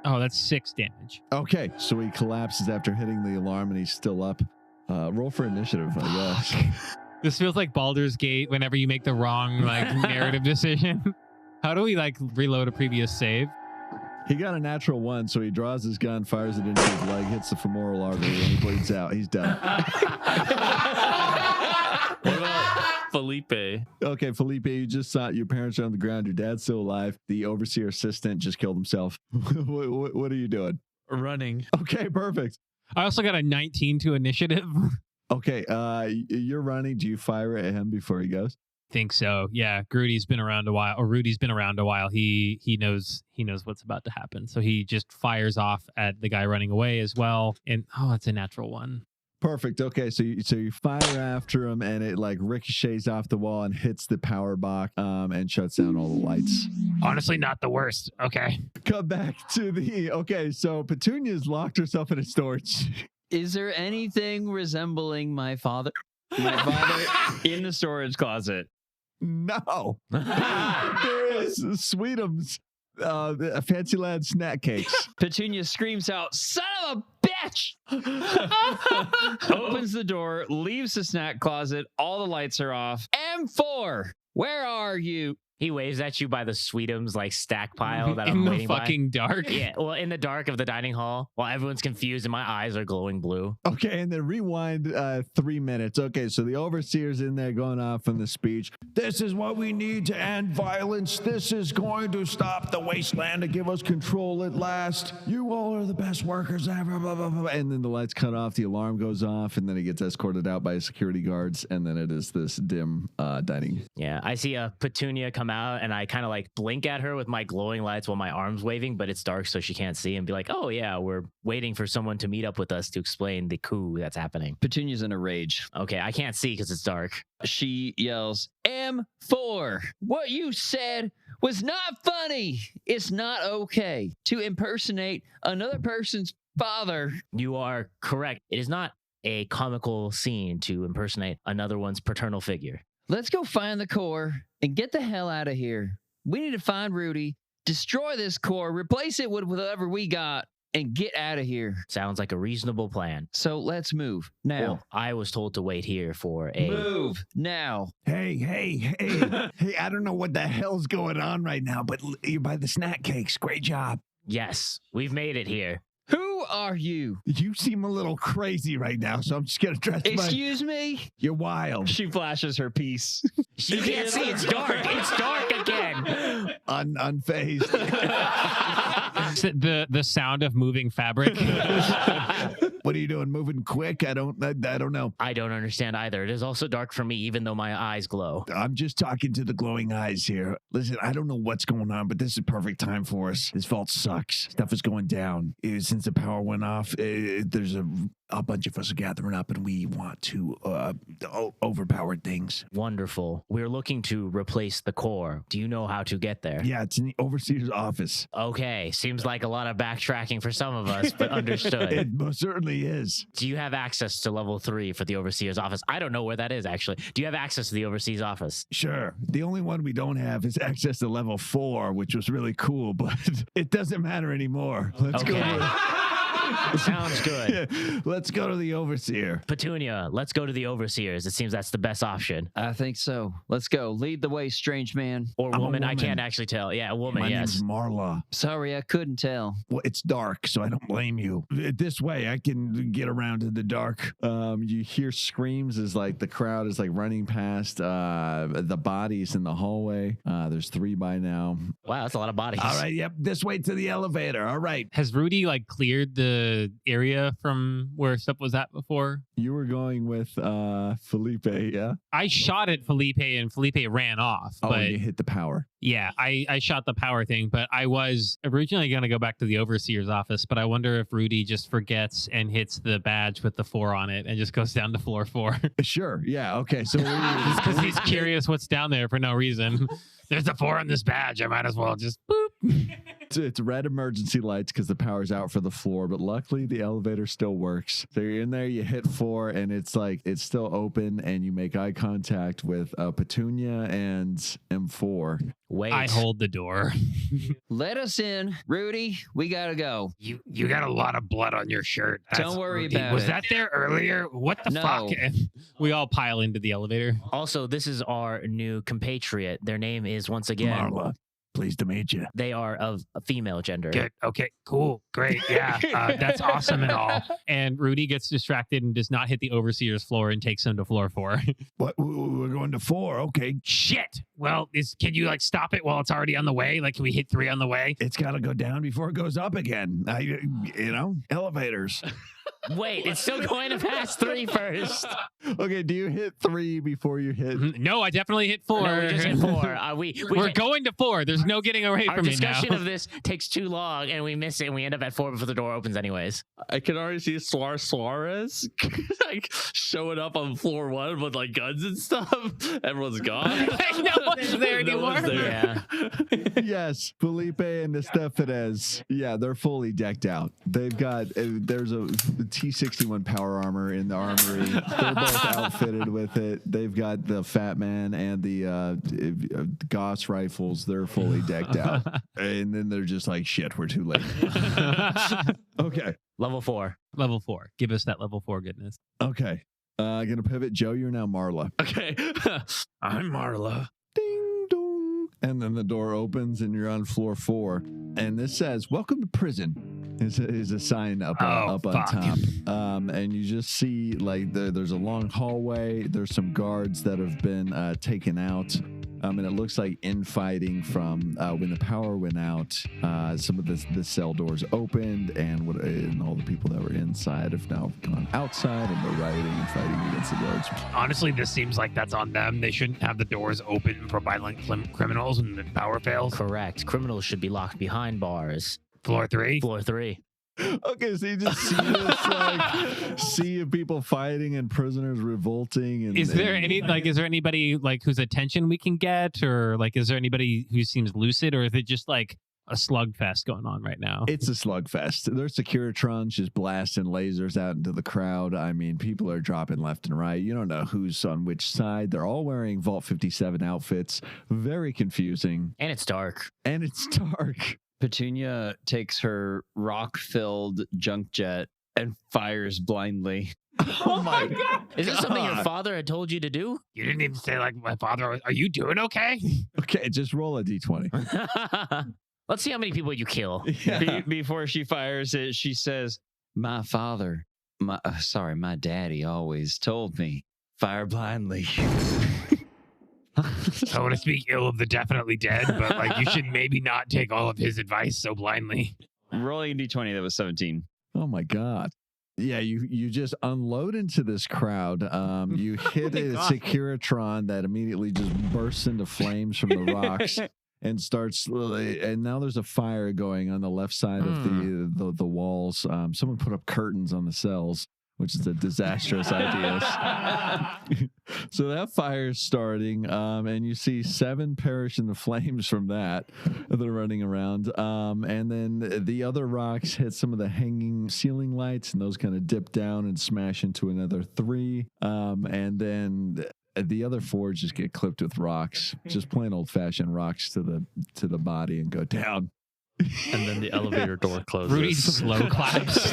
Oh, that's 6 damage. Okay, so he collapses after hitting the alarm and he's still up. Roll for initiative, I guess. This feels like Baldur's Gate whenever you make the wrong like narrative decision. How do we like reload a previous save? He got a natural 1, so he draws his gun, fires it into his leg, hits the femoral artery, and he bleeds out. He's done. What about Felipe? Okay, Felipe, you just saw your parents are on the ground. Your dad's still alive. The overseer assistant just killed himself. What are you doing? Running. Okay, perfect. I also got a 19 to initiative. Okay, you're running. Do you fire at him before he goes? Think so. Yeah, Rudy's been around a while. He knows what's about to happen. So he just fires off at the guy running away as well. And it's a natural 1. Perfect. Okay, so you fire after him, and it like ricochets off the wall and hits the power box, and shuts down all the lights. Honestly, not the worst. Okay. Come back to the. Okay, so Petunia's locked herself in a storage. Is there anything resembling my father? My father in the storage closet. No. There is Sweetums, fancy lad snack cakes. Petunia screams out, son of a bitch! Opens the door, leaves the snack closet. All the lights are off. M4, where are you? He waves at you by the Sweetums like stack pile that in I'm the waiting by. fucking dark. Yeah, well, in the dark of the dining hall, while everyone's confused and my eyes are glowing blue. Okay, and then rewind 3 minutes. Okay, so the overseer's in there going off on the speech. This is what we need to end violence. This is going to stop the wasteland to give us control at last. You all are the best workers ever. Blah, blah, blah. And then the lights cut off, the alarm goes off, and then he gets escorted out by security guards, and then it is this dim dining. Yeah, I see a Petunia come out, and I kind of like blink at her with my glowing lights while my arm's waving, but it's dark, so she can't see, and be like, oh yeah, we're waiting for someone to meet up with us to explain the coup that's happening. Petunia's in a rage. Okay, I can't see because it's dark. She yells, M4, what you said was not funny. It's not okay to impersonate another person's father. You are correct. It is not a comical scene to impersonate another one's paternal figure. Let's go find the core and get the hell out of here. We need to find Rudy, destroy this core, replace it with whatever we got, and get out of here. Sounds like a reasonable plan. So let's move now. Well, I was told to wait here for a... Move now. Hey, I don't know what the hell's going on right now, but you're by the snack cakes. Great job. Yes, we've made it here. Who are you? You seem a little crazy right now, so I'm just going to dress Excuse me? You're wild. She flashes her piece. You can't see. It's dark. It's dark again. Unfazed. The sound of moving fabric. What are you doing? Moving quick? I don't know. I don't understand either. It is also dark for me, even though my eyes glow. I'm just talking to the glowing eyes here. Listen, I don't know what's going on, but this is perfect time for us. This vault sucks. Stuff is going down. Since the power went off, there's a bunch of us are gathering up, and we want to overpower things. Wonderful. We're looking to replace the core. Do you know how to get there? Yeah, it's in the overseer's office. Okay. Seems like a lot of backtracking for some of us, but understood. It most certainly is. Do you have access to level 3 for the overseer's office? I don't know where that is, actually. Do you have access to the overseer's office? Sure. The only one we don't have is access to level 4, which was really cool, but it doesn't matter anymore. Let's go. Sounds good. Yeah, let's go to the overseer. Petunia, let's go to the overseers. It seems that's the best option. I think so. Let's go. Lead the way, strange man. Or I'm a woman. I woman. can't actually tell. Yeah, a woman, My yes. name's Marla. Sorry, I couldn't tell. Well, it's dark, so I don't blame you. This way, I can get around in the dark. You hear screams as like the crowd is like running past the bodies in the hallway. There's 3 by now. Wow, that's a lot of bodies. All right, yep, this way to the elevator. All right. Has Rudy like cleared the area from where stuff was at before? You were going with Felipe, yeah? I shot at Felipe and Felipe ran off. Oh, But and you hit the power. yeah, I shot the power thing, but I was originally going to go back to the overseer's office, but I wonder if Rudy just forgets and hits the badge with the 4 on it and just goes down to floor 4. Sure, yeah, okay. So Just because he's curious what's down there for no reason. There's a 4 on this badge. I might as well just boop. it's red emergency lights because the power's out for the floor, but luckily the elevator still works. So you're in there, you hit 4, and it's like it's still open, and you make eye contact with Petunia and M4. Wait. I hold the door. Let us in. Rudy, we gotta go. You got a lot of blood on your shirt. Don't worry about Was it. that there earlier? What the No. fuck? We all pile into the elevator. Also, this is our new compatriot. Their name is, once again, Marla, pleased to meet you. they are of a female gender. Good. Okay. Cool. Great. Yeah. That's awesome and all. And Rudy gets distracted and does not hit the overseer's floor and takes him to floor 4. What? We're going to 4. Okay. Shit. Well, can you like stop it while it's already on the way? Like, can we hit 3 on the way? It's got to go down before it goes up again. Elevators. Wait, it's still going to pass 3 first. Okay, do you hit 3 before you hit? No, I definitely hit 4. No, we just hit 4. We're going to 4. There's no getting away Our from it now. discussion of this takes too long, and we miss it, and we end up at 4 before the door opens anyways. I can already see Suarez like showing up on floor 1 with like guns and stuff. Everyone's gone. No one's there No anymore. one's there. Yeah. Yes, Felipe and Estefanez. Yeah, they're fully decked out. They've got, there's a T-61 power armor in the armory. They're both outfitted with it. They've got the Fat Man and the Gauss rifles. They're fully decked out. And then they're just like, shit, we're too late. Okay. Level 4. Level 4. Give us that level 4 goodness. Okay. Gonna pivot. Joe, you're now Marla. Okay. I'm Marla. Ding dong. And then the door opens and you're on floor 4. And this says, "Welcome to prison." Is a sign up on top. And you just see like there's a long hallway. There's some guards that have been taken out. And it looks like infighting from when the power went out. Some of the cell doors opened, and all the people that were inside have now gone outside, and they're rioting and fighting against the guards. Honestly, this seems like that's on them. They shouldn't have the doors open for violent criminals when the power fails. Correct. Criminals should be locked behind bars. Floor 3? Floor 3. Okay, so you just see this like sea of people fighting and prisoners revolting. And Is there anybody like whose attention we can get, or like is there anybody who seems lucid, or is it just like a slugfest going on right now? It's a slugfest. There's Securitrons just blasting lasers out into the crowd. I mean, people are dropping left and right. You don't know who's on which side. They're all wearing Vault 57 outfits. Very confusing. And it's dark. Petunia takes her rock-filled junk jet and fires blindly. Oh my God. Is this something your father had told you to do? You didn't even say like my father. Are you doing okay? Okay, just roll a d20. Let's see how many people you kill. Before she fires it, she says, my daddy always told me, fire blindly. I want to speak ill of the definitely dead, but like you should maybe not take all of his advice so blindly. Rolling a d20, that was 17. Oh my God. Yeah, you just unload into this crowd. You hit a Securitron that immediately just bursts into flames from the rocks and starts. And now there's a fire going on the left side of the walls. Someone put up curtains on the cells, which is a disastrous idea. So that fire is starting, and you see 7 perish in the flames from that. They're running around. And then the other rocks hit some of the hanging ceiling lights, and those kind of dip down and smash into another 3. And then the other 4 just get clipped with rocks, just plain old-fashioned rocks to the body and go down. And then the elevator door closes. Rudy slow claps.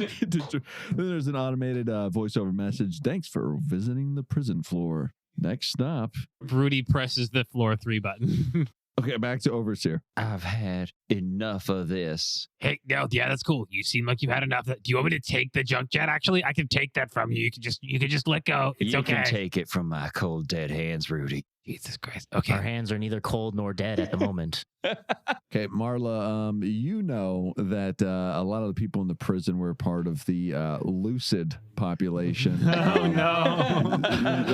Then there's an automated voiceover message. Thanks for visiting the prison floor. Next stop. Rudy presses the floor 3 button. Okay, back to Overseer. I've had enough of this. Hey, no, yeah, that's cool. You seem like you've had enough. Do you want me to take the junk jet? Actually, I can take that from you. You can just let go. It's you okay. can take it from my cold, dead hands, Rudy. Jesus Christ. Okay. Our hands are neither cold nor dead at the moment. Okay, Marla, you know that a lot of the people in the prison were part of the lucid population. Oh, no.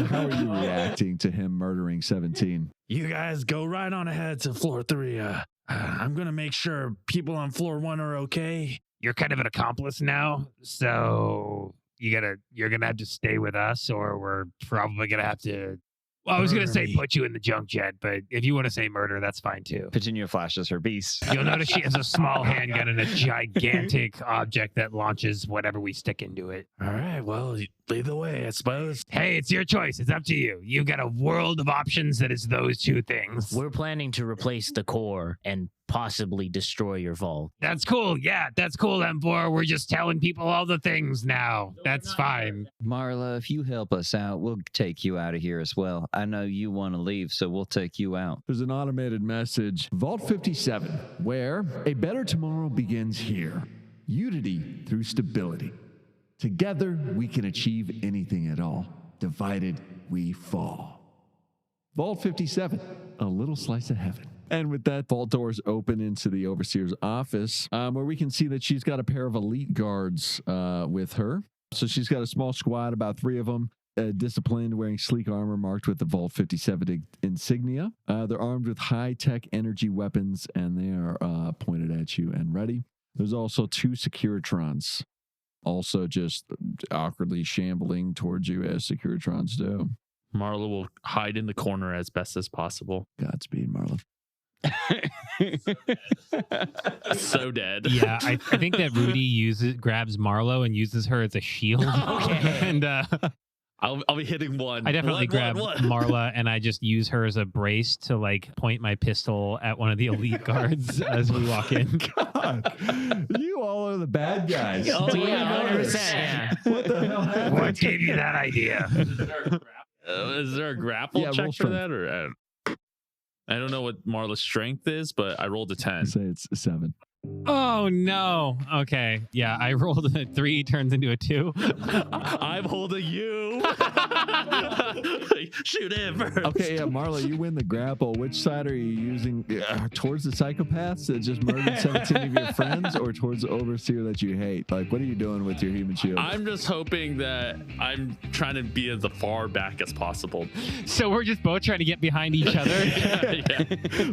How are you reacting to him murdering 17? You guys go right on ahead to floor 3. I'm going to make sure people on floor 1 are okay. You're kind of an accomplice now, so you're gonna have to stay with us, or we're probably gonna have to. Well, I was going to say put you in the junk jet, but if you want to say murder, that's fine too. Petunia flashes her beast. You'll notice she has a small handgun and a gigantic object that launches whatever we stick into it. All right, well, lead the way, I suppose. Hey, it's your choice. It's up to you. You've got a world of options that is those 2 things. We're planning to replace the core and possibly destroy your vault. That's cool. Yeah, that's cool, M4. We're just telling people all the things now. That's fine. Marla, if you help us out, we'll take you out of here as well. I know you want to leave, so we'll take you out. There's an automated message. Vault 57, where a better tomorrow begins here. Unity through stability. Together, we can achieve anything at all. Divided, we fall. Vault 57, a little slice of heaven. And with that, vault doors open into the Overseer's office, where we can see that she's got a pair of elite guards with her. So she's got a small squad, about 3 of them, disciplined, wearing sleek armor marked with the Vault 57 insignia. They're armed with high-tech energy weapons, and they are pointed at you and ready. There's also 2 Securitrons, also just awkwardly shambling towards you as Securitrons do. Marla will hide in the corner as best as possible. Godspeed, Marla. So dead. Yeah, I think that Rudy grabs Marlo and uses her as a shield. Okay. And I'll be hitting one. I definitely grab Marla and I just use her as a brace to like point my pistol at one of the elite guards as we walk in. God, you all are the bad guys. Oh, yeah, 100%. Yeah. What the hell happened? What gave you that idea? Is there a grapple check for that? Or I don't know what Marla's strength is, but I rolled a 10. Say it's 7. Oh no. Okay. Yeah, I rolled a 3, turns into a 2. I'm holding you. Shoot him first. Okay, yeah, Marla, you win the grapple. Which side are you using? Towards the psychopaths that just murdered 17 of your friends, or towards the overseer that you hate? Like, what are you doing with your human shield? I'm just hoping that I'm trying to be as far back as possible. So we're just both trying to get behind each other. Yeah.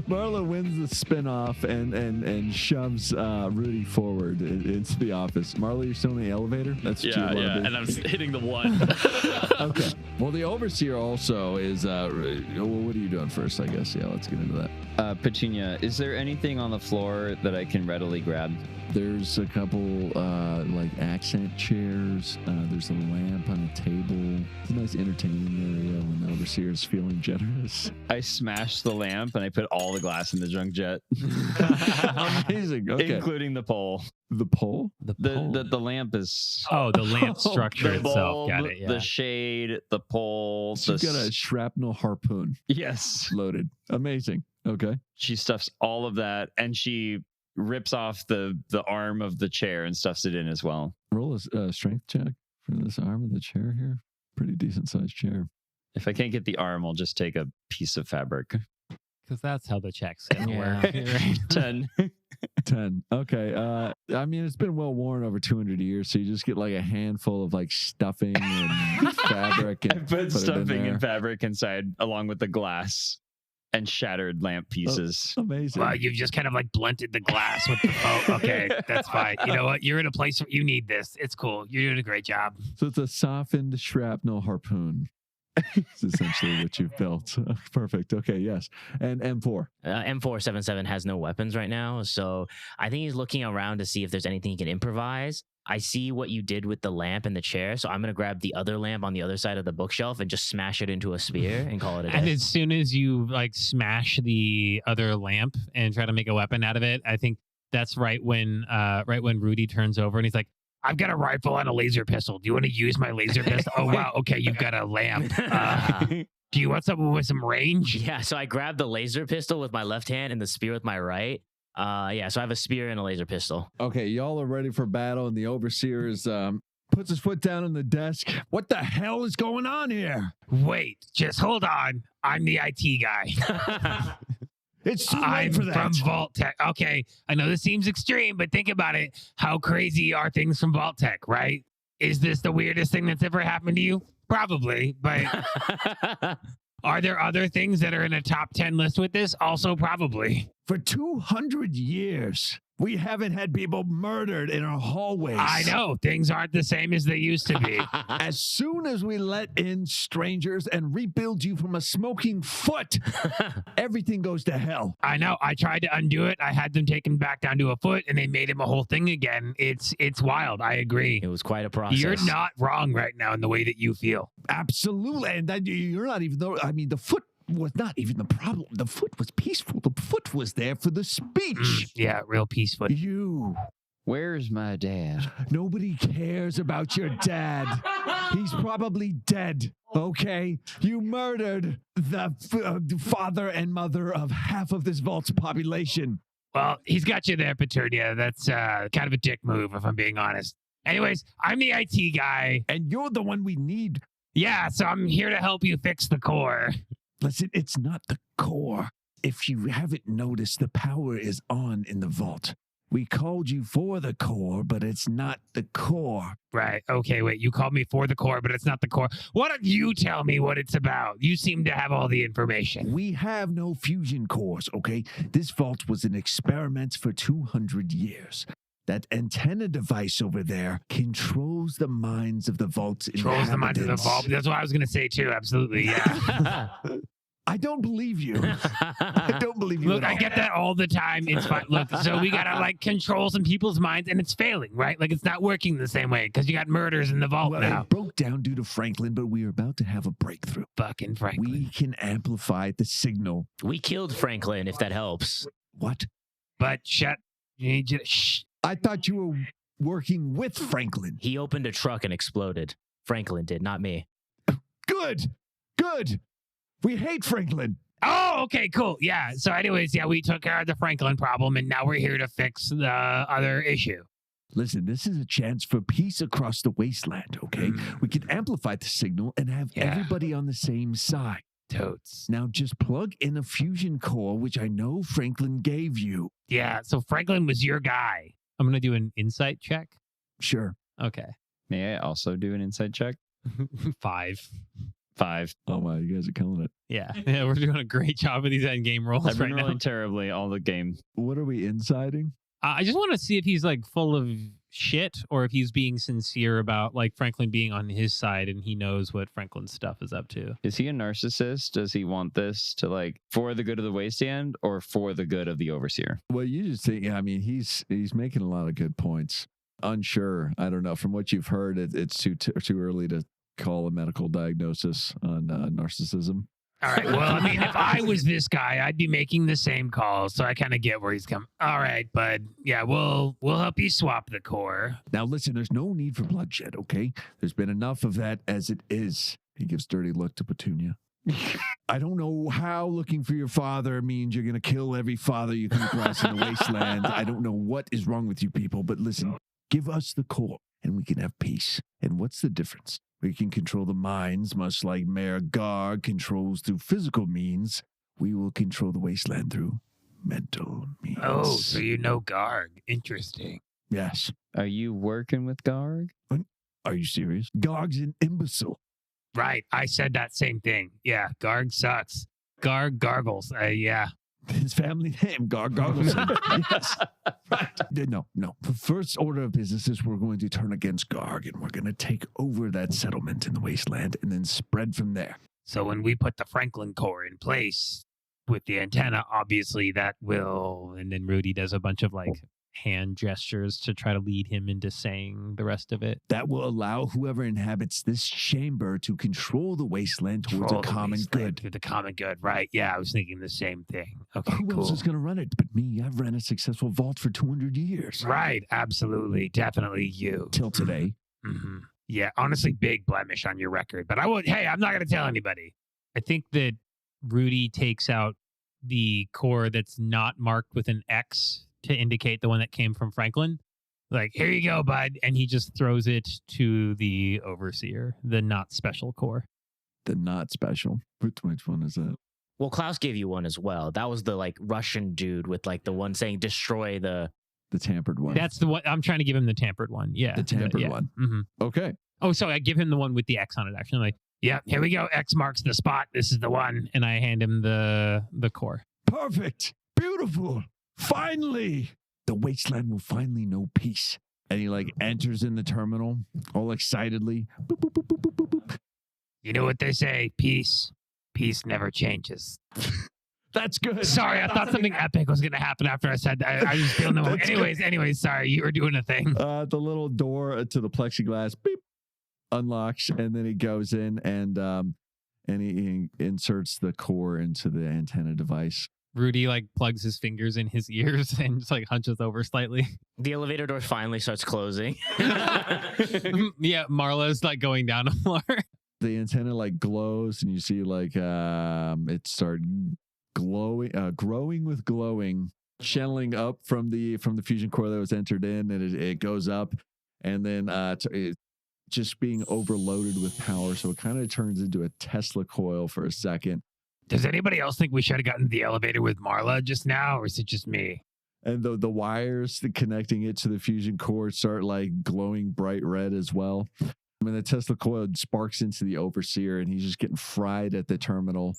Marla wins the spin-off and shoves Rudy forward into the office. Marla, you're still in the elevator? That's what you want to do. And I'm hitting the 1. Okay. Well, the overseer also is. Well, what are you doing first? I guess. Yeah. Let's get into that. Petunia, is there anything on the floor that I can readily grab? There's a couple like accent chairs. There's a lamp on a table. It's a nice entertaining area when the overseer is feeling generous. I smash the lamp and I put all the glass in the junk jet, Amazing. Okay. including the pole. The pole. The lamp is Oh, the lamp structure the itself. bulb, Got it. Yeah. the shade, the pole. So the you've got a shrapnel harpoon yes. loaded. Amazing. Okay. She stuffs all of that, and she rips off the arm of the chair and stuffs it in as well. Roll a strength check for this arm of the chair here. Pretty decent sized chair. If I can't get the arm, I'll just take a piece of fabric. Because that's how the check's gonna Yeah. work. Right? 10. 10. Okay. I mean, it's been well worn over 200 years, so you just get like a handful of like stuffing and fabric. And I put it in stuffing there. and fabric inside along with the glass and shattered lamp pieces. Amazing. Well, you've just kind of like blunted the glass with the phone. Okay, that's fine. You know what? You're in a place where you need this. It's cool. You're doing a great job. So it's a softened shrapnel harpoon. It's essentially what you've built. Perfect. Okay. Yes. And M4. M477 has no weapons right now, so I think he's looking around to see if there's anything he can improvise. I see what you did with the lamp and the chair, so I'm going to grab the other lamp on the other side of the bookshelf and just smash it into a spear and call it a And day. as soon as you like smash the other lamp and try to make a weapon out of it, I think that's right when Rudy turns over and he's like, I've got a rifle and a laser pistol. Do you want to use my laser pistol? Oh, wow. Okay, you've got a lamp. Do you want something with some range? Yeah, so I grabbed the laser pistol with my left hand and the spear with my right. Yeah, so I have a spear and a laser pistol. Okay. Y'all are ready for battle, and the overseer is puts his foot down on the desk. What the hell is going on here? Wait, just hold on. I'm the IT guy. It's too late I'm for that. from Vault Tech. Okay, I know this seems extreme, but think about it. How crazy are things from Vault Tech, right? Is this the weirdest thing that's ever happened to you? Probably, but are there other things that are in a top 10 list with this? Also, probably. For 200 years, we haven't had people murdered in our hallways. I know things aren't the same as they used to be. As soon as we let in strangers and rebuild you from a smoking foot, everything goes to hell. I know. I tried to undo it. I had them taken back down to a foot, and they made him a whole thing again. It's wild. I agree. It was quite a process. You're not wrong right now in the way that you feel. Absolutely. And that, you're not even, though. I mean, the foot was not even the problem. The foot was peaceful. The foot was there for the speech. Yeah, real peaceful. You. Where's my dad? Nobody cares about your dad. He's probably dead. Okay? You murdered the father and mother of half of this vault's population. Well, he's got you there, Petunia. That's kind of a dick move, if I'm being honest. Anyways, I'm the IT guy. And you're the one we need. Yeah, so I'm here to help you fix the core. Listen, it's not the core. If you haven't noticed, the power is on in the vault. We called you for the core, but it's not the core. Right. Okay, wait. You called me for the core, but it's not the core. Why don't you tell me what it's about? You seem to have all the information. We have no fusion cores, okay? This vault was an experiment for 200 years. That antenna device over there controls the minds of the vault's Trolls the mind of the inhabitants. vault. That's what I was going to say, too. Absolutely, yeah. I don't believe you. I don't believe you Look, at I all. get that all the time. It's fine. Look, so we got to, like, control some people's minds, and it's failing, right? Like, it's not working the same way because you got murders in the vault Well, now. it broke down due to Franklin, but we are about to have a breakthrough. Fucking Franklin. We can amplify the signal. We killed Franklin, if that helps. What? But shut. You need to shh. I thought you were working with Franklin. He opened a truck and exploded. Franklin did, not me. Good. Good. We hate Franklin. Oh, okay, cool. Yeah. So anyways, yeah, we took care of the Franklin problem, and now we're here to fix the other issue. Listen, this is a chance for peace across the wasteland, okay? We can amplify the signal and have everybody on the same side. Totes. Now just plug in a fusion core, which I know Franklin gave you. Yeah, so Franklin was your guy. I'm going to do an insight check. Sure. Okay. May I also do an insight check? 5. 5. Oh, wow. You guys are killing it. Yeah. Yeah, we're doing a great job with these end game rolls I've been right rolling now. terribly all the game. What are we insiding? I just want to see if he's like full of shit or if he's being sincere about like Franklin being on his side and he knows what Franklin's stuff is up to. Is he a narcissist? Does he want this to like for the good of the wasteland or for the good of the overseer? Well, you just think, I mean, he's making a lot of good points. Unsure. I don't know. From what you've heard, it's too early to call a medical diagnosis on narcissism. All right. Well, I mean, if I was this guy, I'd be making the same call. So I kind of get where he's coming. All right, bud. Yeah, we'll help you swap the core. Now listen, there's no need for bloodshed, okay? There's been enough of that as it is. He gives dirty look to Petunia. I don't know how looking for your father means you're going to kill every father you come across in the wasteland. I don't know what is wrong with you people, but listen, give us the core and we can have peace. And what's the difference? We can control the minds, much like Mayor Garg controls through physical means. We will control the wasteland through mental means. Oh, so you know Garg. Interesting. Yes. Are you working with Garg? Are you serious? Garg's an imbecile. Right. I said that same thing. Yeah, Garg sucks. Garg gargles. Yeah. His family name, Gargogleson. Yes. Right. No. The first order of business is we're going to turn against Garg and we're going to take over that settlement in the wasteland and then spread from there. So when we put the Franklin core in place with the antenna, obviously that will. And then Rudy does a bunch of like hand gestures to try to lead him into saying the rest of it. That will allow whoever inhabits this chamber to control the wasteland towards a common good. To the common good, right? Yeah, I was thinking the same thing. Okay, Who cool. else is going to run it but me? I've ran a successful vault for 200 years. Right, absolutely. Definitely you. Till today. Mm-hmm. Yeah, honestly, big blemish on your record. But hey, I'm not going to tell anybody. I think that Rudy takes out the core that's not marked with an X to indicate the one that came from Franklin. Like, here you go, bud. And he just throws it to the overseer, the not special core. The not special. Which one is that? Well, Klaus gave you one as well. That was the like Russian dude with like the one saying destroy the tampered one. That's the one. I'm trying to give him the tampered one. Yeah. The tampered one. Mm-hmm. Okay. Oh, so I give him the one with the X on it, actually. I'm like, yeah, here we go. X marks the spot. This is the one. and I hand him the core. Perfect. Beautiful. Finally. The wasteland will finally know peace. And he like enters in the terminal all excitedly. Boop, boop, boop, boop, boop, boop. You know what they say? Peace Peace never changes. That's good. Sorry, I thought something epic was going to happen after I said that. I just feel no. Anyways, sorry, you were doing a thing. The little door to the plexiglass beep unlocks, and then he goes in and he inserts the core into the antenna device. Rudy like plugs his fingers in his ears and just like hunches over slightly. The elevator door finally starts closing. Yeah, Marla's like going down a floor. The antenna like glows, and you see like it start glowing, growing with glowing, channeling up from the fusion core that was entered in, and it goes up, and then it just being overloaded with power, so it kind of turns into a Tesla coil for a second. Does anybody else think we should have gotten the elevator with Marla just now, or is it just me? And the wires connecting it to the fusion core start like glowing bright red as well. When the Tesla coil sparks into the overseer, and he's just getting fried at the terminal.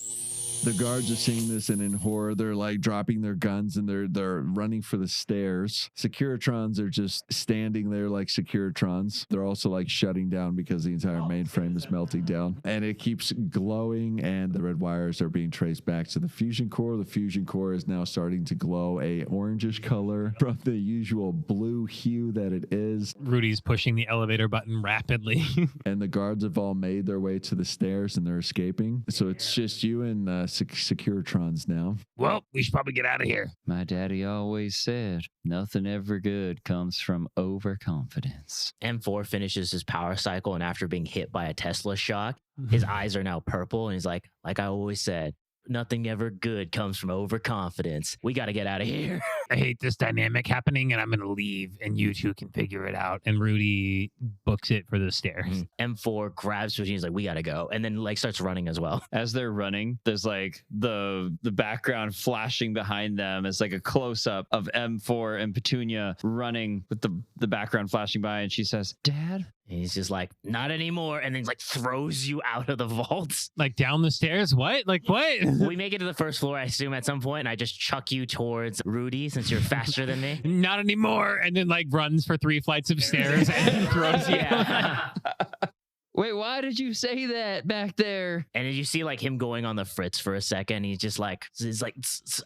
The guards are seeing this, and in horror, they're like dropping their guns and they're running for the stairs. Securitrons are just standing there like Securitrons. They're also like shutting down because the entire mainframe is melting down, and it keeps glowing, and the red wires are being traced back to the fusion core. The fusion core is now starting to glow a orangish color from the usual blue hue that it is. Rudy's pushing the elevator button rapidly. And the guards have all made their way to the stairs, and they're escaping. So it's just you and Securitrons now. Well, we should probably get out of here. My daddy always said, nothing ever good comes from overconfidence. M4 finishes his power cycle, and after being hit by a Tesla shock, his eyes are now purple, and he's like I always said, Nothing ever good comes from overconfidence. We got to get out of here. I hate this dynamic happening, and I'm going to leave, and you two can figure it out. And Rudy books it for the stairs. M4 grabs Petunia, he's like, we got to go. And then like starts running as well. As they're running, there's like the background flashing behind them. It's like a close up of M4 and Petunia running with the background flashing by, and she says, "Dad." And he's just like, not anymore. And then like throws you out of the vault. Like down the stairs? What? Like what? We make it to the first floor, I assume, at some point, and I just chuck you towards Rudy since you're faster than me. Not anymore. And then like runs for 3 flights of stairs and then throws you. Yeah. Wait, why did you say that back there? And then you see like him going on the fritz for a second. He's just like, it's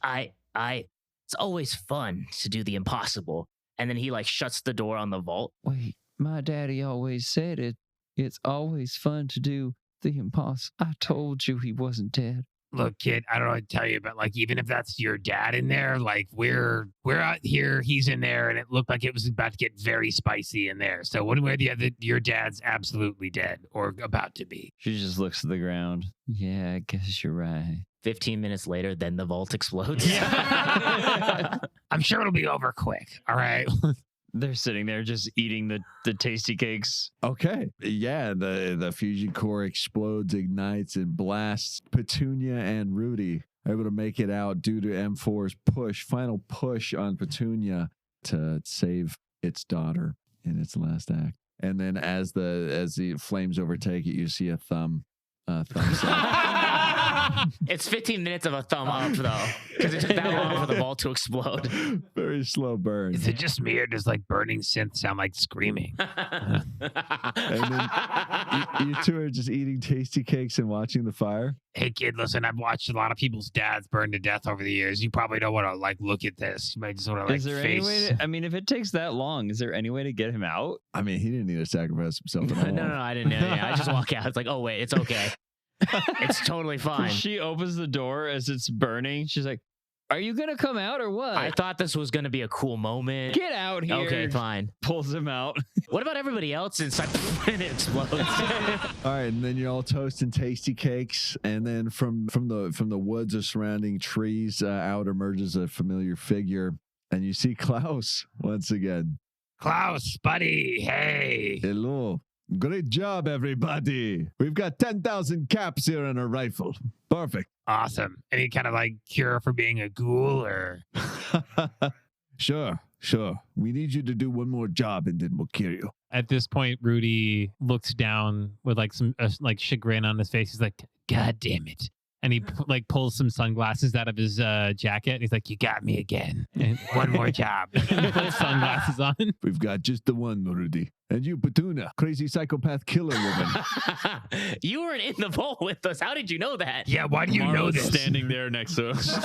always fun to do the impossible. And then he like shuts the door on the vault. Wait, my daddy always said it's always fun to do the impossible. I told you he wasn't dead. Look, kid, I don't know what to tell you, but like, even if that's your dad in there, like we're out here, he's in there, and it looked like it was about to get very spicy in there. So one way or the other, your dad's absolutely dead or about to be. She just looks at the ground. Yeah, I guess you're right. 15 minutes later, then the vault explodes. Yeah. I'm sure it'll be over quick. All right. They're sitting there just eating the tasty cakes. Okay. Yeah, the fusion core explodes, ignites, and blasts. Petunia and Rudy are able to make it out due to M4's final push on Petunia to save its daughter in its last act. And then as the flames overtake it, you see a thumbs up. It's 15 minutes of a thumb up, though, because it took that long for the vault to explode. Very slow burn. Is it just me, or does like burning synth sound like screaming? And then you two are just eating tasty cakes and watching the fire. Hey, kid, listen, I've watched a lot of people's dads burn to death over the years. You probably don't want to like look at this. You might just want to like Is there face. any way I mean, if it takes that long, is there any way to get him out? I mean, he didn't need to sacrifice himself at all. No, I didn't. Yeah, I just walk out. It's like, oh, wait, it's okay. It's totally fine. She opens the door as it's burning. She's like, "Are you gonna come out or what?" I thought this was gonna be a cool moment. Get out here. Okay, fine. Pulls him out. What about everybody else inside? And it explodes. All right, and then you're all toasting tasty cakes, and then from the woods of surrounding trees, out emerges a familiar figure, and you see Klaus once again. Klaus, buddy, hey. Hello. Great job, everybody. We've got 10,000 caps here and a rifle. Perfect. Awesome. Any kind of like cure for being a ghoul or? Sure. We need you to do one more job and then we'll cure you. At this point, Rudy looks down with like some like chagrin on his face. He's like, "God damn it." And he like pulls some sunglasses out of his jacket. And he's like, "You got me again. And one more job." And he puts sunglasses on. We've got just the one, Rudy. And you, Petunia, crazy psychopath killer woman. You weren't in the vault with us. How did you know that? Yeah, why do you know Marlo's this? standing there next to us.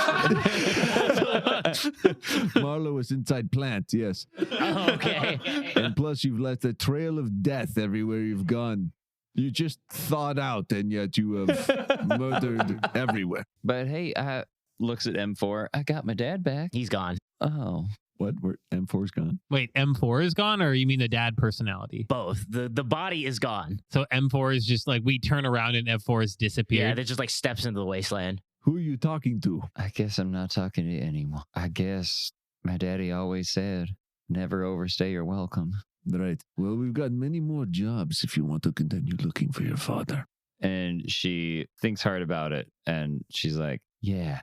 Marlo was inside plant, yes. Oh, okay. And plus, you've left a trail of death everywhere you've gone. You just thawed out, and yet you have murdered everywhere. But hey, I looks at M4. I got my dad back. He's gone. Oh. What? M4's gone? Wait, M4 is gone, or you mean the dad personality? Both. The body is gone. So M4 is just like we turn around and M4 has Yeah, disappeared. that just like steps into the wasteland. Who are you talking to? I guess I'm not talking to you anymore. I guess my daddy always said, never overstay your welcome. Right. Well, we've got many more jobs if you want to continue looking for your father. And she thinks hard about it. And she's like, yeah,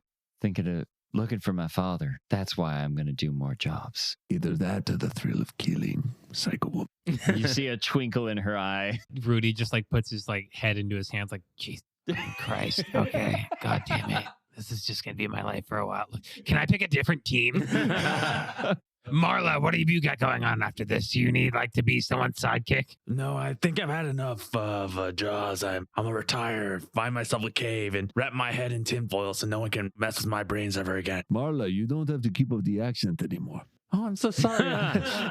looking for my father. That's why I'm going to do more jobs. Either that or the thrill of killing Psycho Woman. You see a twinkle in her eye. Rudy just like puts his like head into his hands like, "Jesus Christ. Okay. God damn it. This is just going to be my life for a while. Can I pick a different team? Marla, what have you got going on after this? Do you need like to be someone's sidekick? No, I think I've had enough of Jaws. I'm gonna retire, find myself a cave, and wrap my head in tinfoil so no one can mess with my brains ever again. Marla, you don't have to keep up the accent anymore. Oh, I'm so sorry.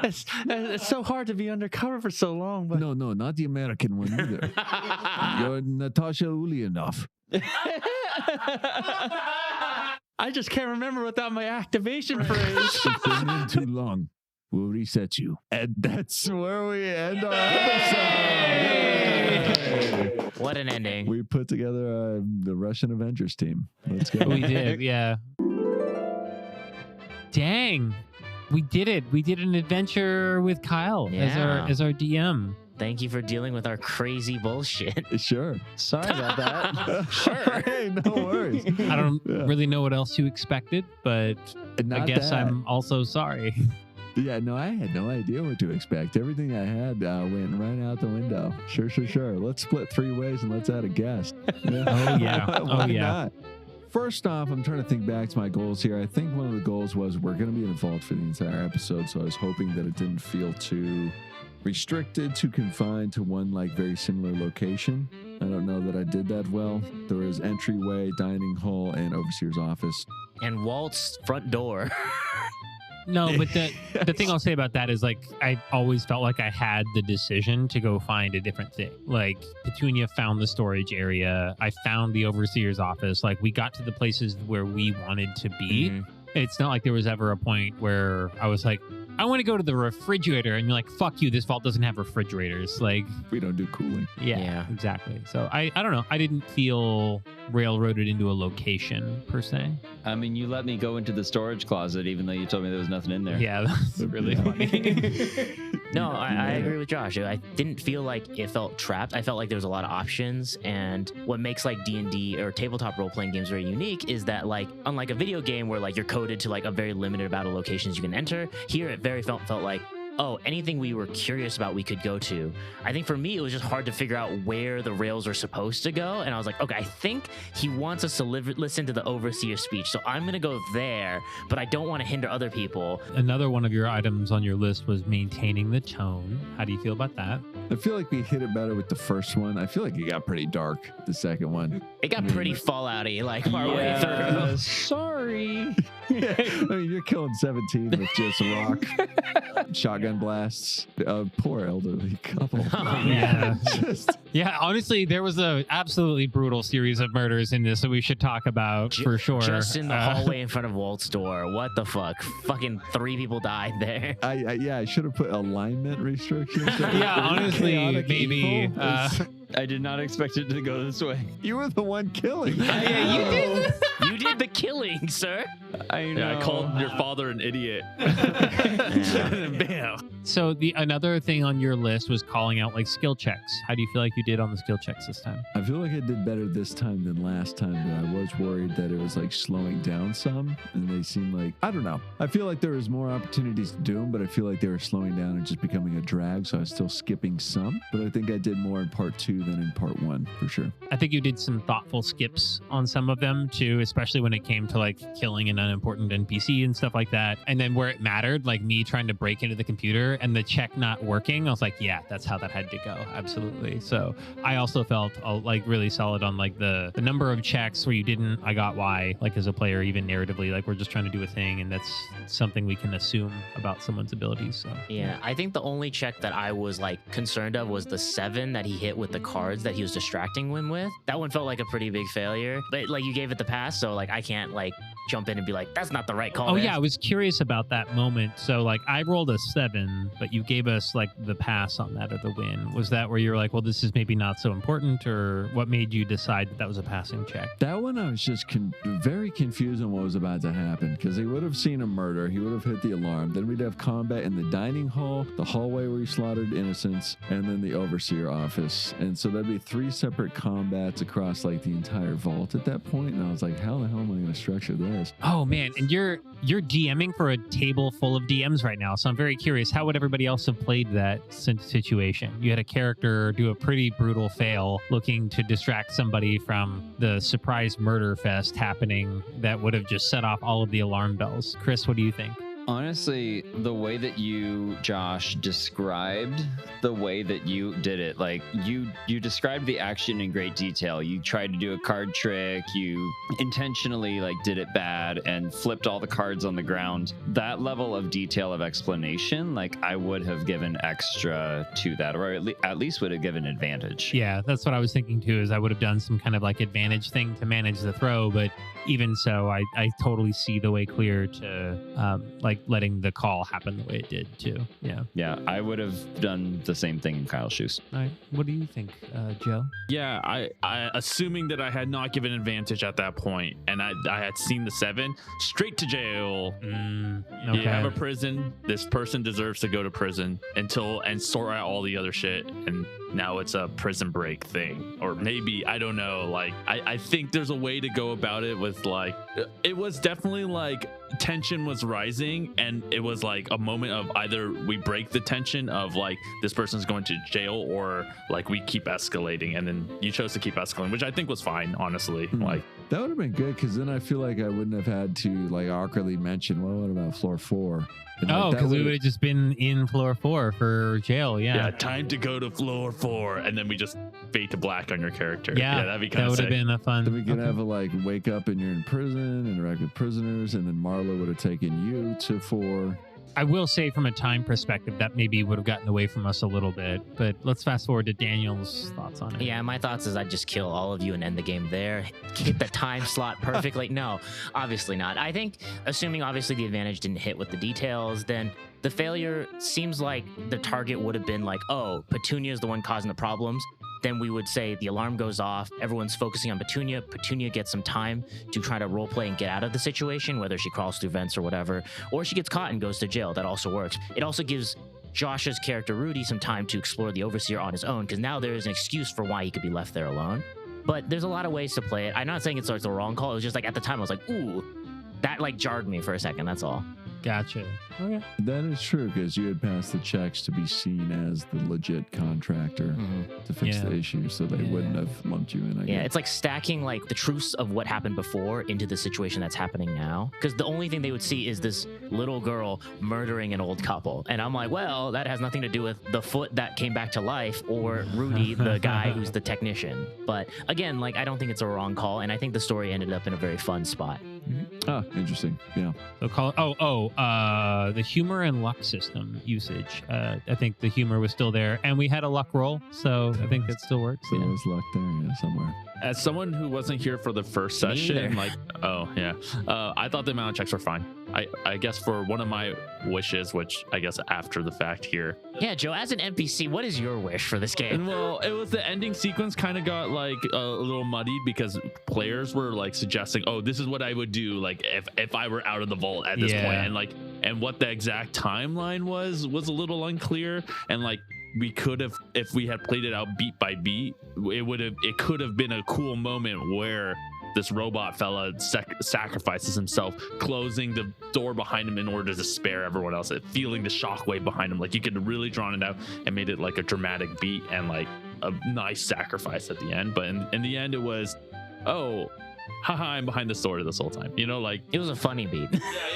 it's so hard to be undercover for so long. But No, not the American one either. You're Natasha Ulyanov. I just can't remember without my activation phrase. It's been in too long. will reset you. And that's where we end our episode. What an ending. We put together the Russian Avengers team. Let's go. We did, yeah. Dang. We did it. We did an adventure with Kyle as our DM. Thank you for dealing with our crazy bullshit. Sure. Sorry about that. Sure. Hey, no worries. I don't really know what else you expected, but I guess I'm also sorry. Yeah, no, I had no idea what to expect. Everything I had went right out the window. Sure. Let's split 3 ways and let's add a guest. Yeah. Oh, yeah. Why Oh, yeah. not? First off, I'm trying to think back to my goals here. I think one of the goals was we're going to be in a vault for the entire episode, so I was hoping that it didn't feel too restricted, too confined to one like very similar location. I don't know that I did that well. There was entryway, dining hall, and overseer's office. And Walt's front door. No, but the thing I'll say about that is like I always felt like I had the decision to go find a different thing. Like Petunia found the storage area. I found the overseer's office. Like we got to the places where we wanted to be. Mhm. It's not like there was ever a point where I was like, I want to go to the refrigerator, and you're like, fuck you, this vault doesn't have refrigerators. Like, We don't do cooling. yeah. Exactly. So I don't know. I didn't feel railroaded into a location per se. I mean, you let me go into the storage closet, even though you told me there was nothing in there. Yeah, that's really funny. No, I agree with Josh. I didn't feel like it felt trapped. I felt like there was a lot of options, and what makes like D&D or tabletop role-playing games very unique is that like unlike a video game where like you're coded to like a very limited amount of locations you can enter, here it very felt like, oh, anything we were curious about we could go to. I think for me it was just hard to figure out where the rails are supposed to go, and I was like, okay, I think he wants us to listen to the overseer speech, so I'm gonna go there, but I don't want to hinder other people. Another one of your items on your list was maintaining the tone. How do you feel about that? I feel like we hit it better with the first one. I feel like it got pretty dark, the second one. It got pretty Fallout-y like our way through. Sorry. I mean, you're killing 17 with just rock shotgun blasts. Poor elderly couple. Oh, Yeah. Just Yeah, honestly, there was a absolutely brutal series of murders in this that we should talk about for sure. Just in the hallway in front of Walt's door. What the fuck? Fucking 3 people died there. I should have put alignment restrictions. Yeah, honestly, Chaotic maybe. evil. I did not expect it to go this way. You were the one killing. Yeah, you did. You did the killing, sir. I know. Yeah, I called your father an idiot. Bam. So another thing on your list was calling out like skill checks. How do you feel like you did on the skill checks this time? I feel like I did better this time than last time, but I was worried that it was like slowing down some, and they seemed like, I don't know. I feel like there was more opportunities to do them, but I feel like they were slowing down and just becoming a drag, so I was still skipping some, but I think I did more in part 2 than in part 1, for sure. I think you did some thoughtful skips on some of them too, especially when it came to like killing an unimportant NPC and stuff like that. And then where it mattered, like me trying to break into the computer and the check not working, I was like, yeah, that's how that had to go. Absolutely. So I also felt like really solid on like the number of checks where you didn't. I got why, like as a player, even narratively, like we're just trying to do a thing, and that's something we can assume about someone's abilities. So Yeah, I think the only check that I was like concerned of was the 7 that he hit with the cards that he was distracting him with. That one felt like a pretty big failure, but like you gave it the pass, so like I can't like jump in and be like, that's not the right call. Oh man. yeah, I was curious about that moment. So like I rolled a 7, but you gave us like the pass on that or the win. Was that where you were like, well, this is maybe not so important, or what made you decide that was a passing check? That one, I was just very confused on what was about to happen, because he would have seen a murder, he would have hit the alarm, then we'd have combat in the dining hall, the hallway where he slaughtered innocents, and then the overseer office. And so that'd be 3 separate combats across like the entire vault at that point. And I was like, how the hell am I going to structure this? Oh man, and you're DMing for a table full of DMs right now, so I'm very curious, how would everybody else have played that situation? You had a character do a pretty brutal fail looking to distract somebody from the surprise murder fest happening that would have just set off all of the alarm bells. Chris, what do you think? Honestly, the way that you, Josh, described the way that you did it, like you described the action in great detail. You tried to do a card trick, you intentionally like did it bad and flipped all the cards on the ground. That level of detail of explanation, like I would have given extra to that, or at least would have given advantage. Yeah, that's what I was thinking too, is I would have done some kind of like advantage thing to manage the throw, but even so, I totally see the way clear to like like letting the call happen the way it did too. Yeah. Yeah, I would have done the same thing in Kyle's shoes. All right. What do you think, Joe? Yeah, I assuming that I had not given advantage at that point, and I had seen the 7 straight to jail. Okay. You have a prison. This person deserves to go to prison and sort out all the other shit. And now it's a prison break thing, or maybe I don't know. Like I think there's a way to go about it with like it was definitely like tension was rising, and it was like a moment of either we break the tension of like this person's going to jail, or like we keep escalating, and then you chose to keep escalating, which I think was fine, honestly. Like that would have been good, because then I feel like I wouldn't have had to like awkwardly mention, well, what about floor 4? And, like, Oh, because we would have just been in floor 4 for jail. yeah, time to go to floor 4, and then we just fade to black on your character. Yeah, that'd be kind that of would have sick. been a fun. Then we could okay. have a like wake up and you're in prison, interact with prisoners, and then Marlo would have taken you to 4. I will say from a time perspective that maybe would have gotten away from us a little bit, but let's fast forward to Daniel's thoughts on it. Yeah, my thoughts is I'd just kill all of you and end the game there. Hit the time slot perfectly. No, obviously not. I think, assuming obviously the advantage didn't hit with the details, then the failure seems like the target would have been like, oh, Petunia is the one causing the problems. Then we would say the alarm goes off, everyone's focusing on Petunia. Petunia gets some time to try to roleplay and get out of the situation, whether she crawls through vents or whatever, or she gets caught and goes to jail. That also works. It also gives Josh's character Rudy some time to explore the Overseer on his own, because now there is an excuse for why he could be left there alone. But there's a lot of ways to play it. I'm not saying it's like the wrong call. It was just like at the time I was like, ooh, that like jarred me for a second. That's all. Gotcha. Okay. That is true, because you had passed the checks to be seen as the legit contractor to fix the issue, so they wouldn't have lumped you in. I guess. It's like stacking like the truths of what happened before into the situation that's happening now. Because the only thing they would see is this little girl murdering an old couple. And I'm like, well, that has nothing to do with the foot that came back to life or Rudy, the guy who's the technician. But again, like, I don't think it's a wrong call. And I think the story ended up in a very fun spot. Ah, interesting. Yeah. So call the humor and luck system usage. I think the humor was still there, and we had a luck roll, so I think that still works. So there was luck there, yeah, somewhere. As someone who wasn't here for the first Me session, either. like, I thought the amount of checks were fine. I guess for one of my wishes, which I guess after the fact here. Yeah, Joe, as an NPC, what is your wish for this game? And well, it was the ending sequence kind of got like a little muddied, because players were like suggesting, oh, this is what I would do, like if I were out of the vault at this point. And what the exact timeline was a little unclear, and like we could have, if we had played it out beat by beat, it could have been a cool moment where this robot fella sacrifices himself, closing the door behind him in order to spare everyone else, feeling the shockwave behind him. Like, you could have really drawn it out and made it like a dramatic beat and like a nice sacrifice at the end. But in the end, it was, oh, haha, I'm behind this door this whole time. You know, like, It was a funny beat.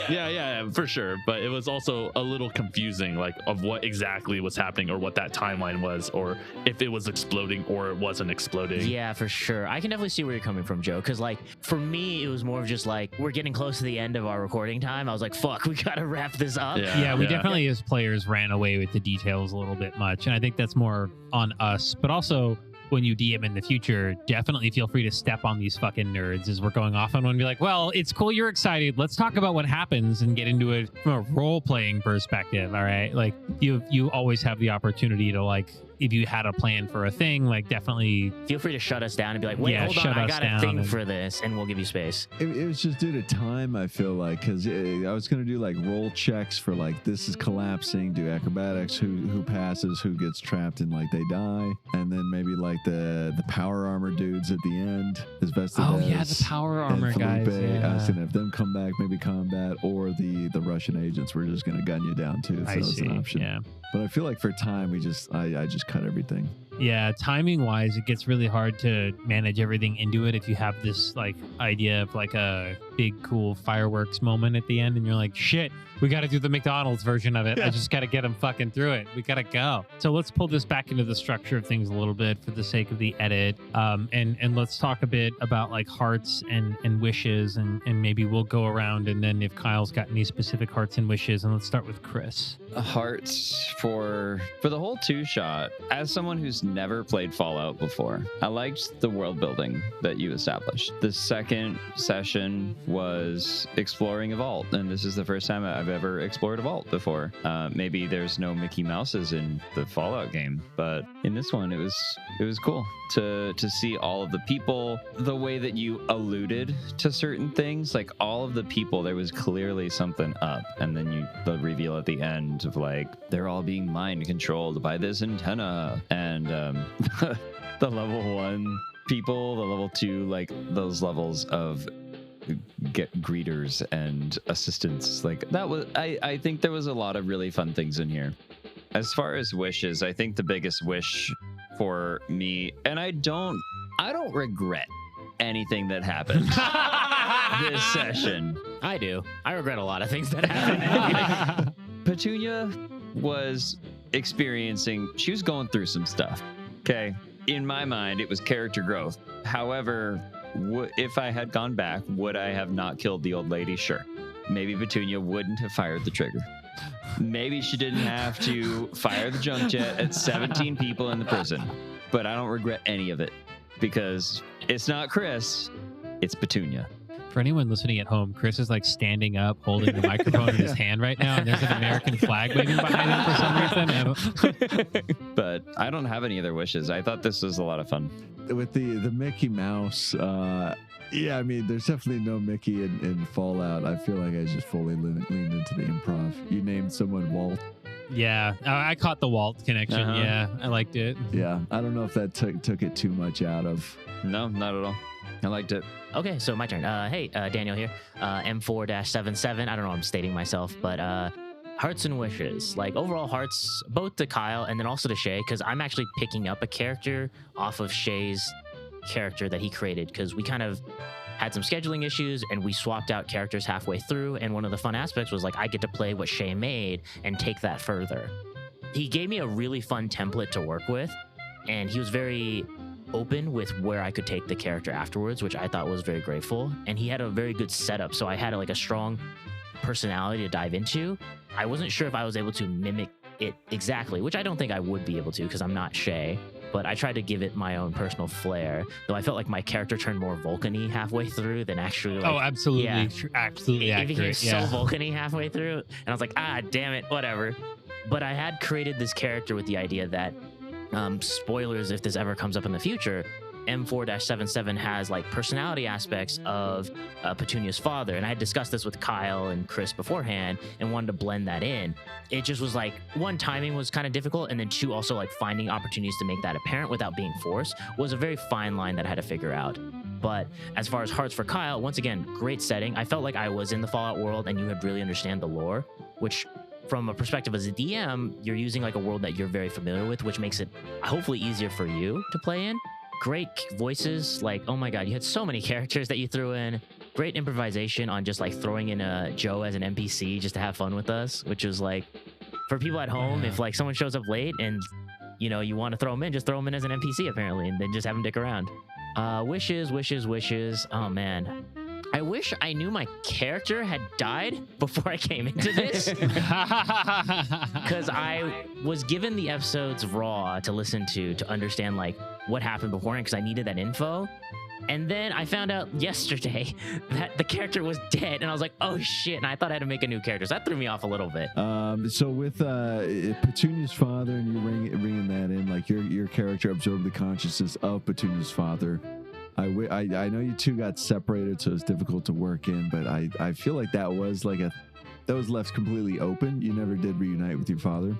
yeah, for sure. But it was also a little confusing, like, of what exactly was happening, or what that timeline was, or if it was exploding or it wasn't exploding. Yeah, for sure. I can definitely see where you're coming from, Joe. Because, like, for me, it was more of just like, we're getting close to the end of our recording time. I was like, fuck, we gotta wrap this up. Yeah, we definitely as players ran away with the details a little bit much, and I think that's more on us. But also, when you DM in the future, definitely feel free to step on these fucking nerds as we're going off on one and be like, well, it's cool you're excited. Let's talk about what happens and get into it from a role-playing perspective, all right? Like, you always have the opportunity to, like, if you had a plan for a thing, like, definitely Feel free to shut us down and be like, wait, Yeah, hold on, shut I us got a down thing and- for this, and we'll give you space. It was just due to time, I feel like, because I was going to do like roll checks for like, this is collapsing, do acrobatics, who passes, who gets trapped and like they die, and then maybe like the power armor dudes at the end, as Vesta Oh, yeah, does, the power and armor guys. Felipe. I was Yeah. going to have them come back, maybe combat, or the Russian agents were just going to gun you down too. So I that's see. an option. Yeah. But I feel like for time, I just cut everything. Yeah, timing wise, it gets really hard to manage everything into it if you have this like idea of like a big cool fireworks moment at the end, and you're like, shit, we got to do the McDonald's version of it. I just got to get them fucking through it. We got to go. So let's pull this back into the structure of things a little bit for the sake of the edit, and let's talk a bit about like hearts and wishes, and maybe we'll go around, and then if Kyle's got any specific hearts and wishes, and let's start with Chris. Hearts for the whole 2-shot. As someone who's never played Fallout before. I liked the world building that you established. The second session was exploring a vault, and this is the first time I've ever explored a vault before. Maybe there's no Mickey Mouses in the Fallout game, but in this one, it was cool to see all of the people, the way that you alluded to certain things, like all of the people, there was clearly something up, and then the reveal at the end of like they're all being mind controlled by this antenna, and the level 1 people, the level 2, like those levels of get greeters and assistants, like that was I think there was a lot of really fun things in here. As far as wishes, I think the biggest wish for me, and I don't regret anything that happened this session. I do. I regret a lot of things that happened. Petunia was she was going through some stuff. Okay. In my mind, it was character growth. However, if I had gone back, would I have not killed the old lady? Sure. Maybe Petunia wouldn't have fired the trigger. Maybe she didn't have to fire the jump jet at 17 people in the prison. But I don't regret any of it because it's not Chris, it's Petunia. For anyone listening at home, Chris is like standing up, holding the microphone in his hand right now, and there's an American flag waving behind him for some reason. But I don't have any other wishes. I thought this was a lot of fun. With the Mickey Mouse, yeah, I mean, there's definitely no Mickey in Fallout. I feel like I just fully leaned into the improv. You named someone Walt. Yeah, I caught the Walt connection. Uh-huh. Yeah, I liked it. Yeah, I don't know if that took it too much out of. No, not at all. I liked it. Okay, so my turn. Hey, Daniel here. M4-77. I don't know, I'm stating myself, but hearts and wishes. Like overall hearts, both to Kyle and then also to Shea, because I'm actually picking up a character off of Shea's character that he created, because we kind of had some scheduling issues and we swapped out characters halfway through, and one of the fun aspects was like I get to play what Shea made and take that further. He gave me a really fun template to work with, and he was very open with where I could take the character afterwards, which I thought was very grateful. And he had a very good setup, so I had like a strong personality to dive into. I wasn't sure if I was able to mimic it exactly, which I don't think I would be able to because I'm not Shea, but I tried to give it my own personal flair, though I felt like my character turned more Vulcan-y halfway through than actually like, absolutely. Yeah, Absolutely it became accurate. so Vulcan-y halfway through, and I was like, damn it, whatever. But I had created this character with the idea that spoilers if this ever comes up in the future, M4-77 has like personality aspects of Petunia's father, and I had discussed this with Kyle and Chris beforehand and wanted to blend that in. It just was like, one, timing was kind of difficult, and then two, also like finding opportunities to make that apparent without being forced was a very fine line that I had to figure out. But as far as hearts for Kyle, once again, great setting. I felt like I was in the Fallout world and you had really understand the lore, which from a perspective as a DM, you're using like a world that you're very familiar with, which makes it hopefully easier for you to play in. Great voices, like, oh my God, you had so many characters that you threw in. Great improvisation on just like throwing in a Joe as an NPC just to have fun with us, which is like, for people at home, if like someone shows up late and you know, you want to throw them in, just throw them in as an NPC apparently, and then just have them dick around. Wishes. Oh man. I wish I knew my character had died before I came into this. Because I was given the episodes raw to listen to understand like what happened beforehand, because I needed that info. And then I found out yesterday that the character was dead, and I was like, oh shit, and I thought I had to make a new character. So that threw me off a little bit. So with Petunia's father, and you bringing that in, like your character absorbed the consciousness of Petunia's father. I know you two got separated, so it's difficult to work in, but I feel like that was left completely open. You never did reunite with your father,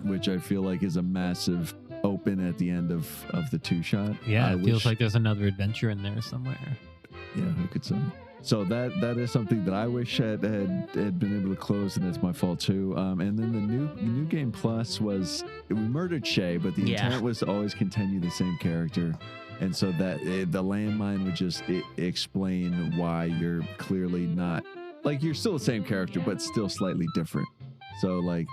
which I feel like is a massive open at the end of the two-shot. Yeah, it feels like there's another adventure in there somewhere. Yeah, who could say? So that is something that I wish had been able to close, and that's my fault too. And then the new game plus was we murdered Shea, but the intent was to always continue the same character. And so that the landmine would just explain why you're clearly not, like, you're still the same character, but still slightly different. So like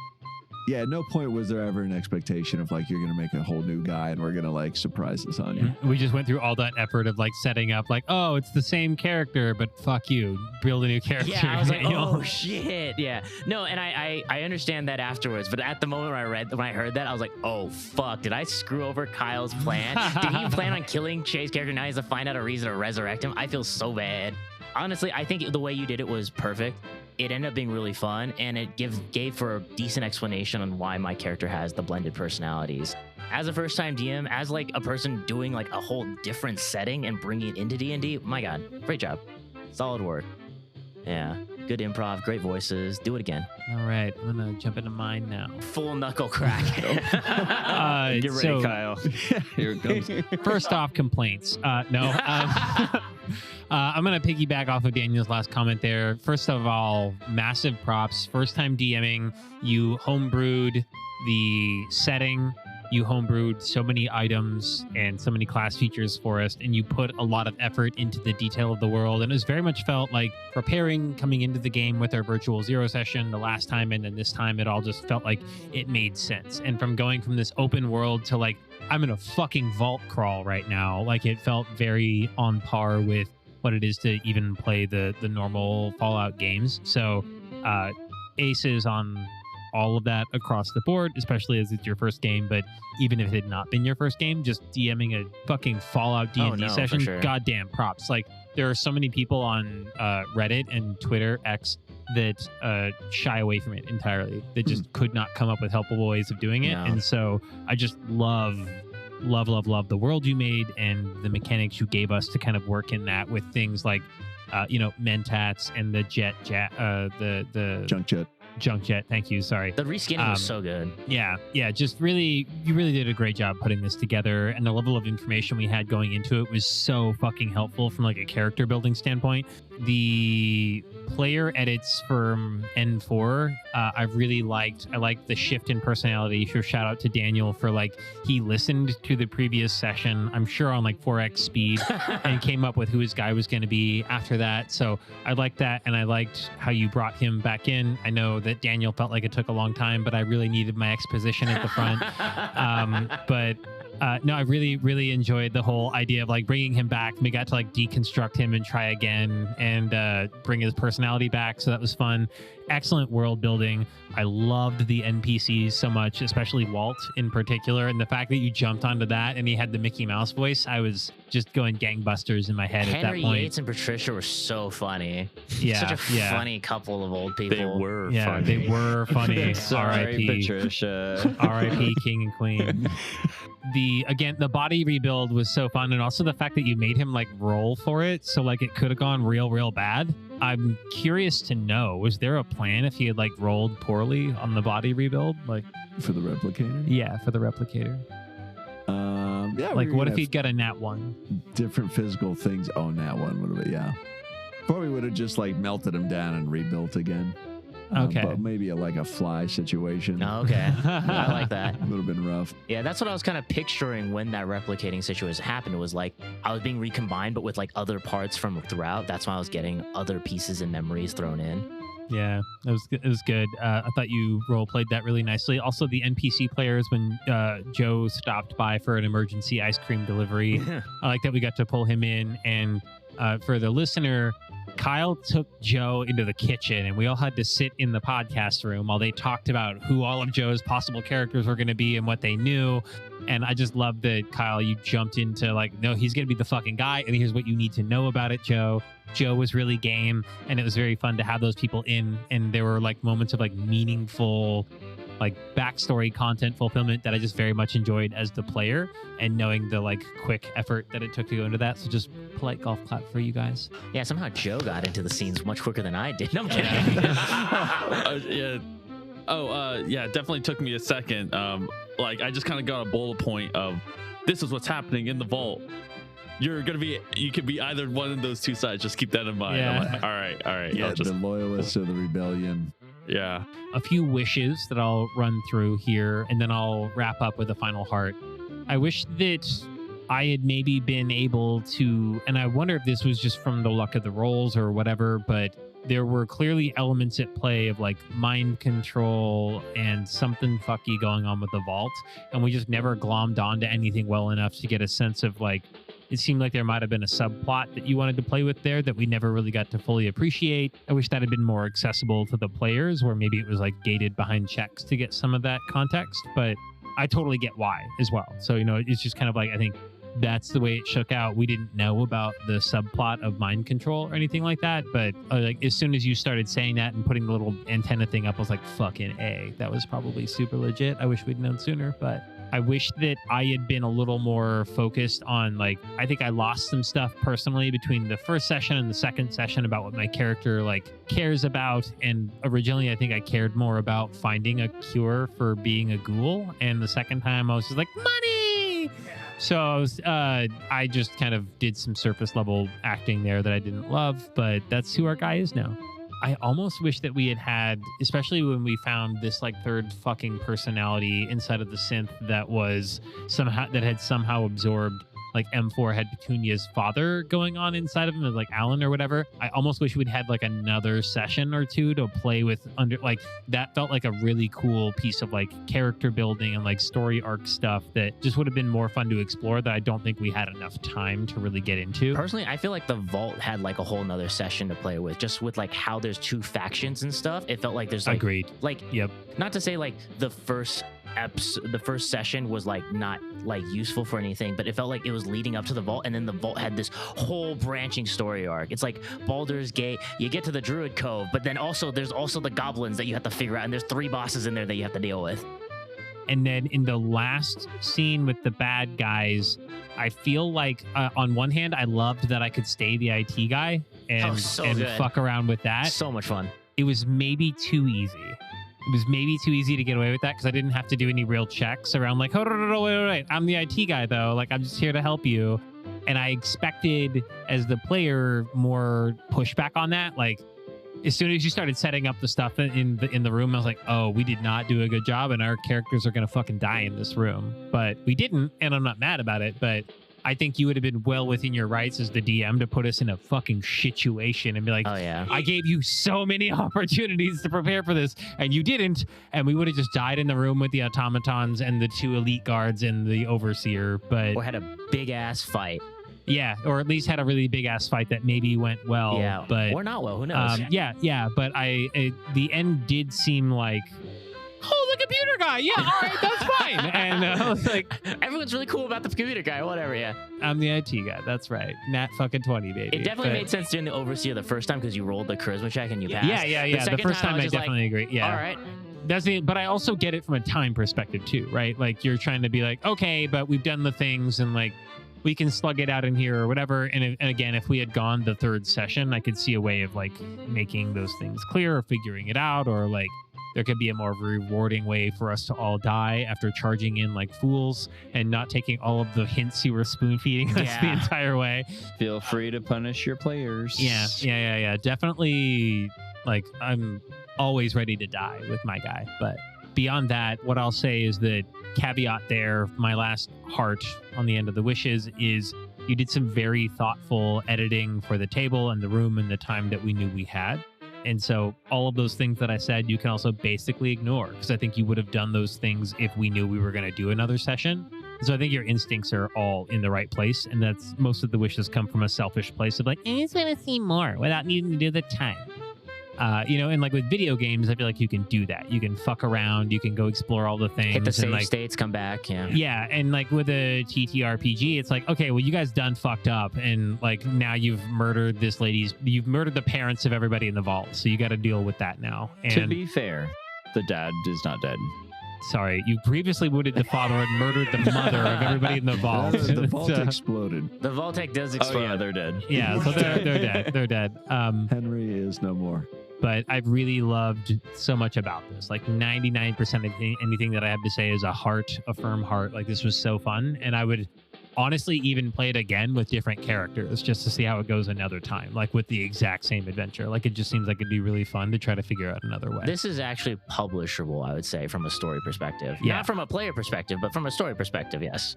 Yeah, at no point was there ever an expectation of like, you're going to make a whole new guy and we're going to like surprise this on you. We just went through all that effort of like setting up like, oh, it's the same character, but fuck you, build a new character. Yeah, I was like, Daniel. oh shit. Yeah. No, and I understand that afterwards, but at the moment when I heard that, I was like, oh fuck, did I screw over Kyle's plan? Did he plan on killing Shea's character? Now he has to find out a reason to resurrect him. I feel so bad. Honestly, I think the way you did it was perfect. It ended up being really fun, and it gave for a decent explanation on why my character has the blended personalities. As a first-time DM, as like a person doing like a whole different setting and bringing it into D&D, my god, great job. Solid work. Yeah, good improv, great voices. Do it again. All right, I'm gonna jump into mine now. Full knuckle crack. Get ready, so- Kyle. Here it comes. First off, complaints. No. I'm going to piggyback off of Daniel's last comment there. First of all, massive props. First time DMing, you homebrewed the setting. You homebrewed so many items and so many class features for us, and you put a lot of effort into the detail of the world. And it was very much felt like preparing coming into the game with our virtual zero session the last time, and then this time it all just felt like it made sense. And from going from this open world to like, I'm in a fucking vault crawl right now, like it felt very on par with what it is to even play the normal Fallout games. So aces on all of that across the board, especially as it's your first game. But even if it had not been your first game, just DMing a fucking Fallout D&D session, for sure. Goddamn props. Like there are so many people on Reddit and Twitter X that shy away from it entirely. That just could not come up with helpful ways of doing it. No. And so I just love the world you made and the mechanics you gave us to kind of work in that with things like mentats and the the junk jet. Thank you. Sorry. The reskinning was so good. Yeah. Just really, you really did a great job putting this together, and the level of information we had going into it was so fucking helpful from like a character building standpoint. The player edits from N4, I really liked. I liked the shift in personality. So shout out to Daniel for like, he listened to the previous session, I'm sure on like 4x speed, and came up with who his guy was going to be after that. So I liked that, and I liked how you brought him back in. I know that Daniel felt like it took a long time, but I really needed my exposition at the front. No, I really, really enjoyed the whole idea of like bringing him back. We got to like deconstruct him and try again and bring his personality back. So that was fun. Excellent world building. I loved the NPCs so much, especially Walt in particular. And the fact that you jumped onto that and he had the Mickey Mouse voice, I was just going gangbusters in my head at that Henry point. Yates and Patricia were so funny. Yeah, Such a funny couple of old people. They were Yeah, funny. they were funny. Sorry, R.I.P. Patricia. R.I.P. King and Queen. The body rebuild was so fun, and also the fact that you made him like roll for it, so like it could have gone real bad. I'm curious to know, was there a plan if he had like rolled poorly on the body rebuild? Like For the replicator? yeah, for the replicator. Yeah. Like we what would if have he'd got a nat 1? different physical things? Oh, that one would have been, yeah. Probably would have just like melted him down and rebuilt again. Okay. But maybe like a fly situation. Oh, okay. I like that. Would have been rough. Yeah, that's what I was kind of picturing when that replicating situation happened. Was like I was being recombined, but with like other parts from throughout. That's why I was getting other pieces and memories thrown in. Yeah, it was good. I thought you role played that really nicely. Also, the NPC players, when Joe stopped by for an emergency ice cream delivery, I like that we got to pull him in. And for the listener, Kyle took Joe into the kitchen, and we all had to sit in the podcast room while they talked about who all of Joe's possible characters were going to be and what they knew. And I just love that, Kyle, you jumped into like, no, he's going to be the fucking guy, and here's what you need to know about it, Joe. Joe was really game, and it was very fun to have those people in, and there were like moments of like meaningful like backstory content fulfillment that I just very much enjoyed as the player, and knowing the like quick effort that it took to go into that. So just polite golf clap for you guys. Yeah, somehow Joe got into the scenes much quicker than I did. No, I'm kidding. Yeah. Yeah, it definitely took me a second. Like I just kind of got a bullet point of this is what's happening in the vault. You could be either one of those two sides. Just keep that in mind. Yeah. I'm like, all right. Yeah, I'll just, the loyalists of the rebellion. yeah. A few wishes that I'll run through here, and then I'll wrap up with a final heart. I wish that I had maybe been able to, and I wonder if this was just from the luck of the rolls or whatever, but there were clearly elements at play of like mind control and something fucky going on with the vault. And we just never glommed onto anything well enough to get a sense of like, it seemed like there might have been a subplot that you wanted to play with there that we never really got to fully appreciate. I wish that had been more accessible to the players, where maybe it was like gated behind checks to get some of that context, but I totally get why as well. So, you know, it's just kind of like, I think that's the way it shook out. We didn't know about the subplot of mind control or anything like that, but like as soon as you started saying that and putting the little antenna thing up, I was like, fucking A, that was probably super legit. I wish we'd known sooner, but I wish that I had been a little more focused on, like, I think I lost some stuff personally between the first session and the second session about what my character like cares about. And originally I think I cared more about finding a cure for being a ghoul, and the second time I was just like, money. So I just kind of did some surface level acting there that I didn't love, but that's who our guy is now. I almost wish that we had, especially when we found this like third fucking personality inside of the synth that was somehow absorbed, like M4 had Petunia's father going on inside of him, as like Alan or whatever. I almost wish we'd had like another session or two to play with under, like that felt like a really cool piece of like character building and like story arc stuff that just would have been more fun to explore, that I don't think we had enough time to really get into. Personally, I feel like the Vault had like a whole nother session to play with, just with like how there's two factions and stuff. It felt like there's like, agreed. Like, yep. Not to say like the first session was like not like useful for anything, but it felt like it was leading up to the Vault, and then the Vault had this whole branching story arc. It's like Baldur's Gate, you get to the Druid Cove, but then also there's also the goblins that you have to figure out, and there's 3 bosses in there that you have to deal with. And then in the last scene with the bad guys, I feel like on one hand, I loved that I could stay the IT guy and fuck around with that. So much fun. It was maybe too easy. It was maybe too easy to get away with that because I didn't have to do any real checks around like, oh, no, wait. I'm the IT guy, though. Like, I'm just here to help you. And I expected, as the player, more pushback on that. Like, as soon as you started setting up the stuff in the room, I was like, oh, we did not do a good job, and our characters are going to fucking die in this room. But we didn't, and I'm not mad about it, but I think you would have been well within your rights as the DM to put us in a fucking situation and be like, oh yeah, I gave you so many opportunities to prepare for this and you didn't, and we would have just died in the room with the automatons and the 2 elite guards and the overseer. But or had a big ass fight. Yeah, or at least had a really big ass fight that maybe went well. Yeah, but or not well. Who knows? Yeah. But the end did seem like, oh, the computer guy. Yeah, all right, that's fine. And I was like, everyone's really cool about the computer guy. Whatever. Yeah. I'm the IT guy. That's right. Nat fucking 20, baby. It definitely made sense doing the overseer the first time because you rolled the charisma check and you passed. Yeah. The first time I definitely agree. Yeah. All right. But I also get it from a time perspective too, right? Like you're trying to be like, okay, but we've done the things and like we can slug it out in here or whatever. And again, if we had gone the third session, I could see a way of like making those things clear or figuring it out, or like there could be a more rewarding way for us to all die after charging in like fools and not taking all of the hints you were spoon feeding us the entire way. Feel free to punish your players. Yeah. Definitely. Like I'm always ready to die with my guy. But beyond that, what I'll say is that caveat there, my last heart on the end of the wishes is you did some very thoughtful editing for the table and the room and the time that we knew we had. And so all of those things that I said, you can also basically ignore, because I think you would have done those things if we knew we were going to do another session. So I think your instincts are all in the right place. And that's most of the wishes come from a selfish place of like, I just want to see more without needing to do the time. And like with video games, I feel like you can do that. You can fuck around. You can go explore all the things. Hit the save like, states, come back. Yeah. Yeah. And like with a TTRPG, it's like, okay, well, you guys done fucked up. And like now you've murdered you've murdered the parents of everybody in the vault. So you got to deal with that now. And to be fair, the dad is not dead. Sorry, you previously wounded the father and murdered the mother of everybody in the vault. The vault exploded. The Vault-Tec does explode. Oh yeah, they're dead. Yeah, so they're dead. They're dead. Henry is no more. But I've really loved so much about this. Like 99% of anything that I have to say is a firm heart. Like this was so fun. And I would honestly even play it again with different characters just to see how it goes another time, like with the exact same adventure. Like it just seems like it'd be really fun to try to figure out another way. This is actually publishable, I would say, from a story perspective. Yeah. Not from a player perspective, but from a story perspective, yes.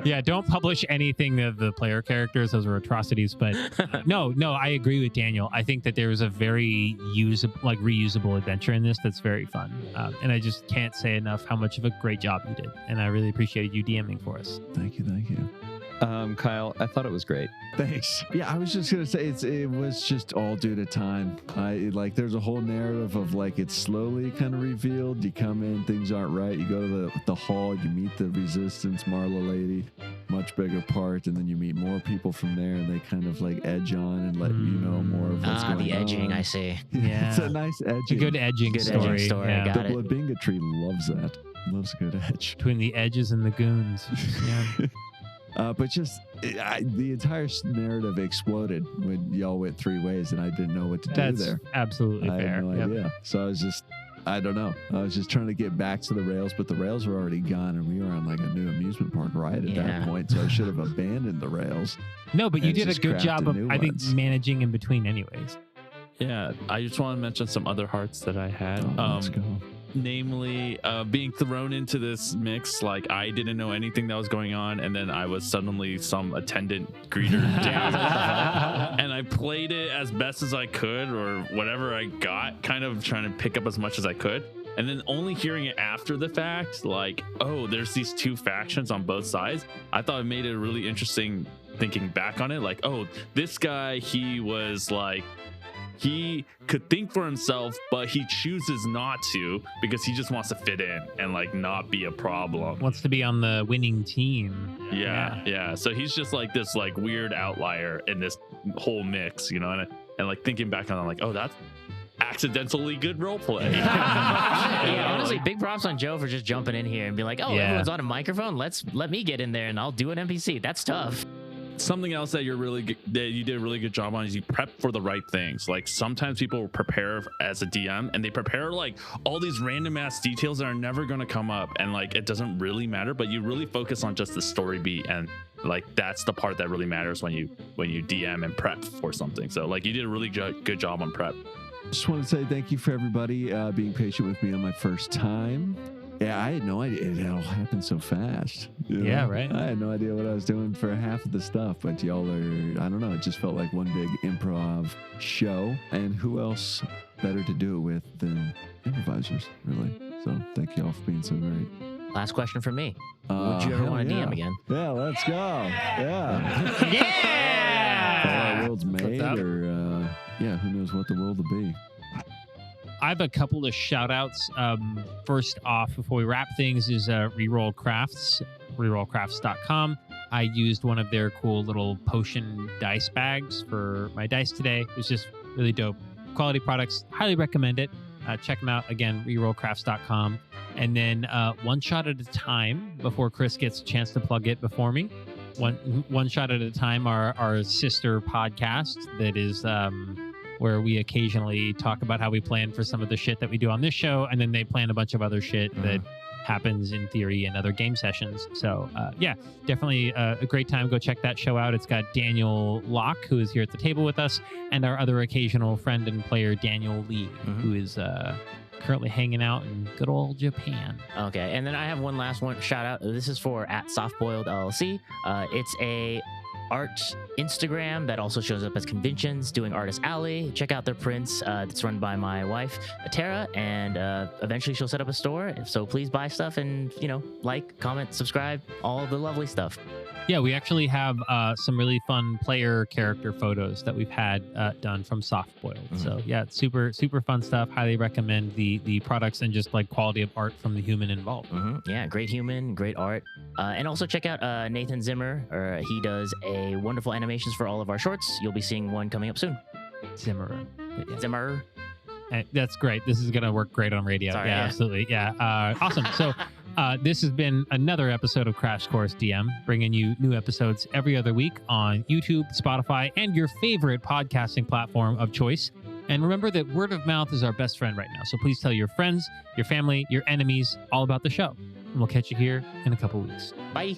Yeah, don't publish anything of the player characters. Those are atrocities. But no, I agree with Daniel. I think that there's a very reusable adventure in this that's very fun. And I just can't say enough how much of a great job you did. And I really appreciated you DMing for us. Thank you. Kyle, I thought it was great. Thanks. Yeah, I was just gonna say it was just all due to time. There's a whole narrative of like it's slowly kind of revealed. You come in, things aren't right. You go to the hall, you meet the Resistance, Marla lady, much bigger part, and then you meet more people from there, and they kind of like edge on and let you know more of what's going on. The edging, I see. Yeah, it's a nice edging. A good edging story. Yeah. Yeah. Got The it. Bloodbinga tree loves that. Loves a good edge. Between the edges and the goons. Yeah. But just the entire narrative exploded when y'all went three ways, and I didn't know what to do That's there. absolutely I fair. had no Yep. idea. So I don't know. I was just trying to get back to the rails, but the rails were already gone, and we were on like a new amusement park ride at that point. So I should have abandoned the rails. No, but you And did a just good job crafted of, new I think, ones. managing in between anyways. Yeah, I just want to mention some other hearts that I had. Let's go. Namely, being thrown into this mix, like I didn't know anything that was going on, and then I was suddenly some attendant greeter down, and I played it as best as I could, or whatever I got, kind of trying to pick up as much as I could. And then only hearing it after the fact, like, oh, there's these two factions on both sides. I thought it made it really interesting thinking back on it. Like, oh, this guy, he was like, he could think for himself, but he chooses not to because he just wants to fit in and like not be a problem. Wants to be on the winning team. Yeah. So he's just like this like weird outlier in this whole mix, you know, and like thinking back on it, I'm like, oh, that's accidentally good roleplay. Yeah, honestly, big props on Joe for just jumping in here and being like, oh, Yeah. everyone's on a microphone. Let me get in there and I'll do an NPC. That's tough. Something else that that you did a really good job on is you prep for the right things. Like sometimes people prepare as a DM and they prepare like all these random ass details that are never going to come up, and like it doesn't really matter, but you really focus on just the story beat, and like that's the part that really matters when you DM and prep for something. So like you did a really good job on prep. Just want to say thank you for everybody being patient with me on my first time. Yeah, I had no idea it all happened so fast. you know? Yeah, right. I had no idea what I was doing for half of the stuff, but y'all are, I don't know, it just felt like one big improv show. And who else better to do it with than improvisers, really? So thank you all for being so great. Last question for me. Would you ever want to DM again? Yeah, let's go. Yeah. Yeah! All our world's made, that? or who knows what the world will be. I have a couple of shout outs. First off, before we wrap things, is Reroll Crafts, rerollcrafts.com. I used one of their cool little potion dice bags for my dice today. It was just really dope. Quality products. Highly recommend it. Check them out. Again, rerollcrafts.com. And then One Shot at a Time, before Chris gets a chance to plug it before me. One Shot at a Time, our sister podcast that is... where we occasionally talk about how we plan for some of the shit that we do on this show, and then they plan a bunch of other shit that happens in theory in other game sessions. So definitely a great time. Go check that show out. It's got Daniel Locke, who is here at the table with us, and our other occasional friend and player, Daniel Lee, who is currently hanging out in good old Japan. Okay, and then I have one last one shout out. This is for @Softboiled LLC. It's a art Instagram that also shows up as conventions, doing Artist Alley. Check out their prints. It's run by my wife, Tara, and eventually she'll set up a store. So please buy stuff and, like, comment, subscribe, all the lovely stuff. Yeah, we actually have some really fun player character photos that we've had done from Softboiled. So yeah, it's super, super fun stuff. Highly recommend the products and just like quality of art from the human involved. Yeah, great human, great art. And also check out Nathan Zimmer. He does a wonderful animations for all of our shorts. You'll be seeing one coming up soon. Zimmer. Zimmer. That's great. This is going to work great on radio. Sorry, yeah, yeah. absolutely. Yeah. Awesome. So this has been another episode of Crash Course DM, bringing you new episodes every other week on YouTube, Spotify, and your favorite podcasting platform of choice. And remember that word of mouth is our best friend right now. So please tell your friends, your family, your enemies all about the show. And we'll catch you here in a couple weeks. Bye.